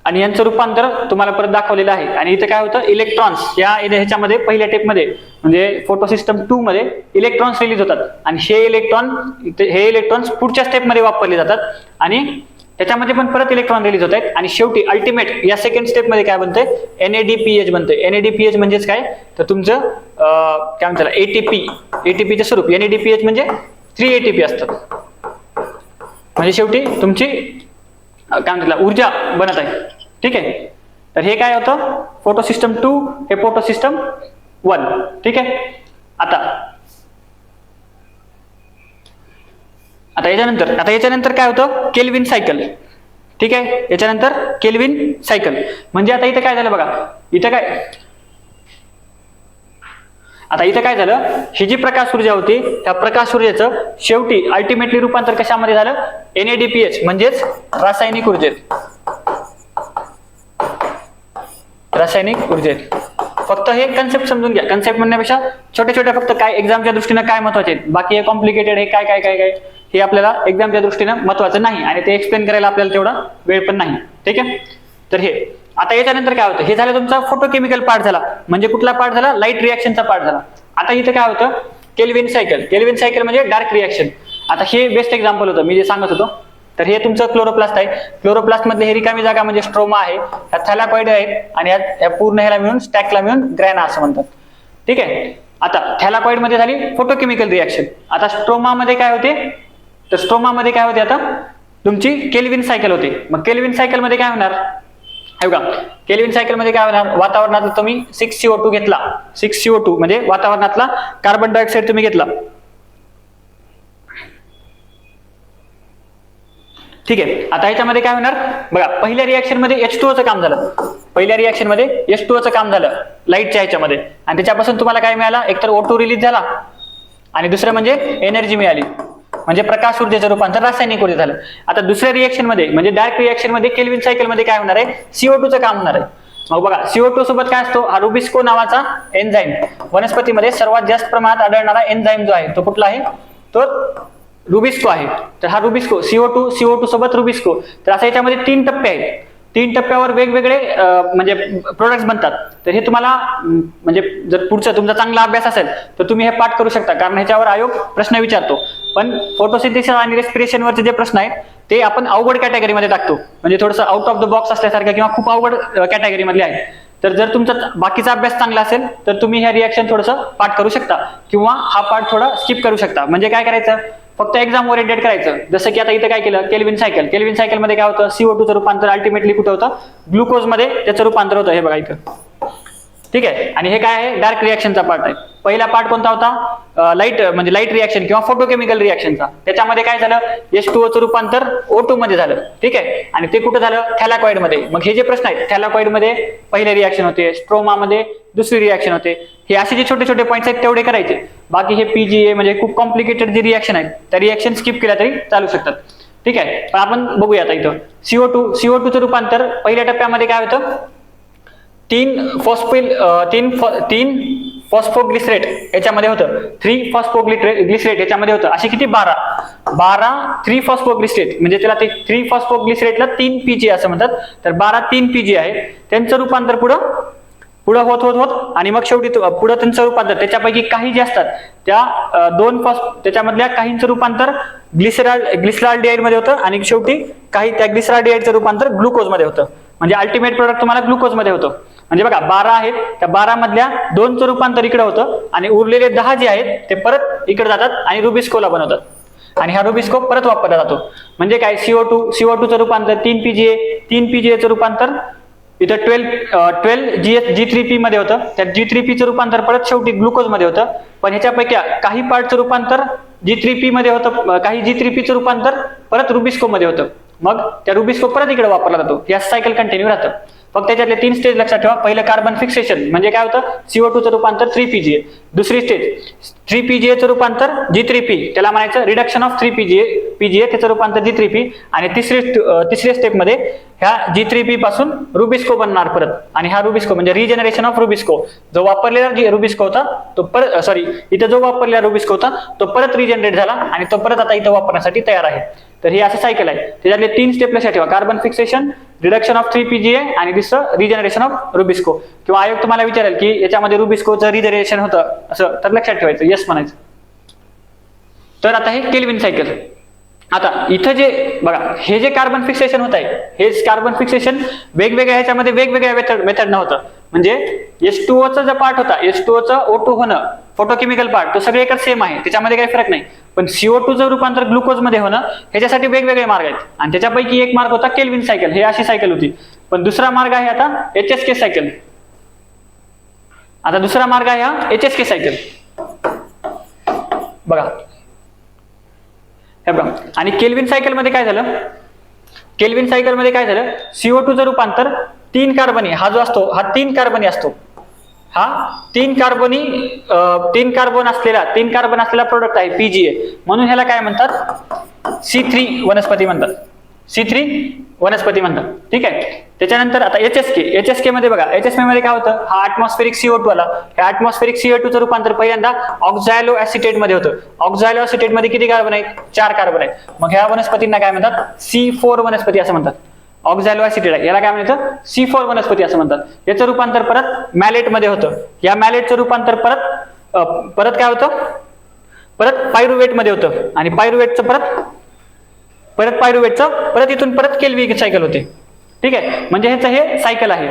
आणि यांचं रूपांतर तुम्हाला परत दाखवलेलं आहे. आणि इथे काय होतं? इलेक्ट्रॉन्स ह्याच्यामध्ये पहिल्या टेपमध्ये म्हणजे फोटोसिस्टम 2 मध्ये इलेक्ट्रॉन्स रिलीज होतात आणि हे इलेक्ट्रॉन्स पुढच्या स्टेपमध्ये वापरले जातात आणि त्याच्यामध्ये पण परत इलेक्ट्रॉन रिलीज होत आहेत. आणि शेवटी अल्टिमेट या सेकंड स्टेपमध्ये काय बनतंय? NADPH बनतंय. NADPH म्हणजेच काय? तर तुमचं काय म्हणतात? ATPचे स्वरूप. NADPH म्हणजे 3 ATP असतात. म्हणजे शेवटी तुमची काय म्हणतात? ऊर्जा बनत आहे. ठीक आहे, तर हे काय होतं? फोटोसिस्टम 2 हे फोटोसिस्टम 1. ठीक आहे, आता याच्यानंतर काय होतं? Kelvin cycle. ठीक आहे, याच्यानंतर केल्विन सायकल म्हणजे आता इथे काय झालं बघा. इथे काय झालं? ही जी प्रकाश ऊर्जा होती, त्या प्रकाश ऊर्जेचं शेवटी अल्टिमेटली रूपांतर कशामध्ये झालं? NADPH म्हणजेच रासायनिक ऊर्जेत. फक्त हे कन्सेप्ट समजून घ्या. कन्सेप्ट म्हणण्यापेक्षा छोटे फक्त काय एक्झामच्या दृष्टीने काय महत्वाचे आहेत, बाकी हे कॉम्प्लिकेटेड हे काय हे आपल्याला एक्झामच्या दृष्टीने महत्वाचं नाही आणि ते एक्सप्लेन करायला आपल्याला तेवढा वेळ पण नाही. ठीक आहे, तर हे आता याच्यानंतर काय होतं? हे झालं तुमचा फोटोकेमिकल पार्ट झाला, म्हणजे कुठला पार्ट झाला? लाईट रिॲक्शनचा पार्ट झाला. आता इथे काय होतं? केल्विन सायकल म्हणजे डार्क रिॲक्शन. आता हे बेस्ट एक्झाम्पल होतं मी जे सांगत होतो. तर हे तुमचं क्लोरोप्लास्ट आहे. क्लोरोप्लास्ट मधले हे रिकामी जागा म्हणजे स्ट्रोमा आहे. ह्या थॅलाकॉइड आहेत आणि ह्या पूर्ण ह्याला मिळून स्टॅकला मिळून ग्रॅना असं म्हणतात. ठीक आहे, आता थॅलाकॉइड मध्ये झाली फोटोकेमिकल रिॲक्शन. आता स्ट्रोमा मध्ये काय होते? तर स्ट्रोमा मध्ये काय होते? आता तुमची केल्विन सायकल होते. मग केल्विन सायकल मध्ये काय होणार? हे बघा, केल्विन सायकल मध्ये काय होणार? वातावरणातला तुम्ही 6CO2 घेतला. 6CO2 म्हणजे वातावरणातला कार्बन डायऑक्साईड तुम्ही घेतला. ठीक आहे, आता ह्याच्यामध्ये काय होणार बघा? पहिल्या रिॲक्शन मध्ये H2O काम झालं. H2O काम झालं लाईटच्या ह्याच्यामध्ये आणि त्याच्यापासून तुम्हाला काय मिळाला? एकतर O2 रिलीज झाला आणि दुसरं म्हणजे एनर्जी मिळाली, म्हणजे प्रकाश ऊर्जेचं रूपांतर रासायनिक ऊर्जेत झालं. आता दुसऱ्या रिॲक्शन मध्ये म्हणजे डार्क रिॲक्शन मध्ये केल्विन सायकल मध्ये काय होणार आहे? CO2 काम होणार आहे. मग बघा CO2 सोबत काय असतो, हा रुबिस्को नावाचा एन्झाईम. वनस्पतीमध्ये सर्वात जास्त प्रमाणात आढळणारा एन्झाईम जो आहे तो कुठला आहे, तो रुबिस्को आहे. तर हा रुबिस्को CO2 सोबत रुबिस्को. तर असं याच्यामध्ये 3 टप्पे आहेत. 3 टप्प्यावर वेगवेगळे म्हणजे प्रोडक्ट्स बनतात. तर हे तुम्हाला म्हणजे जर पुढचा तुमचा चांगला अभ्यास असेल तर तुम्ही हे पाठ करू शकता, कारण ह्याच्यावर आयोग प्रश्न विचारतो. पण फोटोसिंथेसिस आणि रेस्पिरेशनवरचे जे प्रश्न आहेत ते आपण अवघड कॅटेगरीमध्ये टाकतो, म्हणजे थोडंसं आउट ऑफ द बॉक्स असल्यासारखं किंवा खूप अवघड कॅटेगरीमधले आहेत. तर जर तुमचा बाकीचा अभ्यास चांगला असेल तर तुम्ही ह्या रिॲक्शन थोडंसं पाठ करू शकता किंवा हा पाठ थोडा स्किप करू शकता. म्हणजे काय करायचं, फक्त एक्झाम ओरिएंटेड करायचं. जसं की आता इथे काय केलं, केल्विन सायकल मध्ये काय होतं, CO2चं रूपांतर अल्टिमेटली कुठं होतं, ग्लुकोज मध्ये त्याचं रूपांतर होतं. हे बघा इथं, ठीक आहे. आणि हे काय आहे, डार्क रिॲक्शनचा पार्ट आहे. पहिला पार्ट कोणता होता, लाईट रिॲक्शन किंवा फोटोकेमिकल रिॲक्शनचा. त्याच्यामध्ये काय झालं, H2O चं रूपांतर O2 मध्ये झालं, ठीक आहे. आणि ते कुठं झालं, थॅलाकॉइड मध्ये. मग हे जे प्रश्न आहेत, थॅलाकॉइड मध्ये पहिले रिॲक्शन होते, स्ट्रोमा मध्ये दुसरी रिॲक्शन होते. हे असे जे छोटे छोटे पॉईंट्स आहेत तेवढे करायचे. बाकी हे PGA म्हणजे खूप कॉम्प्लिकेटेड जे रिॲक्शन आहेत त्या रिॲक्शन स्किप केल्या तरी चालू शकतात, ठीक आहे. पण आपण बघूया आता इथं CO2चं रूपांतर पहिल्या टप्प्यामध्ये काय होतं, 3 फॉस्फोग्लिसरेट याच्यामध्ये होतं, 3 फॉस्फोग्लिसरेट याच्यामध्ये होतं. असे किती, 12 3 फॉस्फोग्लिसरेट, म्हणजे त्याला ते 3 फॉस्फोग्लिसरेटला 3 PGA असं म्हणतात. तर 12 3 PGA आहे. त्यांचं रूपांतर पुढं होत आणि मग शेवटी पुढं त्यांचं रूपांतर, त्याच्यापैकी काही जे असतात त्या त्याच्यामधल्या काहींचं रूपांतर ग्लिसराल्डिहाइड मध्ये होतं आणि शेवटी काही त्या ग्लिसराल्डिहाइडचं रूपांतर ग्लुकोज मध्ये होतं. म्हणजे अल्टिमेट प्रोडक्ट तुम्हाला ग्लुकोज मध्ये होतं. म्हणजे बघा 12 आहेत, त्या 12 मधल्या 2चं रूपांतर इकडे होतं आणि उरलेले 10 जे आहेत ते परत इकडे जातात आणि रुबिस्कोला बनवतात. आणि हा रुबिस्को परत वापरला जातो. म्हणजे काय, CO2चं रूपांतर 3 PGAचं रूपांतर इथं 12 G3P मध्ये होतं. त्या G3P चं रूपांतर परत शेवटी ग्लुकोज मध्ये होतं. पण ह्याच्यापैकी काही पार्टचं रूपांतर G3P मध्ये होतं, काही G3P चं रूपांतर परत रुबिस्को मध्ये होतं. मग त्या रुबिस्को परत इकडे वापरला जातो. या सायकल कंटिन्यू राहतं. फक्त त्याच्यातले 3 स्टेज लक्षात ठेवा. पहिलं कार्बन फिक्सेशन, म्हणजे काय होतं, CO2चं रूपांतर 3 PGA. दुसरी स्टेज 3 PGAचं रूपांतर G3P, त्याला म्हणायचं रिडक्शन ऑफ 3 PGA, त्याचं रूपांतर G3P. आणि तिसऱ्या स्टेपमध्ये ह्या G3P पासून रुबिस्को बनणार परत. आणि हा रुबिस्को म्हणजे रिजनरेशन ऑफ रुबिस्को, जो वापरलेला रुबिस्को होता तो परत इथं जो वापरलेला रुबिस्को होता तो परत रिजनरेट झाला आणि तो परत आता इथं वापरण्यासाठी तयार आहे. तर हे असं सायकल आहे. त्याच्यातले 3 स्टेप लक्षात ठेवा, carbon fixation, reduction of 3 PGA आणि दुसरं रिजनरेशन ऑफ रुबिस्को. किंवा आयोग तुम्हाला विचारेल की याच्यामध्ये रुबिस्कोचं रिजनरेशन होतं असं, तर लक्षात ठेवायचं, येस म्हणायचं. तर आता हे केल्विन सायकल. आता इथं जे बघा, हे जे कार्बन फिक्सेशन होत आहे, हे कार्बन फिक्सेशन वेगवेगळ्या ह्याच्यामध्ये वेगवेगळ्या मेथड होतं. म्हणजे H2O चा जो पार्ट होता, H2Oचं O2 होणं, फोटोकेमिकल पार्ट, तो सगळे एकच सेम आहे, त्याच्यामध्ये काही फरक नाही. पण CO2चं रूपांतर ग्लुकोज मध्ये होणं, ह्याच्यासाठी वेगवेगळे मार्ग आहेत. आणि त्याच्यापैकी एक मार्ग होता केल्विन सायकल, हे अशी सायकल होती. पण दुसरा मार्ग आहे आता HSK सायकल. आता दुसरा मार्ग आहे हा HSK सायकल. बघा हे बघा. आणि केल्विन सायकल मध्ये काय झालं, CO2चं रूपांतर 3 कार्बनी, हा जो असतो हा 3 कार्बनी असतो. हा 3 कार्बन असलेला प्रोडक्ट आहे PGA. म्हणून ह्याला काय म्हणतात, C3 वनस्पती म्हणतात, ठीक आहे. त्याच्यानंतर आता HSK मध्ये बघा, HSK मध्ये काय होतं, हा ॲटमॉस्फेरिक CO2 आला. ह्या ॲटमॉस्फेरिक CO2चं रूपांतर पहिल्यांदा ऑक्झॅलो ऍसिटेट मध्ये होतं. ऑक्झॅलो ऍसिटेट मध्ये किती कार्बन आहेत, 4 कार्बन आहेत. मग ह्या वनस्पतींना काय म्हणतात, C4 वनस्पती असं म्हणतात. ऑक्झॅलो ऍसिटेट आहे, याला काय म्हणतात, C4 वनस्पती असं म्हणतात. याचं रूपांतर परत मॅलेट मध्ये होतं. या मॅलेटचं रूपांतर परत काय होतं, परत पायरुवेट मध्ये होतं. आणि पायरुवेटचं परत इथून परत केल्विन सायकल होते, ठीक आहे. म्हणजे ह्याचं हे सायकल आहे,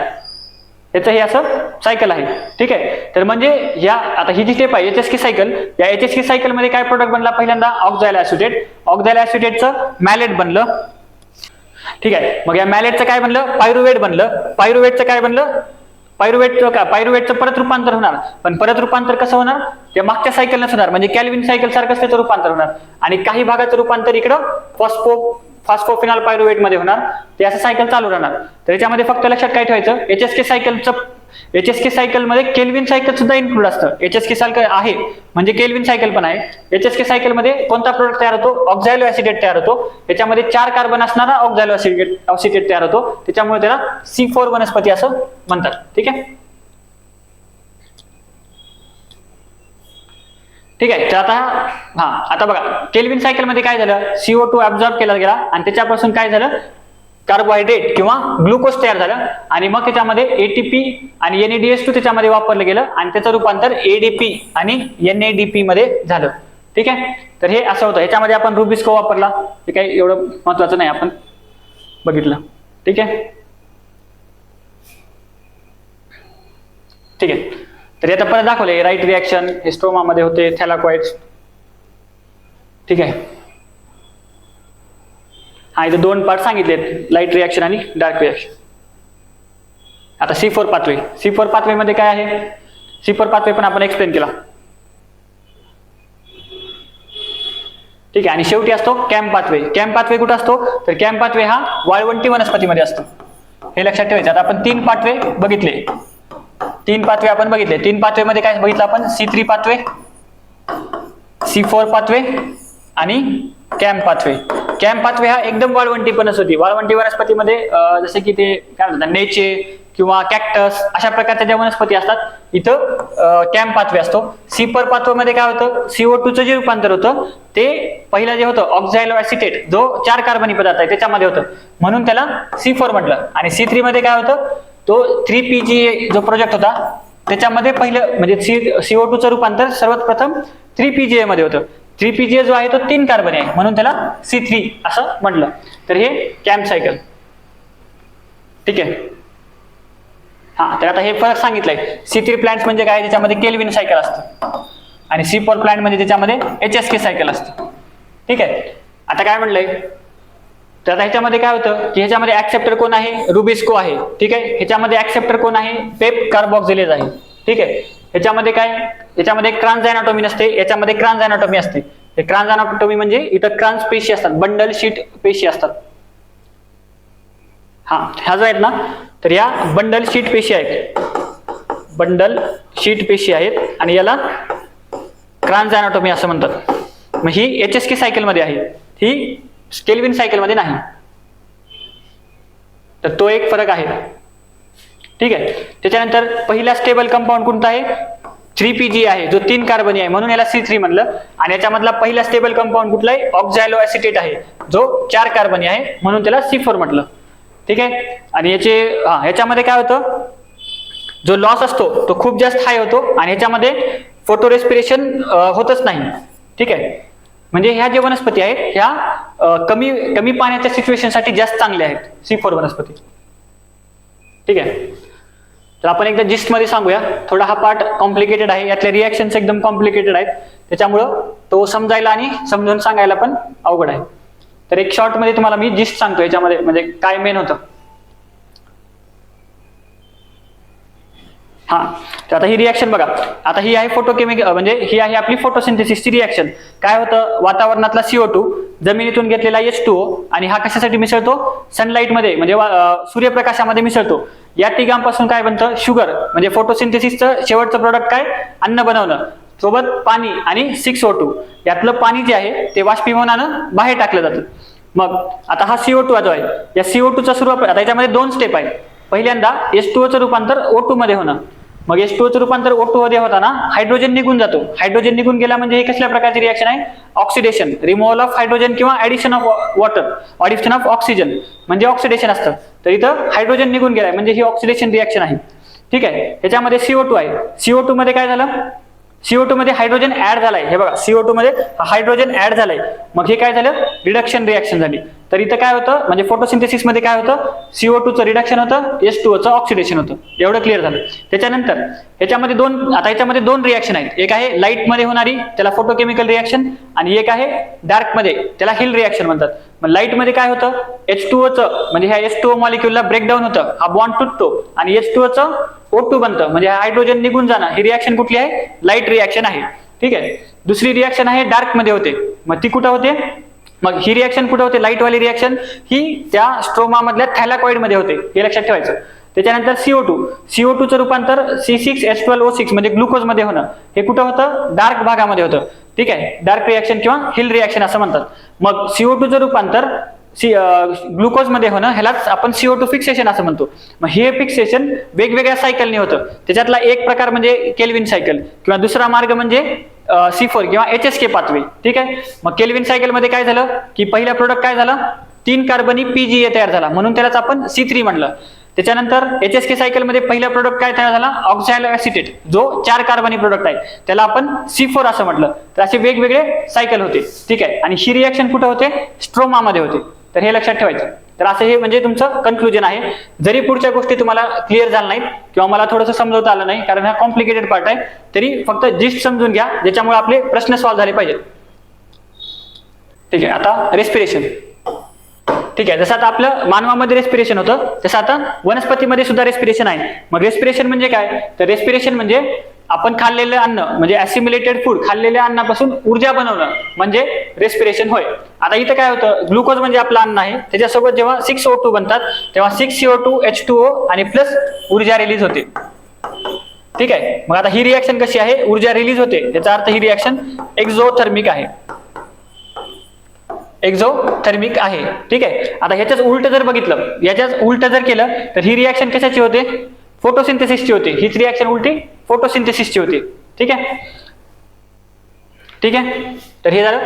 ठीक आहे. तर म्हणजे आता ही जी स्टेप आहे HSK सायकल, या HSK सायकल मध्ये काय प्रोडक्ट बनला, पहिल्यांदा ऑक्झॅलो ऍसिटेटचं मॅलेट बनलं, ठीक आहे. मग या मॅलेटचं काय बनलं, पायरुवेट बनलं. पायरुवेटचं परत रूपांतर होणार. पण परत रूपांतर कसं होणार, ते मागच्या सायकलनंच होणार, म्हणजे केल्विन सायकल सारखंच त्याचं रूपांतर होणार. आणि काही भागाचं रूपांतर इकडं फॉस्फोफिनॉल पायरुवेट मध्ये होणार. ते असं सायकल चालू राहणार. तर याच्यामध्ये फक्त लक्षात काय ठेवायचं, HSK सायकलचं HSK सायकल मध्ये केल्विन सायकल सुद्धा इन्क्लूड असतं. HSK सायकल आहे म्हणजे केल्विन सायकल पण आहे. HSK सायकल मध्ये कोणता प्रोडक्ट तयार होतो? ऑक्झॅलो ऍसिटेट तयार होतो. त्याच्यामध्ये 4 कार्बन असणारा ऑक्झॅलो ऍसिटेट तयार होतो. त्याच्यामुळे त्याला C4 वनस्पती असं म्हणतात. ठीक आहे. ठीक आहे. तर आता बघा केल्विन सायकल मध्ये काय झालं, CO2 ऍब्झॉर्ब केला गेला आणि त्याच्यापासून काय झालं, कार्बोहायड्रेट किंवा ग्लुकोज तयार झालं आणि मग त्याच्यामध्ये ATP आणि NADH2 त्याच्यामध्ये वापरलं गेलं आणि त्याचं रूपांतर ADP आणि NADP मध्ये झालं. ठीक आहे. तर हे असं होतं. ह्याच्यामध्ये आपण रुबिस्को वापरला, हे काही एवढं महत्वाचं नाही, आपण बघितलं. ठीक आहे. ठीक आहे. तर आता परत दाखवले राईट रिॲक्शन हे स्ट्रोमा मध्ये होते, थॅलाकॉइड्स. ठीक आहे. हा, इथे 2 पार्ट सांगितलेत, लाईट रिॲक्शन आणि डार्क रिॲक्शन. आता C4 पाथवे. C4 पाथवे मध्ये काय आहे? C4 पाथवे पण आपण एक्सप्लेन केला. ठीक आहे. आणि शेवटी असतो कॅम्प पाथवे. कॅम्प पाथवे कुठं असतो? तर कॅम्प पाथवे हा वाळवंटी वनस्पतीमध्ये असतो. हे लक्षात ठेवायचं. आता आपण 3 पाथवे बघितले. 3 पाथवे आपण बघितले. 3 पाथवे मध्ये काय बघितलं आपण? C3 पाथवे, C4 पाथवे आणि कॅम्प पाथवे. कॅम्प पाथवे हा एकदम वाळवंटी वनस्पती. वाळवंटी वनस्पतीमध्ये जसे की ते काय म्हणतात नेचे किंवा कॅक्टस अशा प्रकारच्या ज्या वनस्पती असतात इथं कॅम्प पाथवे असतो. C4 पाथवे मध्ये काय होतं? CO2 चं जे रूपांतर होतं ते पहिलं जे होतं ऑक्झॅलो ऍसिटेट जो 4 कार्बनी पदार्थ आहे त्याच्यामध्ये होतं, म्हणून त्याला C4 म्हटलं. आणि C3 मध्ये काय होतं? तो 3PGA जो प्रोजेक्ट होता त्याच्यामध्ये पहिलं म्हणजे CO2 चं रूपांतर सर्वात प्रथम 3PGA मध्ये होतं. 3PGA जो आहे तो 3 कार्बन आहे म्हणून त्याला C3 असं म्हटलं. तर हे कॅम्प सायकल. ठीक आहे. हा, तर आता हे फरक सांगितलंय. C3 प्लांट्स म्हणजे काय? त्याच्यामध्ये केल्विन सायकल असतं आणि C4 प्लांट म्हणजे त्याच्यामध्ये HSK सायकल असतं. ठीक आहे. आता काय म्हणलंय, तर आता ह्याच्यामध्ये काय होतं की ह्याच्यामध्ये ऍक्सेप्टर कोण आहे? रुबिस्को आहे. ठीक आहे. ह्याच्यामध्ये ऍक्सेप्टर कोण आहे? पेप कार्बॉक्सिलेज आहे. ठीक आहे. ह्याच्यामध्ये काय? ह्याच्यामध्ये क्रान्झ अॅनाटॉमी नसते, याच्यामध्ये क्रान्झ अॅनाटॉमी असते. हे क्रान्झ अॅनाटॉमी म्हणजे इथं क्रान्झ पेशी असतात, बंडल शीट पेशी असतात. हा, ह्या जो आहेत ना, तर या बंडल शीट पेशी आहेत. बंडल शीट पेशी आहेत आणि याला क्रान्झ अॅनाटॉमी असं म्हणतात. मग ही HSK सायकल मध्ये आहे, ही केल्विन सायकल मध्ये नाही. तर तो एक फरक आहे. ठीक आहे. त्याच्यानंतर पहिला स्टेबल कंपाऊंड कोणता आहे? 3PGA आहे जो 3 कार्बनी आहे म्हणून याला C3 म्हणलं. आणि याच्यामधला पहिला स्टेबल कंपाऊंड कुठला आहे? ऑक्झॅलो ऍसिटेट आहे जो 4 कार्बनी आहे म्हणून त्याला C4 म्हटलं. ठीक आहे. आणि ह्याच्यामध्ये काय होतं, जो लॉस असतो तो खूप जास्त हाय होतो आणि ह्याच्यामध्ये फोटो रेस्पिरेशन होतच नाही. ठीक आहे. म्हणजे ह्या जे वनस्पती आहेत ह्या कमी पाण्याच्या सिच्युएशन साठी जास्त चांगल्या आहेत C4 वनस्पती. ठीक आहे. तर आपण एकदा जिस्ट मध्ये सांगूया. थोडा हा पार्ट कॉम्प्लिकेटेड आहे, यातले रिॲक्शन्स एकदम कॉम्प्लिकेटेड आहेत, त्याच्यामुळं तो समजायला आणि समजून सांगायला पण अवघड आहे. तर एक शॉर्ट मध्ये तुम्हाला मी जिस्ट सांगतो याच्यामध्ये म्हणजे काय मेन होतं. हा, तर आता ही रिॲक्शन बघा. आता ही आहे फोटोकेमिकल म्हणजे ही आहे आपली फोटोसिंथेसिसची रिॲक्शन. काय होतं, वातावरणातला CO2 जमिनीतून घेतलेला H2O आणि हा कशासाठी मिसळतो? सनलाइट मध्ये म्हणजे सूर्यप्रकाशामध्ये मिसळतो. या तिघांपासून काय बनतं? शुगर. म्हणजे फोटोसिंथेसिसचं शेवटचं प्रोडक्ट काय? अन्न बनवणं. सोबत पाणी आणि 6O2. यातलं पाणी जे आहे ते बाष्पीभवनानं बाहेर टाकलं जातं. मग आता हा CO2 जो आहे या CO2 चा सुरुवात आता याच्यामध्ये 2 स्टेप आहेत. पहिल्यांदा H2O चं रूपांतर O2 मध्ये होणं. मग H2O चं रूपांतर O2 मध्ये होताना हायड्रोजन निघून जातो. हायड्रोजन निघून गेला म्हणजे हे कसल्या प्रकारची रिॲक्शन आहे? ऑक्सिडेशन, रिमूव्हल ऑफ हायड्रोजन किंवा addition of water, addition of oxygen म्हणजे ऑक्सिडेशन असतं. तर इथं हायड्रोजन निघून गेलाय म्हणजे ही ऑक्सिडेशन रिॲक्शन आहे. ठीक आहे. ह्याच्यामध्ये CO2 आहे. CO2 मध्ये काय झालं? CO2 मध्ये हायड्रोजन ऍड झालाय. हे बघा CO2 मध्ये हायड्रोजन ऍड झालाय. मग हे काय झालं? रिडक्शन रिॲक्शन झाली. तर इथं काय होतं म्हणजे फोटोसिंथेसिस मध्ये काय होतं? CO2 चं रिडक्शन होतं, H2O चं ऑक्सिडेशन होतं. एवढं क्लिअर झालं. त्याच्यानंतर ह्याच्यामध्ये दोन रिॲक्शन आहेत. एक आहे लाईट मध्ये होणारी त्याला फोटोकेमिकल रिॲक्शन आणि एक आहे डार्क मध्ये त्याला हिल रिॲक्शन म्हणतात. मग लाईट मध्ये काय होतं? H2O चं म्हणजे ह्या H2O मॉलिक्युलला ब्रेकडाऊन होतं, हा बॉन्ड तुटतो आणि H2O चं O2 बनतं म्हणजे हायड्रोजन निघून जाणं. ही रिॲक्शन कुठली आहे? लाईट रिॲक्शन आहे. ठीक आहे. दुसरी रिॲक्शन आहे डार्क मध्ये होते. मग ती कुठं होते? मग ही रिॲक्शन कुठे होते? लाईट वाली रिॲक्शन ही त्या स्ट्रोमा मधल्या थॅलाकॉइड मध्ये होते. हे लक्षात ठेवायचं. त्याच्यानंतर CO2 चं रूपांतर C6H12O6 म्हणजे ग्लुकोज मध्ये होणं, हे कुठं होतं? डार्क भागामध्ये होतं. ठीक आहे, डार्क रिॲक्शन किंवा हिल रिॲक्शन असं म्हणतात. मग CO2 चं रूपांतर ग्लुकोज मध्ये होणं, ह्यालाच आपण CO2 फिक्सेशन असं म्हणतो. मग हे फिक्सेशन वेगवेगळ्या सायकलने होतं. त्याच्यातला एक प्रकार म्हणजे केल्विन सायकल किंवा दुसरा मार्ग म्हणजे C4 किंवा HSK पाथवे. ठीक आहे, मग केल्विन सायकल मध्ये काय झालं की पहिला प्रोडक्ट काय झाला? 3 कार्बनी PGA तयार झाला, म्हणून त्यालाच आपण C3 म्हणलं. त्याच्यानंतर HSK सायकल मध्ये पहिला प्रोडक्ट काय तयार झाला? ऑक्झॅलो ऍसिटेट, जो 4 कार्बनी प्रोडक्ट आहे, त्याला आपण C4 असं म्हटलं. तर असे वेगवेगळे सायकल होते. ठीक आहे, आणि ही रिॲक्शन कुठे होते? स्ट्रोमा मध्ये होते. तर हे लक्षात ठेवायचं. तर असं हे म्हणजे तुमचं कन्क्लुजन आहे. जरी पुढच्या गोष्टी तुम्हाला क्लिअर झाल्या नाहीत किंवा मला थोडंसं समजवता आलं नाही, कारण हा कॉम्प्लिकेटेड पार्ट आहे, तरी फक्त जिस्ट समजून घ्या, ज्याच्यामुळे आपले प्रश्न सॉल्व्ह झाले पाहिजेत. ठीक आहे, आता रेस्पिरेशन. ठीक आहे, जसं आता आपलं मानवामध्ये रेस्पिरेशन होतं, तसं आता वनस्पतीमध्ये सुद्धा रेस्पिरेशन आहे. मग रेस्पिरेशन म्हणजे काय? तर रेस्पिरेशन म्हणजे आपण खाल्लेलं अन्न म्हणजे ऍसिमिलेटेड फूड, खाल्लेल्या अन्नापासून ऊर्जा बनवणं म्हणजे रेस्पिरेशन होय. आता इथं काय होतं? ग्लुकोज म्हणजे आपलं अन्न आहे, त्याच्यासोबत जेव्हा 6O2 बनतात तेव्हा 6CO2 H2O आणि प्लस ऊर्जा रिलीज होते. ठीक आहे, मग आता ही रिॲक्शन कशी आहे? ऊर्जा रिलीज होते, याचा अर्थ ही रिॲक्शन एक्झोथर्मिक आहे. एक्झोथर्मिक आहे. ठीक आहे, आता ह्याच्याच उलट जर बघितलं, याच्याच उलट जर केलं तर ही रिॲक्शन कशाची होते? फोटोसिंथेसिसची होते. हीच रिॲक्शन उलटी फोटोसिंथेसिसची होती. ठीक आहे, ठीक आहे. तर हे झालं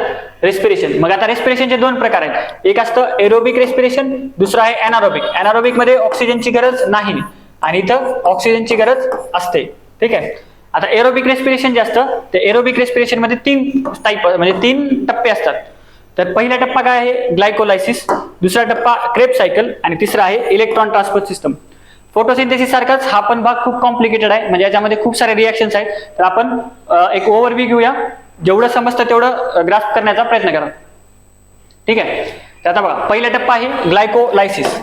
रेस्पिरेशन. मग आता रेस्पिरेशनचे 2 प्रकार आहेत. एक असतं एरोबिक रेस्पिरेशन, दुसरं आहे एनारोबिक. एनारोबिक मध्ये ऑक्सिजनची गरज नाही आणि इथं ऑक्सिजनची गरज असते. ठीक आहे, आता एरोबिक रेस्पिरेशन जे असतं, ते एरोबिक रेस्पिरेशन मध्ये 3 टाईप म्हणजे 3 टप्पे असतात. तर पहिला टप्पा काय आहे? ग्लायकोलायसिस, दुसरा टप्पा क्रेब्स सायकल आणि तिसरा आहे इलेक्ट्रॉन ट्रान्सपोर्ट सिस्टम. फोटोसिंथेसिस सारखाच हा पण भाग खूप कॉम्प्लिकेटेड आहे, म्हणजे याच्यामध्ये खूप सारे रिॲक्शन्स आहेत. तर आपण एक ओव्हरव्ह्यू घेऊया, जेवढं समजतं तेवढं ग्रास्प करण्याचा प्रयत्न करा. ठीक आहे, तर आता बघा, पहिला टप्पा आहे ग्लायकोलायसिस.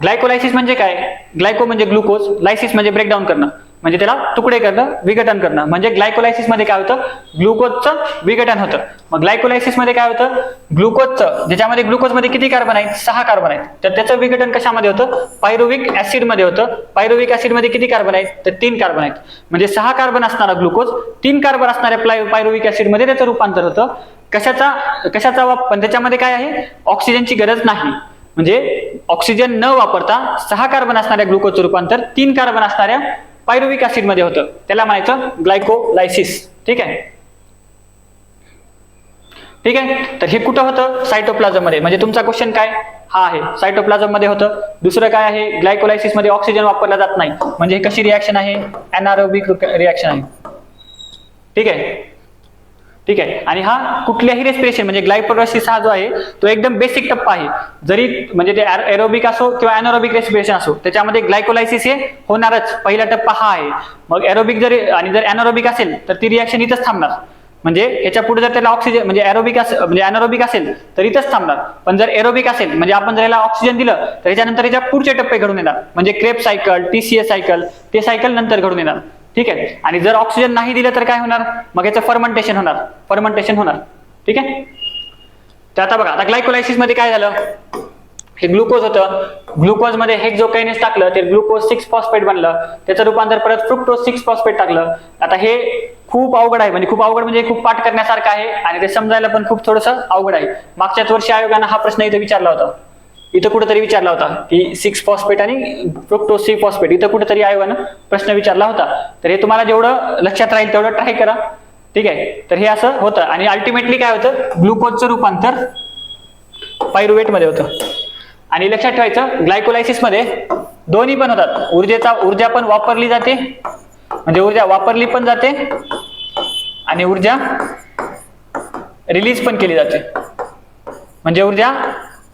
ग्लायकोलायसिस म्हणजे काय? ग्लायको म्हणजे ग्लुकोज, लायसिस म्हणजे ब्रेकडाऊन करणं, म्हणजे त्याला तुकडे करणं, विघटन करणं. म्हणजे ग्लायकोलायसिस मध्ये काय होतं? ग्लुकोजचं विघटन होतं. मग ग्लायकोलायसिस मध्ये काय होतं? ग्लुकोजचं, ज्याच्यामध्ये ग्लुकोज मध्ये किती कार्बन आहेत? 6 कार्बन आहेत. तर त्याचं विघटन कशामध्ये होतं? पायरुविक ऍसिड मध्ये होतं. पायरुविक ऍसिड मध्ये किती कार्बन आहेत? तर 3 कार्बन आहेत. म्हणजे 6 कार्बन असणारा ग्लुकोज 3 कार्बन असणाऱ्या पायरुविक ऍसिड मध्ये त्याचं रूपांतर होतं. कशाचा पण त्याच्यामध्ये काय आहे? ऑक्सिजनची गरज नाही. म्हणजे ऑक्सिजन न वापरता 6 कार्बन असणाऱ्या ग्लुकोजचं रूपांतर 3 कार्बन असणाऱ्या पायरुविक ऍसिड मध्ये होतं. त्याला म्हणायचं ग्लायकोलायसिस. ठीक आहे, ठीक आहे. तर हे कुठं होतं? सायटोप्लाझम मध्ये. म्हणजे तुमचा क्वेश्चन काय हा आहे? सायटोप्लाझम मध्ये होतं. दुसरं काय आहे? ग्लायकोलायसिस मध्ये ऑक्सिजन वापरला जात नाही. म्हणजे हे कशी रिॲक्शन आहे? एनारोबिक रिॲक्शन आहे. ठीक आहे, ठीक आहे. आणि हा कुठल्याही रेस्पिरेशन म्हणजे ग्लायकोलायसिस हा जो आहे तो एकदम बेसिक टप्पा आहे. जरी म्हणजे ते एरोबिक असो किंवा एनारोबिक रेस्पिरेशन असो, त्याच्यामध्ये ग्लायकोलायसिस हे होणारच. पहिला टप्पा हा आहे. मग एरोबिक जर एनारोबिक असेल तर ती रिॲक्शन इथंच थांबणार. म्हणजे याच्या पुढे जर त्याला ऑक्सिजन म्हणजे एनारोबिक असेल तर इथंच थांबणार. पण जर एरोबिक असेल म्हणजे आपण जर याला ऑक्सिजन दिलं तर याच्यानंतर याच्या पुढचे टप्पे घडून येणार. म्हणजे क्रेब्स सायकल, TCA सायकल, ते सायकल नंतर घडून येणार. ठीक आहे, आणि जर ऑक्सिजन नाही दिलं तर काय होणार? मग याचं फर्मेंटेशन होणार. ठीक आहे, तर आता बघा, आता ग्लायकोलायसिस मध्ये काय झालं? हे ग्लुकोज होतं, ग्लुकोज मध्ये हेक्झोकायनेस टाकलं, ते ग्लुकोज 6 फॉस्फेट बनलं, त्याचं रूपांतर परत फ्रुक्टोज 6 फॉस्फेट टाकलं. आता हे खूप अवघड आहे, म्हणजे खूप पाठ करण्यासारखं आहे आणि ते समजायला पण खूप थोडंसं अवघड आहे. मागच्याच वर्षी आयोगानं हा प्रश्न इथं विचारला होता, इथं कुठेतरी विचारला होता की 6 फॉस्फेट आणि फ्रुक्टोज 6 फॉस्फेट, इथं कुठेतरी आयोगानं प्रश्न विचारला होता. तर हे तुम्हाला जेवढं लक्षात राहील तेवढं ट्राय करा. ठीक आहे, तर हे असं होतं आणि अल्टिमेटली काय होतं? ग्लुकोजचं रूपांतर पायरुवेट मध्ये होतं. आणि लक्षात ठेवायचं, ग्लायकोलायसिस मध्ये दोन्ही पण होतात. ऊर्जा पण वापरली जाते, म्हणजे ऊर्जा वापरली पण जाते आणि ऊर्जा रिलीज पण केली जाते. म्हणजे ऊर्जा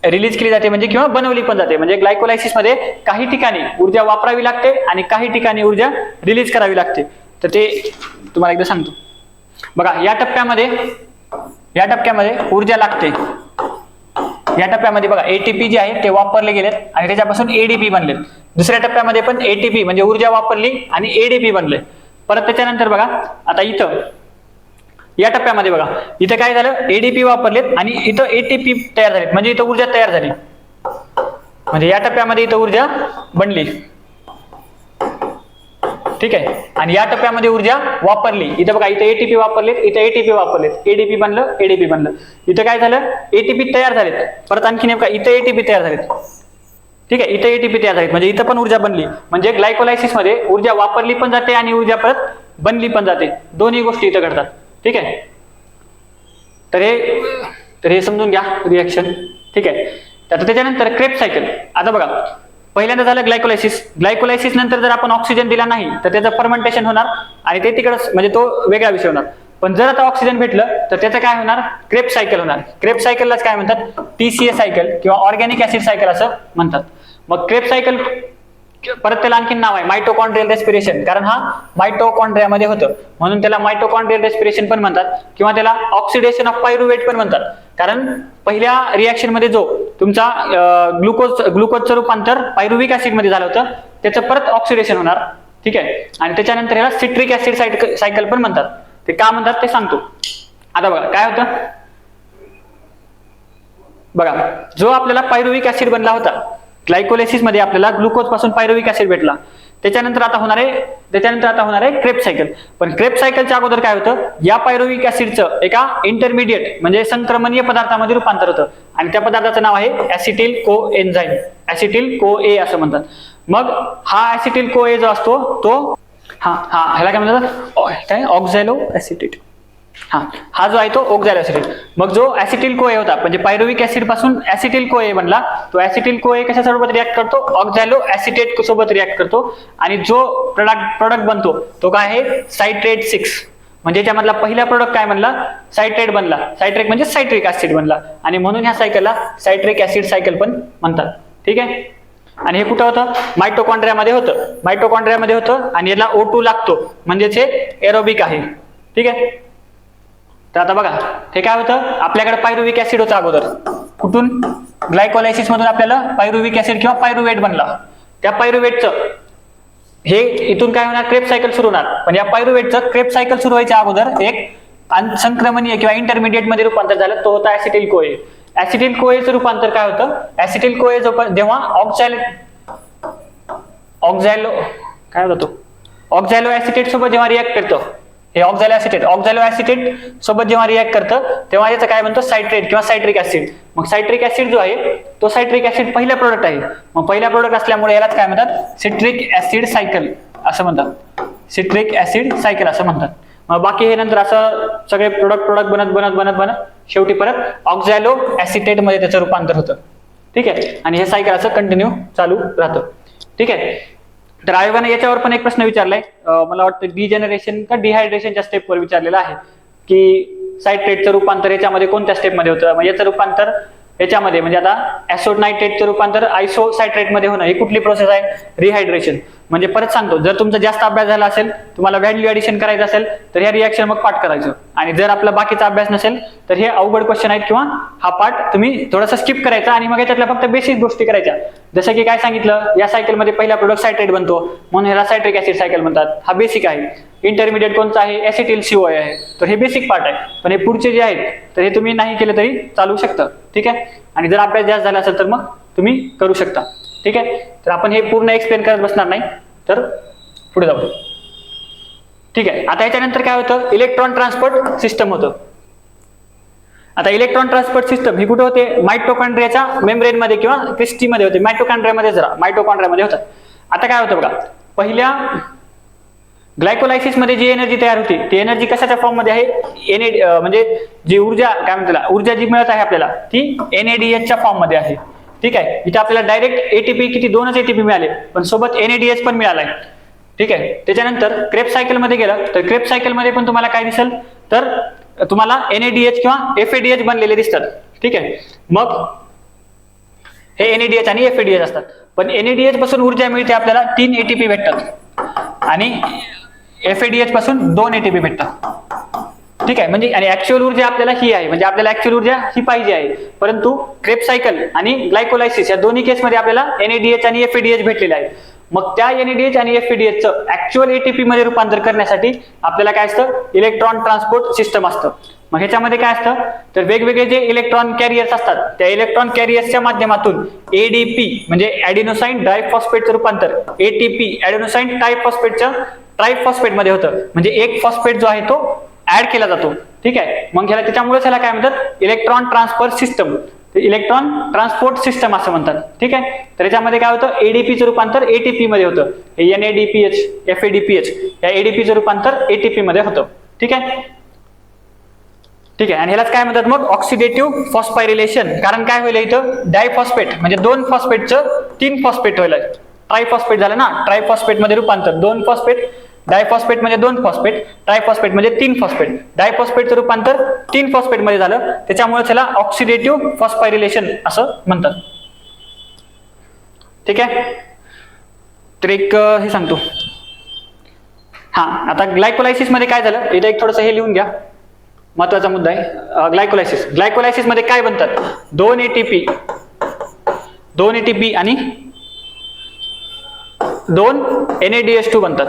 रिलीज केली जाते म्हणजे किंवा बनवली पण जाते. म्हणजे ग्लायकोलायसिस मध्ये काही ठिकाणी ऊर्जा वापरावी लागते आणि काही ठिकाणी ऊर्जा रिलीज करावी लागते. तर ते तुम्हाला एकदा सांगतो. बघा, या टप्प्यामध्ये ऊर्जा लागते. या टप्प्यामध्ये बघा ATP जे आहे ते वापरले गेलेत आणि त्याच्यापासून ADP बनलेत. दुसऱ्या टप्प्यामध्ये पण ATP म्हणजे ऊर्जा वापरली आणि ADP बनले. परत त्याच्यानंतर बघा, आता इथं या टप्प्यामध्ये बघा, इथं काय झालं? ADP वापरलेत आणि इथं ATP तयार झालेत, म्हणजे इथं ऊर्जा तयार झाली. म्हणजे या टप्प्यामध्ये इथं ऊर्जा बनली. ठीक आहे. आणि या टप्प्यामध्ये ऊर्जा वापरली, इथं बघा इथं एटीपी वापरलेत, इथं एटीपी वापरलेत, एडीपी बनलं, एडीपी बनलं. इथं काय झालं, एटीपी तयार झालेत. परत आणखी नेमका इथं एटीपी तयार झालेत, ठीक आहे. इथं एटीपी तयार झालेत म्हणजे इथं पण ऊर्जा बनली. म्हणजे ग्लायकोलायसिस मध्ये ऊर्जा वापरली पण जाते आणि ऊर्जा परत बनली पण जाते, दोन्ही गोष्टी इथं घडतात, ठीक आहे. तर हे समजून घ्या रिएक्शन, ठीक आहे. आता त्याच्यानंतर क्रेब्स सायकल. आता बघा पहिल्यांदा झालं ग्लायकोलायसिस. ग्लायकोलायसिस नंतर जर आपण ऑक्सिजन दिला नाही तर त्याचं फर्मेंटेशन होणार आणि ते तिकडं म्हणजे तो वेगळा विषय होणार. पण जर आता ऑक्सिजन भेटलं तर त्याचं काय होणार, क्रेब्स सायकल होणार. क्रेब्स सायकललाच काय म्हणतात, टीसीए सायकल किंवा ऑर्गॅनिक ऍसिड सायकल असं म्हणतात. मग क्रेब्स सायकल परत त्याला आणखीन नाव आहे मायटोकॉन्ड्रियल रेस्पिरेशन, कारण हा मायटोकॉन्ड्रियामध्ये होतं म्हणून त्याला मायटोकॉन्ड्रियल रेस्पिरेशन पण म्हणतात किंवा त्याला ऑक्सिडेशन ऑफ पायरुवेट पण म्हणतात. कारण पहिल्या रिएक्शन मध्ये जो तुमचा ग्लुकोजचं रूपांतर पायरुविक ऍसिड मध्ये झालं होतं त्याचं परत ऑक्सिडेशन होणार, ठीक आहे. आणि त्याच्यानंतर ह्याला सिट्रिक ऍसिड सायकल पण म्हणतात. ते का म्हणतात ते सांगतो. आता बघा काय होतं, बघा जो आपल्याला पायरुविक ऍसिड बनला होता ग्लायकोलायसिस मध्ये आपल्याला ग्लुकोज पासून पायरुविक ऍसिड भेटला, त्याच्यानंतर आता होणार आहे क्रेब्स सायकल. पण क्रेब्स सायकलच्या अगोदर काय होतं, या पायरुविक ऍसिडचं एका इंटरमिडिएट म्हणजे संक्रमणीय पदार्थामध्ये रूपांतर होतं आणि त्या पदार्थाचं नाव आहे ऍसिटिल को एन्झाईम, ऍसिटिल को ए असं म्हणतात. मग हा ऍसिटिल को ए जो असतो तो ह्याला काय म्हणतात, काय ऑक्झॅलो ऍसिटेट, हा जो आहे तो ऑक्झॅलो ऍसिटेट. मग जो ऍसिटिल को ए होता म्हणजे पायरुविक ऍसिड पासून ऍसिटिल को ए बनला, तो ऍसिटिल को ए कशासोबत रिॲक्ट करतो, ऑक्झॅलो ऍसिटेट सोबत रिॲक्ट करतो आणि जो प्रोडक्ट बनतो तो काय आहे सायट्रेट 6. म्हणजे त्यामधला पहिला प्रोडक्ट काय बनला, सायट्रेट बनला. सायट्रेट म्हणजे सायट्रिक ऍसिड बनला आणि म्हणून ह्या सायकलला सायट्रिक ऍसिड सायकल पण म्हणतात, ठीक आहे. आणि हे कुठं होतं, मायटोकॉन्ड्रियामध्ये होतं आणि याला O2 लागतो म्हणजेच हे एरोबिक आहे, ठीक आहे. तर आता बघा हे काय होतं, आपल्याकडे पायरुविक ऍसिड होता अगोदर, कुठून ग्लायकोलायसिस मधून आपल्याला पायरुविक ऍसिड किंवा पायरुवेट बनला. त्या पायरुवेटचं हे इथून काय होणार, क्रेब्स सायकल सुरू होणार. पण या पायरुवेटचं क्रेब्स सायकल सुरू व्हायच्या अगोदर एक संक्रमणीय किंवा इंटरमिडिएट मध्ये रूपांतर झालं, तो होता ऍसिटिल को ए. ऍसिटिल को ए चं रूपांतर काय होतं, ऍसिटिल को ए जेव्हा ऑक्झॅलो ऍसिटेट सोबत जेव्हा रिॲक्ट करतो, हे ऑक्झॅलो ऍसिटेट सोबत जेव्हा रिॲक्ट करतं तेव्हा याचं काय म्हणतो सायट्रेट किंवा सायट्रिक ऍसिड. मग सायट्रिक ऍसिड जो आहे तो सायट्रिक ऍसिड पहिला प्रोडक्ट आहे. मग पहिला प्रोडक्ट असल्यामुळे यालाच काय म्हणतात, सिट्रिक ऍसिड सायकल असं म्हणतात, सिट्रिक ऍसिड सायकल असं म्हणतात. मग बाकी हे नंतर असं सगळे प्रोडक्ट बनत शेवटी परत ऑक्झॅलो ऍसिटेट मध्ये त्याचं रूपांतर होतं, ठीक आहे. आणि हे सायकल असं कंटिन्यू चालू राहतं, ठीक आहे. तर आयोगाने याच्यावर पण एक प्रश्न विचारलाय, मला वाटतं डिजेनरेशन का डिहायड्रेशनच्या स्टेपवर विचारलेला आहे की सायट्रेटचं रूपांतर याच्यामध्ये कोणत्या स्टेपमध्ये होतं. मग याचं रूपांतर याच्यामध्ये म्हणजे आता ऍसोड नायट्रेटचं रूपांतर आयसो सायट्रेट मध्ये होणं ही कुठली प्रोसेस आहे, रिहायड्रेशन. म्हणजे परत सांगतो, जर तुमचा जास्त अभ्यास झाला असेल, तुम्हाला व्हॅल्यू ऍडिशन करायचं असेल तर ह्या रिएक्शन मग पाठ करायचं. आणि जर आपला बाकीचा अभ्यास नसेल तर हे अवघड क्वेश्चन आहेत किंवा हा पाठ तुम्ही थोडासा स्किप करायचा आणि मग याच्यातल्या फक्त बेसिक गोष्टी करायच्या. जसं की काय सांगितलं, या सायकलमध्ये पहिला प्रोडक्ट सायट्रेट बनतो म्हणून ह्याला सायट्रिक ऍसिड सायकल म्हणतात, हा बेसिक आहे. इंटरमिडिएट कोणता आहे, ऍसिटिल COA आहे, तर हे बेसिक पार्ट आहे. पण हे पुढचे जे आहेत तर हे तुम्ही नाही केलं तरी चालू शकतं, ठीक आहे. आणि जर अभ्यास जास्त झाला असेल तर मग तुम्ही करू शकता, ठीक आहे. तर आपण हे पूर्ण एक्सप्लेन करत बसणार नाही, तर पुढे जाऊ, ठीक आहे. आता याच्यानंतर काय होतं, इलेक्ट्रॉन ट्रान्सपोर्ट सिस्टम होतं. आता इलेक्ट्रॉन ट्रान्सपोर्ट सिस्टम ही कुठे होते, मायटोकॉन्ड्रियाच्या मेम्ब्रेन मध्ये किंवा क्रिस्टीमध्ये होते, मायटोकॉन्ड्रियामध्ये होतात. आता काय होतं बघा, पहिल्या ग्लायकोलायसिस मध्ये जी एनर्जी तयार होती ती एनर्जी कशाच्या फॉर्म मध्ये आहे, म्हणजे जी ऊर्जा काय म्हणतात, ऊर्जा जी मिळत आहे आपल्याला ती NADH फॉर्म मध्ये आहे, ठीक आहे. इथे आपल्याला डायरेक्ट ATP किती 2च ATP मिळाले पण सोबत NADH पण मिळालाय, ठीक आहे. त्याच्यानंतर क्रेब्स सायकल मध्ये गेलं तर क्रेब्स सायकल मध्ये पण तुम्हाला काय दिसेल, तर तुम्हाला NADH किंवा FADH बनलेले दिसतात, ठीक आहे. मग हे NADH आणि FADH असतात. पण NADH पासून ऊर्जा मिळते आपल्याला 3 ATP भेटतात आणि FADH पासून 2 ATP भेटतात, ठीक आहे. म्हणजे आणि ऍक्च्युअल ऊर्जा आपल्याला ही आहे, म्हणजे आपल्याला ऍक्च्युअल ऊर्जा ही पाहिजे आहे. परंतु क्रेब्स सायकल आणि ग्लायकोलायसिस या दोन्ही केसमध्ये आपल्याला NADH आणि FADH भेटलेले आहे. मग त्या NADH आणि FADH चं ऍक्च्युअल ATP मध्ये रूपांतर करण्यासाठी आपल्याला काय असतं, इलेक्ट्रॉन ट्रान्सपोर्ट सिस्टम असतं. मग ह्याच्यामध्ये काय असतं, तर वेगवेगळे जे इलेक्ट्रॉन कॅरियर्स असतात त्या इलेक्ट्रॉन कॅरियर्सच्या माध्यमातून ADP म्हणजे ऍडिनोसाइन डायफॉस्फेटचं रूपांतर ATP ऍडिनोसाइन ट्रायफॉस्फेटच्या ट्रायफॉस्फेट मध्ये होतं, म्हणजे एक फॉस्फेट जो आहे तो ऍड केला जातो. ठीक आहे, मग त्याच्यामुळे त्याला काय म्हणतात, electron transfer system, electron transport system असं म्हणतात. ठीक आहे, तर याच्यामध्ये काय होतं, एडीपीचं रूपांतर एटीपी मध्ये होतं. NADPH, FADPH या एडीपीचं रूपांतर एटीपी मध्ये होतं. ठीक आहे, ठीक आहे. आणि ह्यालाच काय म्हणतात मग, ऑक्सिडेटिव्ह फॉस्फायरिलेशन. कारण काय होईल इथं, डायफॉस्फेट म्हणजे 2 फॉस्फेटचं 3 फॉस्फेट होईल, ट्रायफॉस्फेट झालं ना, ट्रायफॉस्फेट मध्ये रूपांतर, 2 फॉस्फेट, डायफॉस्फेट म्हणजे 2 फॉस्फेट, ट्रायफॉस्फेट म्हणजे 3 फॉस्फेट, डायफॉस्फेटचं रूपांतर 3 फॉस्फेट मध्ये झालं, त्याच्यामुळे त्याला ऑक्सिडेटिव्ह फॉस्फायरिलेशन असं म्हणतात. ठीक आहे, तर एक हे सांगतो. हा, आता ग्लायकोलायसिस मध्ये काय झालं, इथे एक थोडंसं हे लिहून घ्या, महत्वाचा मुद्दा आहे. ग्लायकोलायसिस, ग्लायकोलायसिस मध्ये काय बनतात, 2 ATP आणि 2 NADH2 बनतात.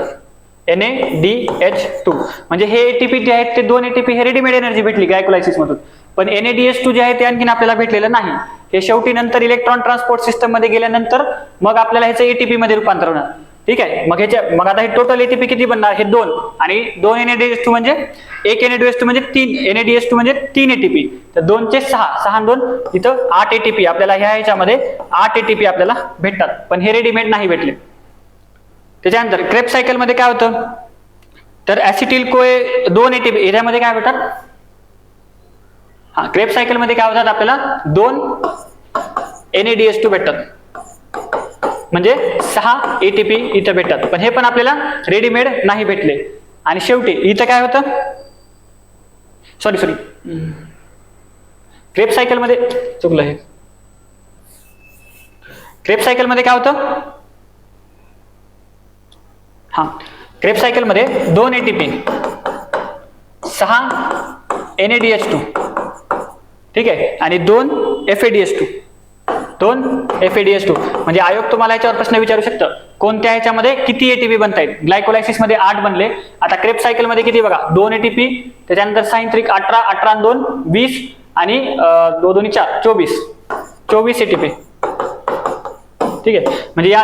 NADH2 म्हणजे हे एटीपी जे आहेत ते 2 ATP हे रेडीमेड एनर्जी भेटली ग्लायकोलायसिस मधून, पण NADH2 जे आहे ते आणखीन आपल्याला भेटलेलं नाही. हे शेवटी नंतर इलेक्ट्रॉन ट्रान्सपोर्ट सिस्टम मध्ये गेल्यानंतर मग आपल्याला ह्याचं एटीपी मध्ये रूपांतर होणार. ठीक आहे, मग आता हे टोटल एटीपी किती बनणार, हे 2 आणि 2 NADH2 म्हणजे 1 NADH2 म्हणजे 3 NADH2 म्हणजे 3 ATP, तर 2 चे 6, 6 आणि 2 इथं 8 ATP आपल्याला ह्याच्यामध्ये 8 ATP आपल्याला भेटतात, पण हे रेडीमेड नाही भेटले. त्याच्यानंतर क्रेब्स सायकल मध्ये काय होतं, तर ऍसिटिल कोए 2 ATP याच्यामध्ये काय भेटतात, हा क्रेब्स सायकल मध्ये काय होतात आपल्याला 2 NADH2 भेटतात, म्हणजे 6 ATP इथं भेटतात, पण हे पण आपल्याला रेडीमेड नाही भेटले. आणि शेवटी इथं काय होतं, सॉरी क्रेब्स सायकल मध्ये चुकलं, हे क्रेब्स सायकल मध्ये काय होतं, हा क्रेब्स सायकल मध्ये 2 ATP 6 NADH2, ठीक आहे, आणि 2 FADH2, 2 FADH2. म्हणजे आयोग तुम्हाला याच्यावर प्रश्न विचारू शकतं, कोणत्या ह्याच्यामध्ये किती एटीपी बनतायत. ग्लायकोलायसिस मध्ये 8 बनले, आता क्रेब्स सायकल मध्ये किती बघा, 2 ATP, त्याच्यानंतर सायंत्रिक 18, 18 आणि 2 20 आणि 2 2 4 24 ATP. ठीक आहे, म्हणजे या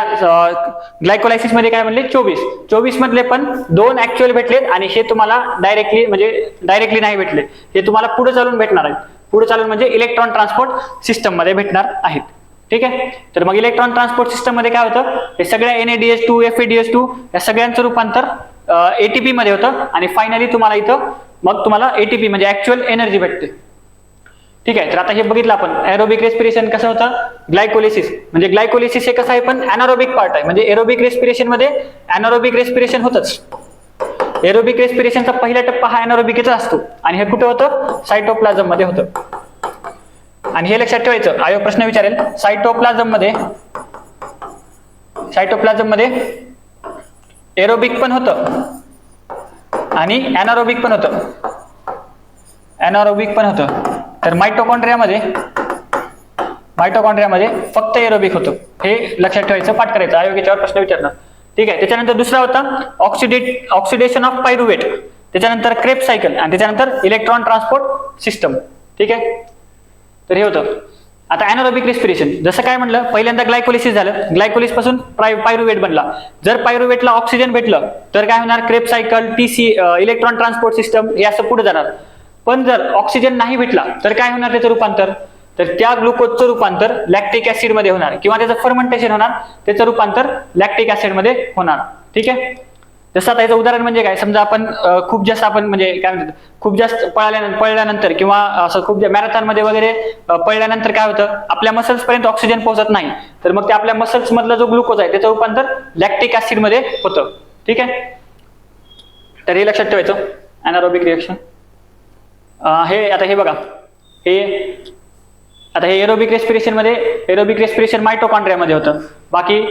ग्लायकोलायसिस मध्ये काय म्हणले 24 मधले पण 2 ऍक्च्युअल भेटलेत आणि हे तुम्हाला डायरेक्टली नाही भेटले, हे तुम्हाला पुढे चालून भेटणार आहेत. पुढे चालून म्हणजे इलेक्ट्रॉन ट्रान्सपोर्ट सिस्टम मध्ये भेटणार आहेत. ठीक आहे, तर मग इलेक्ट्रॉन ट्रान्सपोर्ट सिस्टम मध्ये काय होतं, हे सगळ्या NADH2 FADH2 या सगळ्यांचं रूपांतर ATP मध्ये होतं आणि फायनली तुम्हाला इथं मग तुम्हाला ATP म्हणजे ऍक्च्युअल एनर्जी भेटते. ठीक आहे, तर आता हे बघितलं आपण एरोबिक रेस्पिरेशन कसं होतं, ग्लायकोलिसिस म्हणजे ग्लायकोलिसिस हे कसं आहे पण अनारोबिक पार्ट आहे, म्हणजे एरोबिक रेस्पिरेशन मध्ये अनारोबिक रेस्पिरेशन होतच. एरोबिक रेस्पिरेशनचा पहिला टप्पा हा अनारोबिकचा असतो आणि हे कुठे होतं, सायटोप्लाझम मध्ये होतं. आणि हे लक्षात ठेवायचं, आयोग प्रश्न विचारेल, सायटोप्लाझम मध्ये एरोबिक पण होतं आणि अनारोबिक पण होतं, तर मायटोकॉन्ड्रियामध्ये फक्त एरोबिक होतं. हे लक्षात ठेवायचं, पाठ करायचं, आयोग याच्यावर प्रश्न विचारणार. ठीक आहे, त्याच्यानंतर दुसरा होता ऑक्सिडेशन ऑफ पायरुवेट, त्याच्यानंतर क्रेब्स सायकल आणि त्याच्यानंतर इलेक्ट्रॉन ट्रान्सपोर्ट सिस्टम. ठीक आहे, तर हे होतं. आता अनारोबिक रेस्पिरेशन, जसं काय म्हणलं, पहिल्यांदा ग्लायकोलिसिस झालं, ग्लायकोलिस पासून पायरुवेट बनला. जर पायरुवेटला ऑक्सिजन भेटलं तर काय होणार, Krebs cycle, TC electron transport system हे असं पुढे जाणार. पण जर ऑक्सिजन नाही भेटला तर काय होणार त्याचं रूपांतर, तर त्या ग्लुकोजचं रूपांतर लॅक्टिक ऍसिड मध्ये होणार किंवा त्याचं फर्मेंटेशन होणार, त्याचं रूपांतर लॅक्टिक ऍसिड मध्ये होणार. ठीक आहे, जसं आता याचं उदाहरण म्हणजे काय, समजा आपण खूप जास्त म्हणजे काय म्हणतात, खूप जास्त पळल्यानंतर किंवा असं खूप मॅरेथॉन मध्ये वगैरे पळल्यानंतर काय होतं, आपल्या मसल्स पर्यंत ऑक्सिजन पोहोचत नाही, तर मग ते आपल्या मसल्स मधला जो ग्लुकोज आहे त्याचं रूपांतर लॅक्टिक ऍसिड मध्ये होतं. ठीक आहे, तर हे लक्षात ठेवायचं अनारोबिक रिएक्शन. हे बघा, आता हे एरोबिक रेस्पिरेशन मायटोकॉन्ड्रियामध्ये होतं, बाकी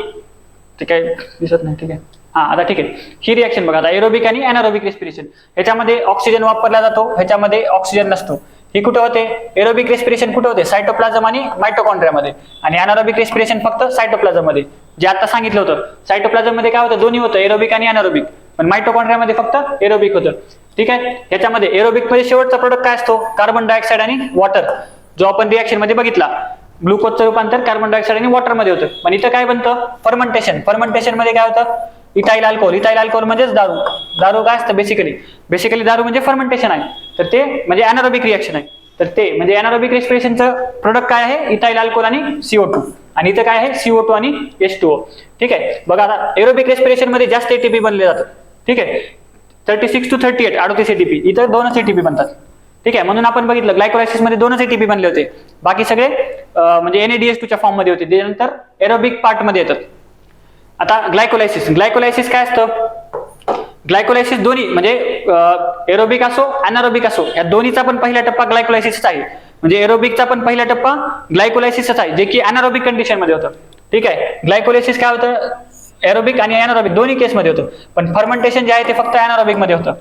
ते काही दिसत नाही. ठीक आहे, आता ठीक आहे, ही रिएक्शन बघा, आता एरोबिक आणि अनारोबिक रेस्पिरेशन, ह्याच्यामध्ये ऑक्सिजन वापरला जातो, ह्याच्यामध्ये ऑक्सिजन नसतो. ही कुठे होते, एरोबिक रेस्पिरेशन कुठे होते, सायटोप्लाझम आणि मायटोकॉन्ड्रियामध्ये, आणि अनारोबिक रेस्पिरेशन फक्त सायटोप्लाझम मध्ये. जे आता सांगितलं होतं, सायटोप्लाझम मध्ये काय होतं, दोन्ही होतं, एरोबिक आणि अनारोबिक, पण मायटोकॉन्ड्रियामध्ये फक्त एरोबिक होतं. ठीक आहे, ह्याच्यामध्ये एरोबिक मध्ये शेवटचा प्रोडक्ट काय असतो, कार्बन डायऑक्साइड आणि वॉटर, जो आपण रिएक्शन मध्ये बघितला, ग्लुकोजचं रूपांतर कार्बन डायऑक्साइड आणि वॉटर मध्ये होतं. पण इथं काय बनतं, फर्मेंटेशन मध्ये काय होतं, इथाइल अल्कोहोल. इथाइल अल्कोहोल म्हणजेच दारू. दारू काय असतं बेसिकली दारू म्हणजे फर्मेंटेशन आहे. तर ते म्हणजे अनारोबिक रिएक्शन आहे. तर ते म्हणजे अनारोबिक रेस्पिरेशनचं प्रोडक्ट काय आहे, इथाइल अल्कोहोल आणि CO2. आणि इथं काय आहे, CO2 आणि H2O. ठीक आहे. बघा आता एरोबिक रेस्पिरेशन मध्ये जास्त एटीपी बनले जातात. ठीक आहे, 36 to 38 38 एटीपी. इथं 2च एटीपी बनतात. ठीक आहे, म्हणून आपण बघितलं ग्लायकोलायसिस मध्ये 2च एटीपी बनले होते. बाकी सगळे म्हणजे NADH2 च्या फॉर्म मध्ये होते. त्यानंतर एरोबिक पार्ट मध्ये येतात. आता ग्लायकोलायसिस काय असतं, ग्लायकोलायसिस दोन्ही म्हणजे एरोबिक असो अनारोबिक असो या दोन्हीचा पण पहिला टप्पा ग्लायकोलायसिसच आहे. म्हणजे एरोबिकचा पण पहिला टप्पा ग्लायकोलायसिसच आहे, जे की अनारोबिक कंडिशन मध्ये होतं. ठीक आहे, ग्लायकोलायसिस काय होतं, एरोबिक आणि अनारोबिक दोन्ही केस मध्ये होतं. पण फर्मेंटेशन जे आहे ते फक्त अनारोबिक मध्ये होतं.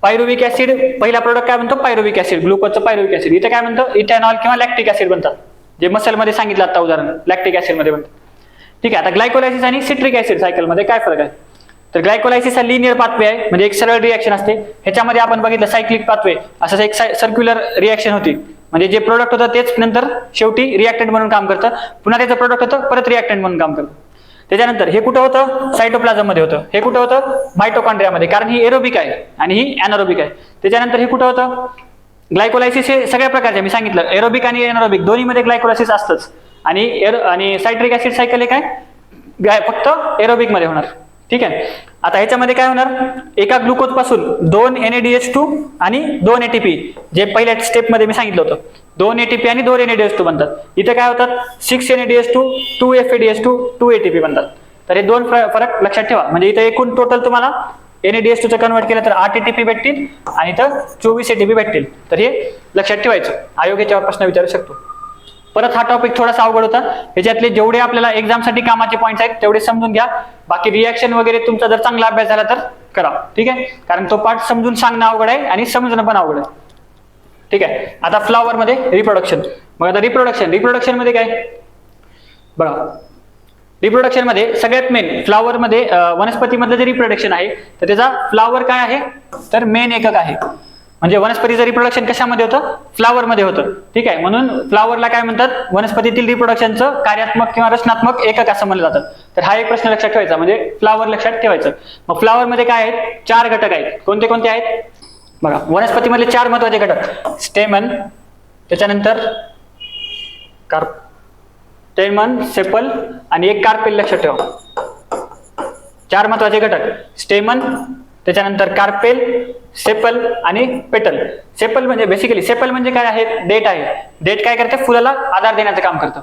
पायरुविक ऍसिड पहिला प्रोडक्ट काय म्हणतो, पायरुविक ऍसिड, ग्लुकोजचं पायरुविक ऍसिड. इथे काय म्हणतो, इथेनॉल किंवा लॅक्टिक ऍसिड बनतात, जे मसल मध्ये सांगितलं आता उदाहरण लॅक्टिक ऍसिड मध्ये बनतात. ठीक आहे, आता ग्लायकोलायसिस आणि सिट्रिक ऍसिड सायकल मध्ये काय फरक आहे, तर ग्लायकोलायसिस हा लिनियर पाथवे आहे, म्हणजे एक सरळ रिएक्शन असते. ह्याच्यामध्ये आपण बघितलं सायक्लिक पाथवे, असं एक सर्क्युलर रिएक्शन होती. म्हणजे जे प्रोडक्ट होतं तेच नंतर शेवटी रिएक्टंट म्हणून काम करतं, पुन्हा त्याचं प्रोडक्ट होतं परत रिएक्टंट म्हणून काम करतं. त्याच्यानंतर हे कुठं होतं, सायटोप्लाझम मध्ये होतं. हे कुठं होतं, मायटोकॉन्ड्रियामध्ये, कारण ही एरोबिक आहे आणि ही अनारोबिक आहे. त्याच्यानंतर हे कुठं होतं, ग्लायकोलायसिस हे सगळ्या प्रकारचे मी सांगितलं, एरोबिक आणि अनारोबिक दोन्ही मध्ये ग्लायकोलायसिस असतंच. आणि सायट्रिक ऍसिड सायकल हे काय फक्त एरोबिक मध्ये होणार. ठीक आहे, आता ह्याच्यामध्ये काय होणार, एका ग्लुकोज पासून 2 NADH2 आणि 2 ATP, जे पहिल्या स्टेप मध्ये मी सांगितलं होतं 2 ATP आणि 2 NADH2 बनतात. इथे काय होतात, 6 NADH2 2 FADH2 2 ATP बनतात. तर हे दोन फरक लक्षात ठेवा. म्हणजे इथे एकूण टोटल तुम्हाला NADH2 चं कन्वर्ट केलं तर 8 ATP भेटतील आणि इथं 24 ATP भेटतील. तर हे लक्षात ठेवायचं, आयोग याच्यावर प्रश्न विचारू शकतो. परत हा टॉपिक थोडासा अवघड होता, ह्याच्यातले जेवढे आपल्याला एक्झाम साठी कामाचे पॉईंट्स आहेत तेवढे समजून घ्या. बाकी रिएक्शन वगैरे तुमचा जर चांगला अभ्यास झाला तर करा. ठीक आहे, कारण तो पार्ट समजून सांगणं अवघड आहे आणि समजणं पण अवघड आहे. ठीक आहे, आता फ्लॉवर मध्ये रिप्रोडक्शन. मग आता रिप्रोडक्शन मध्ये काय बघा, रिप्रोडक्शन मध्ये सगळ्यात मेन फ्लॉवर मध्ये वनस्पतीमधलं जे रिप्रोडक्शन आहे तर त्याचा फ्लॉवर काय आहे, तर मेन एकक आहे. म्हणजे वनस्पतीचं रिप्रोडक्शन कशामध्ये होतं, फ्लॉवर मध्ये होतं. ठीक आहे, म्हणून फ्लॉवरला काय म्हणतात, वनस्पतीतील रिप्रोडक्शनचं कार्यात्मक किंवा रचनात्मक एकक असं म्हणलं जातं. तर हा एक प्रश्न लक्षात ठेवायचा, म्हणजे फ्लॉवर लक्षात ठेवायचं. मग फ्लॉवर मध्ये काय आहेत, 4 घटक आहेत. कोणते कोणते आहेत बघा, वनस्पतीमधले 4 महत्वाचे घटक, स्टेमन, त्याच्यानंतर स्टेमन, सेपल आणि एक कार्पेल. लक्षात ठेवा, 4 महत्वाचे घटक, स्टेमन, त्याच्यानंतर कार्पेल, सेपल आणि पेटल. सेपल म्हणजे बेसिकली सेपल म्हणजे काय आहे, डेट आहे. डेट काय करते, फुलाला आधार देण्याचं काम करतं.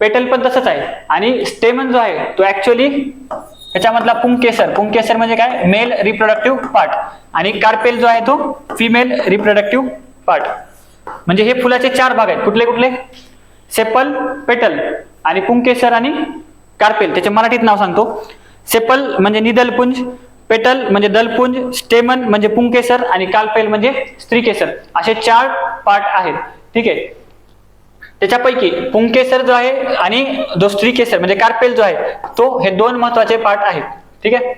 पेटल पण तसंच आहे. आणि स्टेमन जो आहे तो ऍक्च्युअली ह्याच्यामधला पुंकेसर म्हणजे काय, मेल रिप्रोडक्टिव्ह पार्ट. आणि कार्पेल जो आहे तो फिमेल रिप्रोडक्टिव्ह पार्ट. म्हणजे हे फुलाचे 4 भाग आहेत. कुठले कुठले, सेपल, पेटल आणि पुंकेसर आणि कार्पेल. त्याचे मराठीत नाव सांगतो. सेपल म्हणजे निदलपुंज, पेटल म्हणजे दलपुंज, स्टेमन म्हणजे पुंकेसर आणि कार्पेल म्हणजे स्त्रीकेसर. असे 4 पार्ट आहेत. ठीक आहे, त्याच्यापैकी पुंकेसर जो आहे आणि जो स्त्रीकेसर म्हणजे कार्पेल जो आहे तो हे 2 महत्वाचे पार्ट आहेत. ठीक आहे,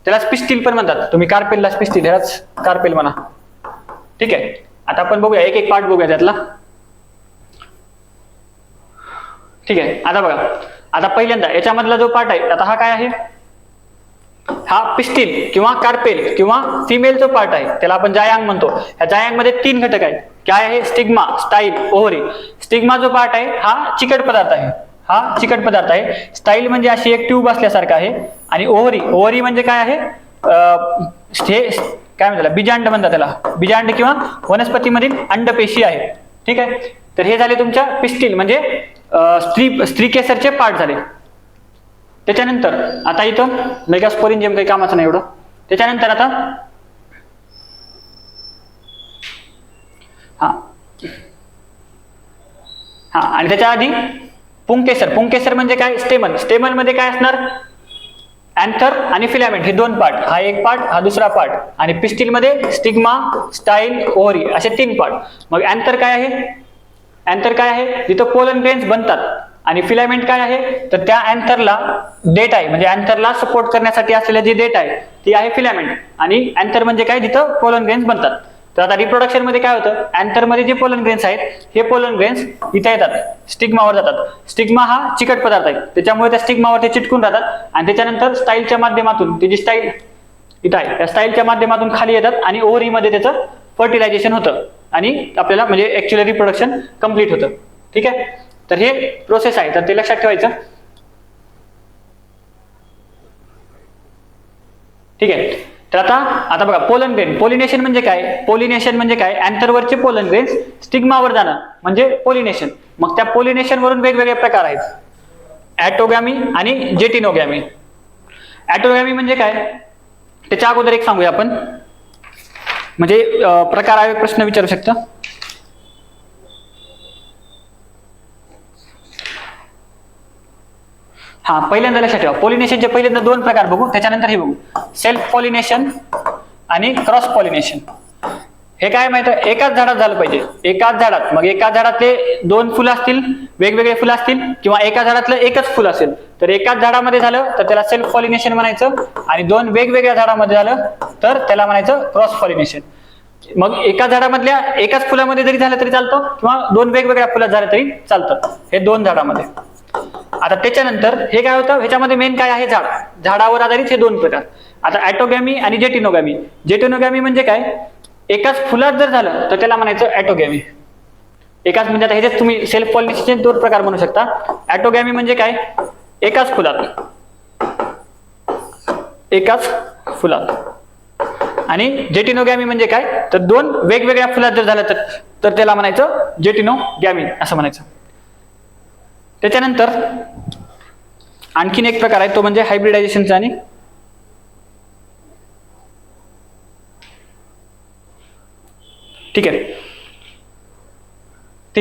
त्याला स्पिस्टिल पण म्हणतात. तुम्ही कार्पेलला स्पिस्टिल, ह्यालाच कार्पेल म्हणा. ठीक आहे, आता आपण बघूया एक एक पार्ट बघूया त्यातला. ठीक आहे, आता बघा, आता पहिल्यांदा याच्यामधला जो पार्ट आहे, आता हा काय आहे, हा पिस्टिल किंवा कार्पेल किंवा फिमेल जो पार्ट आहे त्याला आपण जायांग म्हणतो. या जायांग मध्ये 3 घटक आहेत. काय आहे, स्टिग्मा, स्टाईल, ओव्हरी. स्टिग्मा जो पार्ट आहे हा चिकट पदार्थ आहे. स्टाईल म्हणजे अशी एक ट्यूब असल्यासारखं आहे. आणि ओव्हरी म्हणजे काय आहे, हे काय म्हणतात, बीजांड म्हणतात त्याला. बीजांड किंवा वनस्पतीमधील अंडपेशी आहे. ठीक आहे, तर हे झाले तुमच्या पिस्टिल म्हणजे स्त्रीकेसरचे पार्ट झाले. त्याच्यानंतर आता इथं मेगास्पोरिंजियम काही कामाचं नाही एवढं. त्याच्यानंतर आता आणि त्याच्या आधी पुंकेसर म्हणजे काय, स्टेमन मध्ये काय असणार, अँथर आणि फिलामेंट हे 2 पार्ट. हा एक पार्ट, हा दुसरा पार्ट. आणि पिस्टिल मध्ये स्टिग्मा, स्टाईल, ओव्हरी असे 3 पार्ट. मग अँथर काय आहे, जिथं पोलन ग्रेन्स बनतात. आणि फिलामेंट काय आहे, तर त्या अँथरला डेट आहे, म्हणजे अँथरला सपोर्ट करण्यासाठी असलेली जी डेट आहे ती आहे फिलामेंट. आणि अँथर म्हणजे काय, जिथं पोलन ग्रेन्स बनतात. तर आता रिप्रोडक्शन मध्ये काय होतं, अँथर मध्ये जे पोलन ग्रेन्स आहेत हे पोलन ग्रेन्स इथे येतात, स्टिग्मावर जातात. स्टिग्मा हा चिकट पदार्थ आहे, त्याच्यामुळे त्या स्टिग्मावर ते चिटकून राहतात आणि त्याच्यानंतर स्टाईलच्या माध्यमातून ती जी स्टाईल इथं आहे त्या स्टाईलच्या माध्यमातून खाली येतात आणि ओव्हरीमध्ये त्याचं फर्टिलायझेशन होतं आणि आपल्याला म्हणजे ऍक्च्युअली रिप्रोडक्शन कम्प्लीट होतं. ठीक आहे, तर हे प्रोसेस आहे, तर ते लक्षात ठेवायचं. ठीक आहे, तर आता बघा पोलन ग्रेन, पोलिनेशन म्हणजे काय, पोलिनेशन म्हणजे काय, अँथरवरचे पोलन ग्रेन्स स्टिग्मावर जाणं म्हणजे पोलिनेशन. मग त्या पोलिनेशन वरून वेगवेगळे प्रकार आहेत, ऍटोगॅमी आणि जेटिनोगॅमी. ऍटोगॅमी म्हणजे काय त्याच्या अगोदर एक सांगूया आपण, म्हणजे प्रकार आहे प्रश्न विचारू शकता. हा पहिल्यांदा लक्षात ठेवा, पॉलिनेशनचे पहिल्यांदा 2 प्रकार बघू, त्याच्यानंतर हे बघू, सेल्फ पॉलिनेशन आणि क्रॉस पॉलिनेशन. हे काय माहिती आहे, एकाच झाडात झालं पाहिजे, एकाच झाडात. मग एकाच झाडातले 2 फुलं असतील, वेगवेगळे फुलं असतील, किंवा एका झाडातलं एकच फुल असेल तर एकाच झाडामध्ये झालं तर त्याला सेल्फ पॉलिनेशन म्हणायचं, आणि 2 वेगवेगळ्या झाडामध्ये झालं तर त्याला म्हणायचं क्रॉस पॉलिनेशन. मग एका झाडामधल्या एकाच फुलामध्ये जरी झालं तरी चालतं, किंवा 2 वेगवेगळ्या फुलात झालं तरी चालतं, हे 2 झाडामध्ये. आता त्याच्यानंतर हे काय होतं, ह्याच्यामध्ये मेन काय आहे, झाडावर आधारित हे 2 प्रकार. आता ऍटोगॅमी आणि जेटिनोगॅमी. जेटिनोगॅमी म्हणजे काय, एकाच फुलात जर झालं तर त्याला म्हणायचं ऍटोगॅमी. एकाच म्हणजे आता ह्याच्यात तुम्ही सेल्फ पॉलिनेशनचे 2 प्रकार म्हणू शकता. ऍटोगॅमी म्हणजे काय, एकाच फुलात, आणि जेटिनोगॅमी म्हणजे काय, तर 2 वेगवेगळ्या फुलात जर झालं तर त्याला म्हणायचं जेटिनोगॅमी असं म्हणायचं. त्याच्यानंतर आणखीन एक प्रकार आहे, तो म्हणजे हायब्रिडायझेशनचा. आणि ठीक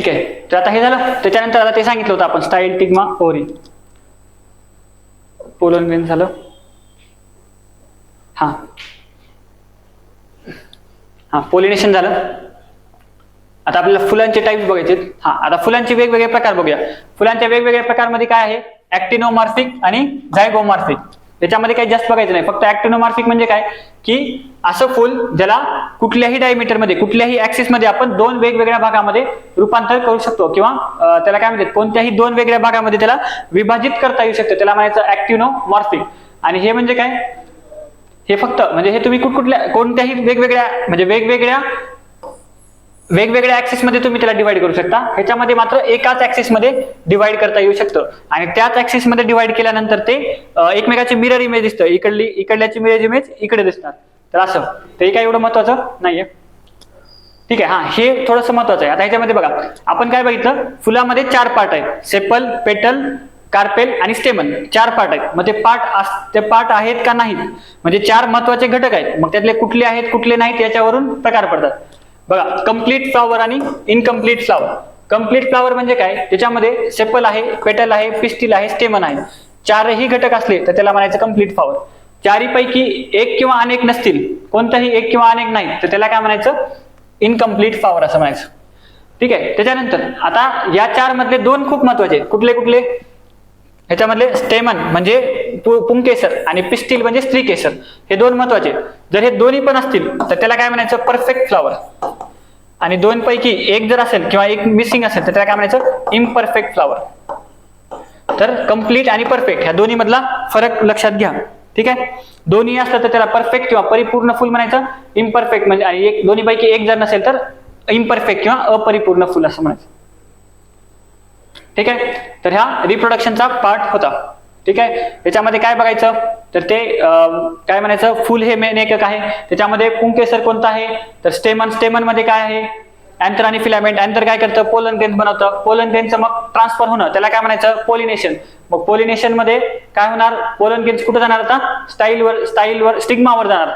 आहे, तर आता हे झालं. त्याच्यानंतर आता ते सांगितलं होतं आपण, स्टाईल, टिग्मा, ओव्हरी, पोलन ग्रेन झालं. पोलिनेशन झालं. आता आपल्याला फुलांचे टाइप्स बघायचे. आता फुलांचे वेगवेगळे प्रकार बघूया. फुलांच्या वेगवेगळ्या प्रकारमध्ये काय आहे, ऍक्टिनोमॉर्फिक आणि झायगोमॉर्फिक. त्याच्यामध्ये काही जास्त बघायचं नाही, फक्त ऍक्टिनोमॉर्फिक म्हणजे काय की असं फुल ज्याला कुठल्याही डायमीटर मध्ये, कुठल्याही ऍक्सिस मध्ये आपण 2 वेगवेगळ्या भागामध्ये रूपांतर करू शकतो, किंवा त्याला काय म्हणतात, कोणत्याही 2 वेगळ्या भागामध्ये त्याला विभाजित करता येऊ शकतं, त्याला म्हणायचं ऍक्टिनोमॉर्फिक. आणि हे म्हणजे काय, हे फक्त म्हणजे हे तुम्ही कोणत्याही वेगवेगळ्या म्हणजे वेगवेगळ्या ऍक्सिस मध्ये तुम्ही त्याला डिवाइड करू शकता. ह्याच्यामध्ये मात्र एकाच ऍक्सिस मध्ये डिवाइड करता येऊ शकतं, आणि त्याच ऍक्सिस मध्ये डिवाइड केल्यानंतर ते एकमेकाची मिरर इमेज दिसतं, इकडल्याची मिरर इमेज इकडे दिसणार. तर असं ते काही एवढं महत्वाचं नाहीये. ठीक आहे, हे थोडंसं महत्वाचं आहे. आता ह्याच्यामध्ये बघा, आपण काय बघितलं, फुलामध्ये 4 पार्ट आहेत, सेपल, पेटल, कार्पेल आणि स्टेमन. 4 पार्ट आहेत. मग ते पार्ट आहेत का नाहीत, म्हणजे 4 महत्वाचे घटक आहेत. मग त्यातले कुठले आहेत कुठले नाहीत याच्यावरून प्रकार पडतात. बघा, कम्प्लीट फ्लॉवर आणि इनकम्प्लीट फ्लॉवर. कम्प्लीट फ्लॉवर म्हणजे काय, त्याच्यामध्ये सेपल आहे, पेटल आहे, पिस्टिल आहे, स्टेमन आहे. 4ही घटक असले तर त्याला म्हणायचं कम्प्लीट फ्लॉवर. 4पैकी एक किंवा अनेक नसतील, कोणताही एक किंवा अनेक नाही, तर त्याला काय म्हणायचं, इनकम्प्लीट फ्लॉवर असं म्हणायचं. ठीक आहे, त्याच्यानंतर आता या 4 मधले 2 खूप महत्वाचे. कुठले, ह्याच्यामधले स्टेमन म्हणजे पुंकेसर आणि पिस्टिल म्हणजे स्त्रीकेसर, हे 2 महत्वाचे. जर हे दोन्ही पण असतील तर त्याला काय म्हणायचं, परफेक्ट फ्लॉवर. आणि 2 पैकी एक जर असेल किंवा एक मिसिंग असेल तर त्याला काय म्हणायचं, इम्परफेक्ट फ्लॉवर. तर कम्प्लीट आणि परफेक्ट ह्या दोन्ही मधला फरक लक्षात घ्या. ठीक आहे, दोन्ही असलं तर त्याला परफेक्ट किंवा परिपूर्ण फुल म्हणायचं, इम्परफेक्ट म्हणजे आणि दोन्ही पैकी एक जर नसेल तर इम्परफेक्ट किंवा अपरिपूर्ण फुल असं म्हणायचं. ठीक आहे, तर ह्या रिप्रोडक्शनचा पार्ट होता. ठीक आहे, त्याच्यामध्ये काय बघायचं तर ते काय म्हणायचं, फुल हे मेन एकक आहे. त्याच्यामध्ये पुंकेसर कोणता आहे तर स्टेमन मध्ये काय आहे, अँथर आणि फिलामेंट. अँथर काय करतं, पोलन ग्रेन्स बनवतं. पोलन ग्रेन्सचं मग ट्रान्सफर होणं त्याला काय म्हणायचं, पॉलिनेशन. मग पॉलिनेशन मध्ये काय होणार, पोलन ग्रेन्स कुठे जाणार, आता स्टाईलवर स्टिग्मावर जाणार.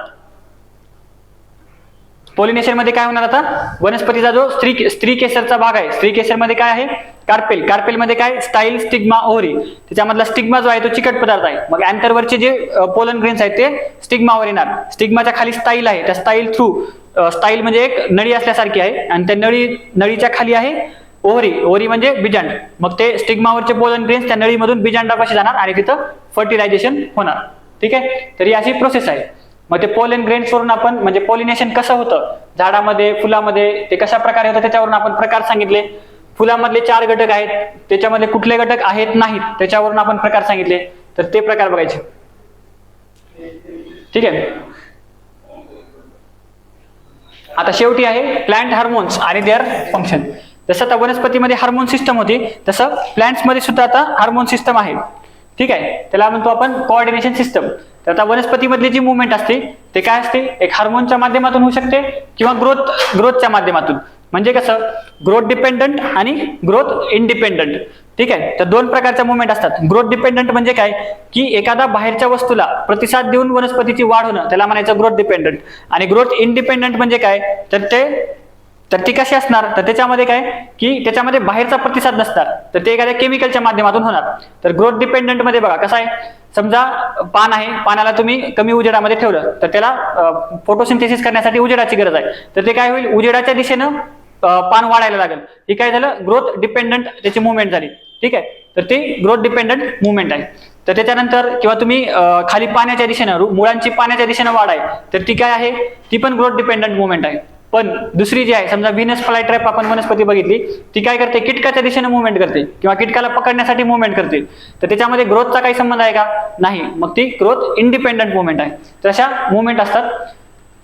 पॉलिनेशन मध्ये काय होणार, आता वनस्पतीचा जो स्त्री केसरचा भाग आहे, स्त्री केसर मध्ये काय आहे, कार्पेल मध्ये काय, स्टाईल, स्टिग्मा, ओव्हरी. त्याच्यामधला स्टिग्मा जो आहे तो चिकट पदार्थ आहे. मग अँथरवरचे जे पोलन ग्रेन्स आहेत ते स्टिग्मावर येणार. स्टिग्माच्या खाली स्टाईल आहे, त्या स्टाईल थ्रू, स्टाईल म्हणजे एक नळी असल्यासारखी आहे, आणि त्या नळीच्या खाली आहे ओव्हरी म्हणजे बीजांड. मग ते स्टिग्मावरचे पोलन ग्रेन्स त्या नळीमधून बीजांडापाशी जाणार आणि तिथं फर्टिलायझेशन होणार. ठीक आहे, तर ही अशी प्रोसेस आहे. मग ते पोलन ग्रेन्स वरून आपण म्हणजे पॉलिनेशन कसं होतं झाडामध्ये फुलामध्ये ते कशा प्रकारे होतं त्याच्यावरून आपण प्रकार सांगितले. फुलामधले 4 घटक आहेत, त्याच्यामध्ये कुठले घटक आहेत नाहीत त्याच्यावरून आपण प्रकार सांगितले. तर ते प्रकार बघायचे. ठीक आहे. आता शेवटी आहे प्लांट हार्मोन्स आणि देअर फंक्शन. जसं आता वनस्पतीमध्ये हार्मोन सिस्टम होती तसं प्लांट्समध्ये सुद्धा आता हार्मोन सिस्टम आहे. ठीक आहे. त्याला म्हणतो आपण कोऑर्डिनेशन सिस्टम. तर आता वनस्पतीमधली जी मुवमेंट असते ते काय असते, एक हार्मोनच्या माध्यमातून होऊ शकते किंवा ग्रोथच्या माध्यमातून. म्हणजे कसं, ग्रोथ डिपेंडंट आणि ग्रोथ इंडिपेंडंट. ठीक आहे. तर 2 प्रकारच्या मुवमेंट असतात. ग्रोथ डिपेंडंट म्हणजे काय, की एखादा बाहेरच्या वस्तूला प्रतिसाद देऊन वनस्पतीची वाढ होणं त्याला म्हणायचं ग्रोथ डिपेंडंट. आणि ग्रोथ इंडिपेंडंट म्हणजे काय, तर ती कशी असणार, तर त्याच्यामध्ये काय की त्याच्यामध्ये बाहेरचा प्रतिसाद नसणार, तर ते एखाद्या केमिकलच्या माध्यमातून होणार. तर ग्रोथ डिपेंडंट मध्ये बघा कसं आहे, समजा पान आहे, पानाला तुम्ही कमी उजेडामध्ये ठेवलं तर त्याला फोटोसिंथेसिस करण्यासाठी उजेडाची गरज आहे. तर ते काय होईल, उजेडाच्या दिशेनं पान वाढायला लागेल. हे काय झालं, ग्रोथ डिपेंडंट त्याची मुवमेंट झाली. ठीक आहे. तर ती ग्रोथ डिपेंडंट मुवमेंट आहे. तर त्याच्यानंतर किंवा तुम्ही खाली पाण्याच्या दिशेनं, मुळांची पाण्याच्या दिशेनं वाढ आहे, तर ती काय आहे, ती पण ग्रोथ डिपेंडंट मुवमेंट आहे. पण दुसरी जी आहे, समजा व्हीनस फ्लायट्रॅप आपण वनस्पती बघितली, ती काय करते, कीटकाच्या दिशेने मुवमेंट करते किंवा कीटकाला पकडण्यासाठी मुवमेंट करते. तर त्याच्यामध्ये ग्रोथचा काही संबंध आहे का, नाही. मग ती ग्रोथ इंडिपेंडंट मुवमेंट आहे. तर अशा मुवमेंट असतात.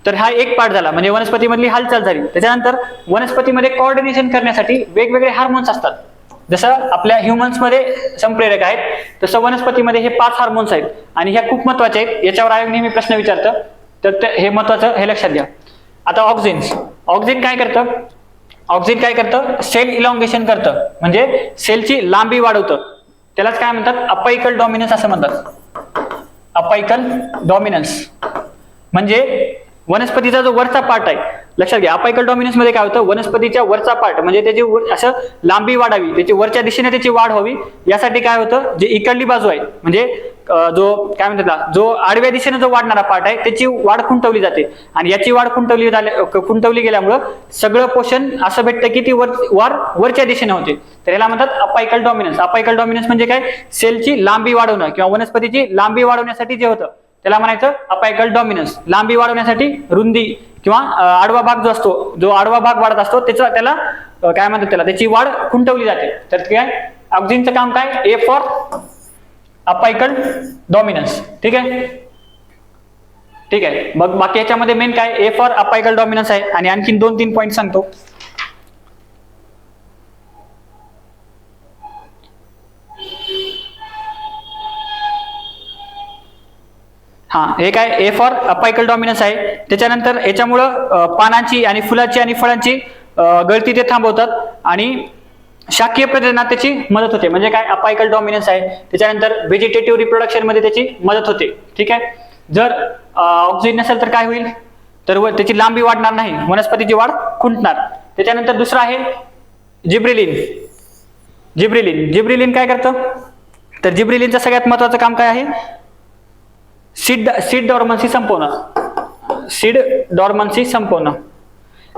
तर हा एक पार्ट झाला, म्हणजे वनस्पतीमधली हालचाल झाली. त्याच्यानंतर वनस्पतीमध्ये कोऑर्डिनेशन करण्यासाठी वेगवेगळे हार्मोन्स असतात. जसं आपल्या ह्युमन्समध्ये संप्रेरक आहेत, तसं वनस्पतीमध्ये हे 5 हार्मोन्स आहेत आणि ह्या खूप महत्वाचे आहेत. याच्यावर आयोग नेहमी प्रश्न विचारतं, तर हे महत्वाचं, हे लक्षात घ्या. आता ऑक्झिन काय करतं, सेल इलॉंगेशन करतं, म्हणजे सेलची लांबी वाढवतं. त्यालाच काय म्हणतात, अपायकल डॉमिनन्स असं म्हणतात. अपायकल डॉमिनन्स म्हणजे वनस्पतीचा जो वरचा पार्ट आहे, लक्षात घ्या. अपायकल डॉमिनन्स मध्ये काय होतं, वनस्पतीच्या वरचा पार्ट म्हणजे त्याची असं लांबी वाढावी, त्याची वरच्या दिशेने त्याची वाढ व्हावी, यासाठी काय होतं, जे इकडली बाजू आहे म्हणजे जो काय म्हणतात, जो आडव्या दिशेने जो वाढणारा पार्ट आहे त्याची वाढ खुंटवली जाते. आणि याची वाढ खुंटवली गेल्यामुळं सगळं पोषण असं भेटतं की ती वरच्या दिशेने होते. तर याला म्हणतात अपायकल डॉमिनन्स. अपायकल डॉमिनन्स म्हणजे काय, सेलची लांबी वाढवणं किंवा वनस्पतीची लांबी वाढवण्यासाठी जे होतं त्याला म्हणायचं अपायकल डॉमिनन्स. लांबी वाढवण्यासाठी रुंदी किंवा आडवा भाग जो असतो, जो आडवा भाग वाढत असतो त्याला काय म्हणतात, त्याची वाढ खुंटवली जाते. तर काय ऑक्झिनचं काम काय, ए फॉर अपायकल डॉमिनन्स. ठीक आहे. मग बाकी याच्यामध्ये मेन काय, ए फॉर अपायकल डॉमिनन्स आहे. आणि आणखीन 2-3 पॉईंट सांगतो. हे काय, ए फॉर अपायकल डॉमिनन्स आहे. त्याच्यानंतर याच्यामुळं पानांची आणि फुलाची आणि फळांची गळती ते थांबवतात आणि शाकीय प्रजननात त्याची मदत होते. म्हणजे काय, अपायकल डॉमिनन्स आहे. त्याच्यानंतर व्हेजिटेटिव्ह रिप्रोडक्शन मध्ये त्याची मदत होते. ठीक आहे. जर ऑक्झिन नसेल तर काय होईल, तर त्याची लांबी वाढणार नाही, वनस्पतीची वाढ खुंटणार. त्याच्यानंतर दुसरं आहे जिब्रिलिन काय करतं, तर जिब्रिलिनचं सगळ्यात महत्वाचं काम काय आहे, सीड डॉर्मन्सी संपवणं.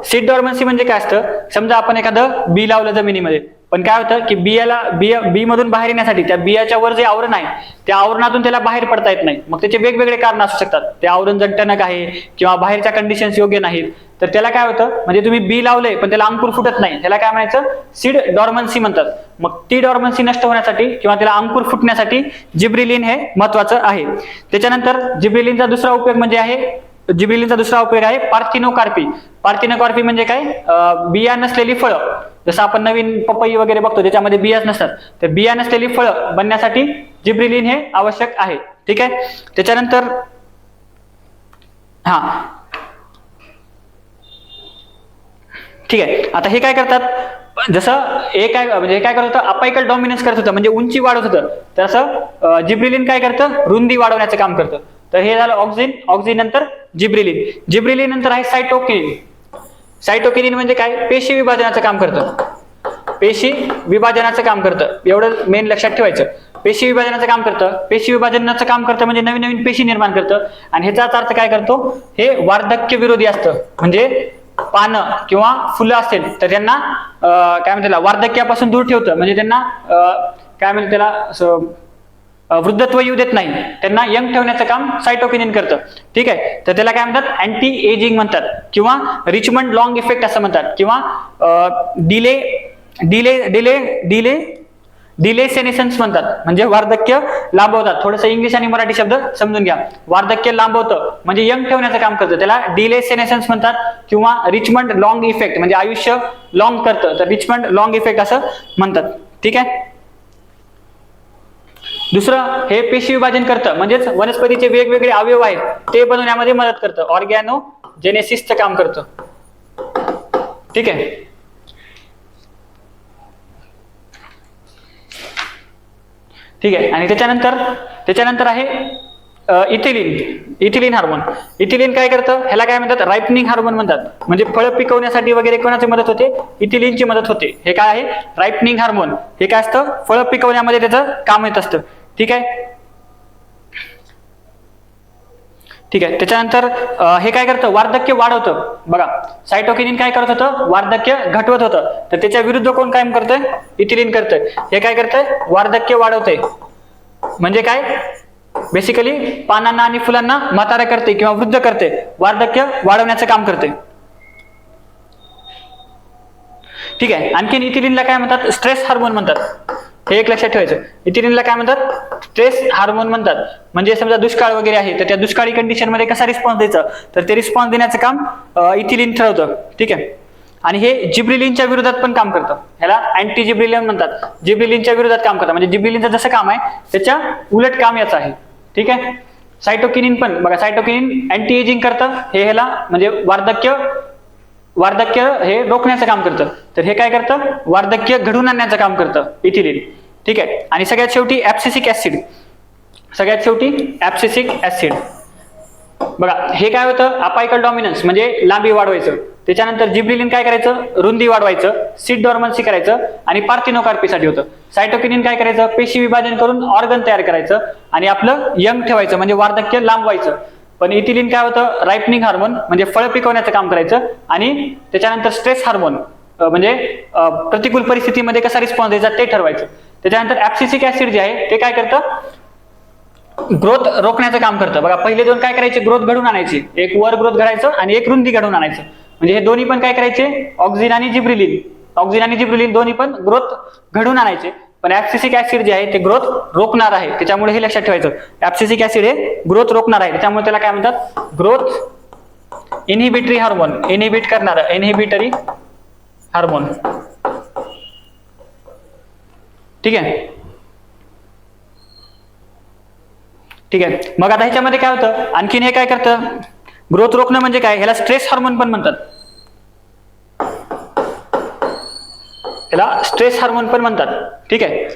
सीड डॉर्मन्सी म्हणजे काय असतं, समजा आपण एखादं बी लावलं जमिनीमध्ये, पण काय होतं की बी मधून बाहेर येण्यासाठी त्या बियाच्या वर जे आवरण आहे त्या आवरणातून त्याला बाहेर पडता येत नाही. मग त्याचे वेगवेगळे कारण असू शकतात. ते आवरण जंटनक आहे किंवा बाहेरच्या कंडिशन्स योग्य नाहीत. तर त्याला काय होतं, म्हणजे तुम्ही बी लावलंय पण त्याला अंकुर फुटत नाही, त्याला काय म्हणायचं, सीड डॉर्मन्सी म्हणतात. मग ती डॉर्मन्सी नष्ट होण्यासाठी किंवा त्याला अंकुर फुटण्यासाठी जिब्रिलिन हे महत्वाचं आहे. त्याच्यानंतर जिब्रिलिनचा दुसरा उपयोग आहे पार्थिनोकार्पी. पार्थिनोकार्पी म्हणजे काय, बिया नसलेली फळं. जसं आपण नवीन पपई वगैरे बघतो त्याच्यामध्ये बियाच नसतात, तर बिया नसलेली फळं बनण्यासाठी जिब्रिलिन हे आवश्यक आहे. ठीक आहे. त्याच्यानंतर ठीक आहे. आता हे काय करतात, जसं हे काय करत होतं, अपायकल डॉमिनन्स करत होतं म्हणजे उंची वाढवत होतं, तसं जिब्रिलिन काय करतं, रुंदी वाढवण्याचं काम करतं. तर हे झालं ऑक्झिन नंतर जिब्रिलिन नंतर आहे सायटोकिनिन म्हणजे काय, पेशी विभाजनाचं काम करतं. एवढं मेन लक्षात ठेवायचं. पेशी विभाजनाचं काम करतं म्हणजे नवीन नवीन पेशी निर्माण करतं. आणि ह्याचाच अर्थ काय करतो, हे वार्धक्य विरोधी असतं. म्हणजे पानं किंवा फुलं असतील तर त्यांना काय म्हणतात, वार्धक्यापासून दूर ठेवतं. म्हणजे त्यांना काय म्हणतात, त्याला वृद्धत्व येऊ देत नाही, त्यांना यंग ठेवण्याचं काम सायटोकिनिन करतं. ठीक आहे, तर त्याला काय म्हणतात, अँटी एजिंग म्हणतात किंवा रिचमंड लॉंग इफेक्ट असं म्हणतात किंवा delay delay delay delay delay सेनेसन्स म्हणतात, म्हणजे वार्धक्य लांबवतात. थोडंसं इंग्लिश आणि मराठी शब्द समजून घ्या. वार्धक्य लांबवतं म्हणजे यंग ठेवण्याचं काम करतं, त्याला डिले सेनेसन्स म्हणतात किंवा रिचमंड लॉंग इफेक्ट म्हणजे आयुष्य लॉंग करतं, तर रिचमंड लॉंग इफेक्ट असं म्हणतात. ठीक आहे. दुसरं, हे पेशी विभाजन करतं, म्हणजेच वनस्पतीचे वेगवेगळे अवयव आहेत ते बनवण्यामध्ये मदत करतं, ऑर्गॅनोजेनेसिसचं काम करतं. ठीक आहे. ठीक आहे, आणि त्याच्यानंतर आहे इथिलीन हार्मोन. इथिलीन काय करतं, ह्याला काय म्हणतात, रायपनिंग हार्मोन म्हणतात, म्हणजे फळ पिकवण्यासाठी वगैरे कोणाची मदत होते, इथिलीनची मदत होते. हे काय आहे, रायपनिंग हार्मोन. हे काय असतं, फळ पिकवण्यामध्ये त्याचं काम येत असतं. ठीक आहे. ठीक आहे, त्याच्यानंतर हे काय करतं, वार्धक्य वाढवतं. बघा, सायटोकिनिन काय करत होतं, वार्धक्य घटवत होतं, तर त्याच्या विरुद्ध कोण काम करतंय, इथिलीन करतंय. हे काय करतंय, वार्धक्य वाढवतंय, म्हणजे काय, बेसिकली पानांना आणि फुलांना म्हातारा करते किंवा वृद्ध करते, वार्धक्य वाढवण्याचं काम करते. ठीक आहे. आणखीन इथिलीनला काय म्हणतात, स्ट्रेस हार्मोन म्हणतात. हे एक लक्षात ठेवायचं, इथिलीनला काय म्हणतात, स्ट्रेस हार्मोन म्हणतात. म्हणजे समजा दुष्काळ वगैरे आहे, तर त्या दुष्काळी कंडिशन मध्ये कसा रिस्पॉन्स द्यायचा, तर ते रिस्पॉन्स देण्याचं काम इथिलीन ठरवतं. ठीक आहे. आणि हे जिब्रिलिनच्या विरोधात पण काम करतं, ह्याला अँटी जिब्रिलिन म्हणतात. जिब्रिलिनच्या विरोधात काम करतं, म्हणजे जिब्रिलिनचं जसं काम आहे त्याच्या उलट काम याचं आहे. ठीक आहे. सायटोकिनिन पण बघा, सायटोकिनिन अँटी एजिंग करतं, हे ह्याला म्हणजे वार्धक्य हे रोखण्याचं काम करतं. तर हे काय करतं, वार्धक्य घडवून आणण्याचं काम करतं इथिलीन. ठीक आहे. आणि सगळ्यात शेवटी ऍब्सिसिक ऍसिड. बघा, हे काय होतं, अपायकल डॉमिनन्स म्हणजे लांबी वाढवायचं. त्याच्यानंतर जिब्रिलिन काय करायचं, रुंदी वाढवायचं, सीड डॉर्मन्सी करायचं आणि पार्थिनोकार्पीसाठी होतं. सायटोकिनिन काय करायचं, पेशी विभाजन करून ऑर्गन तयार करायचं आणि आपलं यंग ठेवायचं म्हणजे वार्धक्य लांबवायचं. पण इथिलीन काय होतं, रायपनिंग हार्मोन म्हणजे फळ पिकवण्याचं काम करायचं. आणि त्याच्यानंतर स्ट्रेस हार्मोन म्हणजे प्रतिकूल परिस्थितीमध्ये कसा रिस्पॉन्स द्यायचा ते ठरवायचं. त्याच्यानंतर ऍब्सिसिक ऍसिड जे आहे ते काय करतं, ग्रोथ रोखण्याचं काम करतं. बघा, पहिले दोन काय करायचे, ग्रोथ घडवून आणायची, एक वर ग्रोथ घडायचं आणि एक रुंदी घडवून आणायचं. म्हणजे हे दोन्ही पण काय करायचे, ऑक्सिन आणि जिब्रिलिन दोन्ही पण ग्रोथ घडवून आणायचे. पण ऍब्सिसिक ऍसिड जे आहे ते ग्रोथ रोखणार आहे, त्याच्यामुळे हे लक्षात ठेवायचं, ऍब्सिसिक ऍसिड हे ग्रोथ रोखणार आहे, त्याच्यामुळे त्याला काय म्हणतात, ग्रोथ इनहिबिटरी हार्मोन, इनहिबिट करणारा, इनहिबिटरी हार्मोन. ठीक आहे. ठीक आहे. मग आता ह्याच्यामध्ये काय होतं, आणखीन हे काय करतं, ग्रोथ रोखणं म्हणजे काय, ह्याला स्ट्रेस हार्मोन पण म्हणतात. ठीक आहे.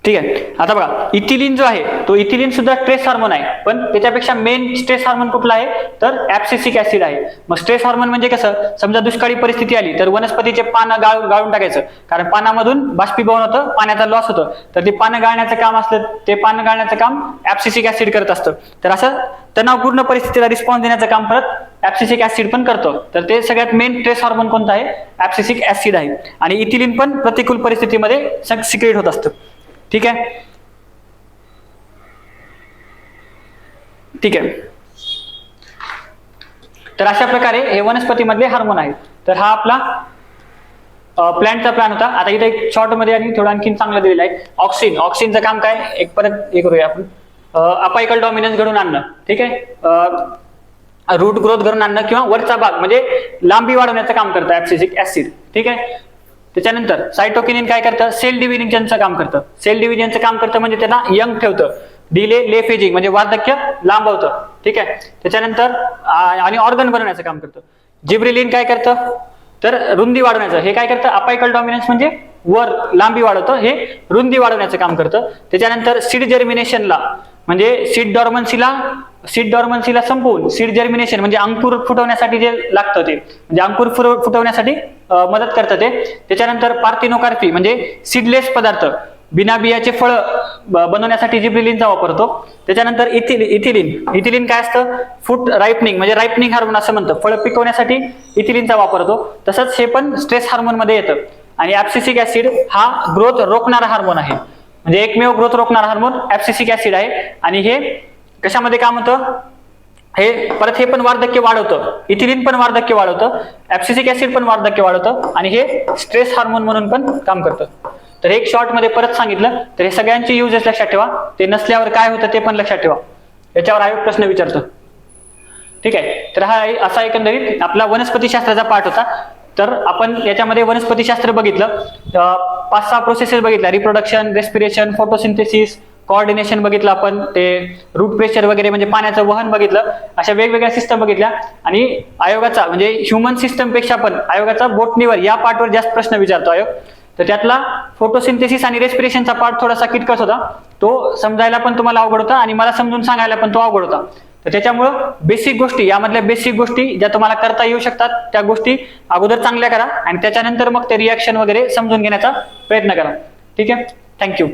ठीक आहे. आता बघा, इथिलीन जो आहे तो इथिलीन सुद्धा स्ट्रेस हार्मोन आहे, पण त्याच्यापेक्षा मेन स्ट्रेस हार्मोन कुठला आहे, तर ऍब्सिसिक ऍसिड आहे. मग स्ट्रेस हार्मोन म्हणजे कसं, समजा दुष्काळी परिस्थिती आली तर वनस्पतीचे पानं गाळून टाकायचं, कारण पानामधून बाष्पीभवन होतं, पाण्याचा लॉस होतं, तर ते पानं गाळण्याचं काम असतं, ते पानं गाळण्याचं काम ऍब्सिसिक ऍसिड करत असतं. तर असं तणावपूर्ण परिस्थितीला रिस्पॉन्स देण्याचं काम परत ऍब्सिसिक ऍसिड पण करतो. तर ते सगळ्यात मेन स्ट्रेस हार्मोन कोणतं आहे, ऍब्सिसिक ऍसिड आहे. आणि इथिलीन पण प्रतिकूल परिस्थितीमध्ये सिक्रेट होत असतं. ठीक आहे. ठीक आहे. तर अशा प्रकारे हे वनस्पतीमधले हार्मोन आहेत. तर हा आपला प्लॅनचा प्लॅन होता. आता इथे एक शॉर्ट मध्ये आणि थोडं आणखीन चांगलं दिलेलं आहे. ऑक्सिनचं काम काय, एक परत हे करूया आपण, अपायकल डॉमिनन्स घडून आणणं. ठीक आहे. रूट ग्रोथ घडून आणणं किंवा वरचा भाग म्हणजे लांबी वाढवण्याचं काम करतं ऍब्सिसिक ऍसिड. ठीक आहे. त्याच्यानंतर सायटोकिनिन काय करतं, सेल डिव्हिजनचं काम करतं. सेल डिव्हिजनचं काम करतं म्हणजे त्यांना यंग ठेवतं. डिले लेफ एजिंग म्हणजे वार्धक्य लांबवतं. ठीक आहे. त्याच्यानंतर आणि ऑर्गन बनवण्याचं काम करतं. जिब्रिलिन काय करतं, तर रुंदी वाढवण्याचं. हे काय करतं, अपायकल डॉमिनन्स म्हणजे वर लांबी वाढवतं, हे रुंदी वाढवण्याचं काम करतं. त्याच्यानंतर सीड जर्मिनेशनला म्हणजे सीड डॉर्मन्सीला संपवून सीड जर्मिनेशन म्हणजे अंकुर फुटवण्यासाठी जे लागतं ते म्हणजे अंकुर फुटवण्यासाठी मदत करतं ते. त्याच्यानंतर पार्थिनोकार्पी म्हणजे सीडलेस पदार्थ, बिना बियाचे फळ बनवण्यासाठी जिब्रिलिनचा वापर होतो. त्याच्यानंतर इथिलीन काय असतं, फूड रायपनिंग म्हणजे रायपनिंग हार्मोन असं म्हणतं, फळ पिकवण्यासाठी इथिलीनचा वापर होतो. तसंच हे पण स्ट्रेस हार्मोन मध्ये येतं. आणि ऍब्सिसिक ऍसिड हा ग्रोथ रोखणारा हार्मोन आहे. म्हणजे एकमेव ग्रोथ रोखणारा हार्मोन ऍब्सिसिक ऍसिड आहे. आणि हे कशामध्ये काम होतं, हे परत हे पण वार्धक्य वाढवतं, इथिलीन पण वार्धक्य वाढवतं, ऍब्सिसिक ऍसिड पण वार्धक्य वाढवतं आणि हे स्ट्रेस हार्मोन म्हणून पण काम करतं. तर एक शॉर्ट मध्ये परत सांगितलं तर हे सगळ्यांचे युजेस लक्षात ठेवा, ते नसल्यावर काय होतं ते पण लक्षात ठेवा, याच्यावर आयोग प्रश्न विचारतो. ठीक आहे, तर हा असा एकंदरीत आपला वनस्पतीशास्त्राचा पाठ होता. तर आपण याच्यामध्ये वनस्पतीशास्त्र बघितलं, 5-6 प्रोसेसेस बघितल्या, रिप्रोडक्शन, रेस्पिरेशन, फोटोसिंथेसिस, कोऑर्डिनेशन बघितलं आपण, ते रूट प्रेशर वगैरे म्हणजे पाण्याचं वहन बघितलं, अशा वेगवेगळ्या सिस्टम बघितल्या. आणि आयोगाचा म्हणजे ह्युमन सिस्टम पेक्षा पण आयोगाचा बोटणीवर या पार्टवर जास्त प्रश्न विचारतो आयोग. तर त्यातला फोटोसिंथेसिस आणि रेस्पिरेशनचा पार्ट थोडासा किटकट होता, तो समजायला पण तुम्हाला अवघड होता आणि मला समजून सांगायला पण तो अवघड होता. तर त्याच्यामुळं बेसिक गोष्टी, यामधल्या बेसिक गोष्टी ज्या तुम्हाला करता येऊ शकतात त्या गोष्टी अगोदर चांगल्या करा आणि त्याच्यानंतर मग ते रिॲक्शन वगैरे समजून घेण्याचा प्रयत्न करा. ठीक आहे, थँक्यू.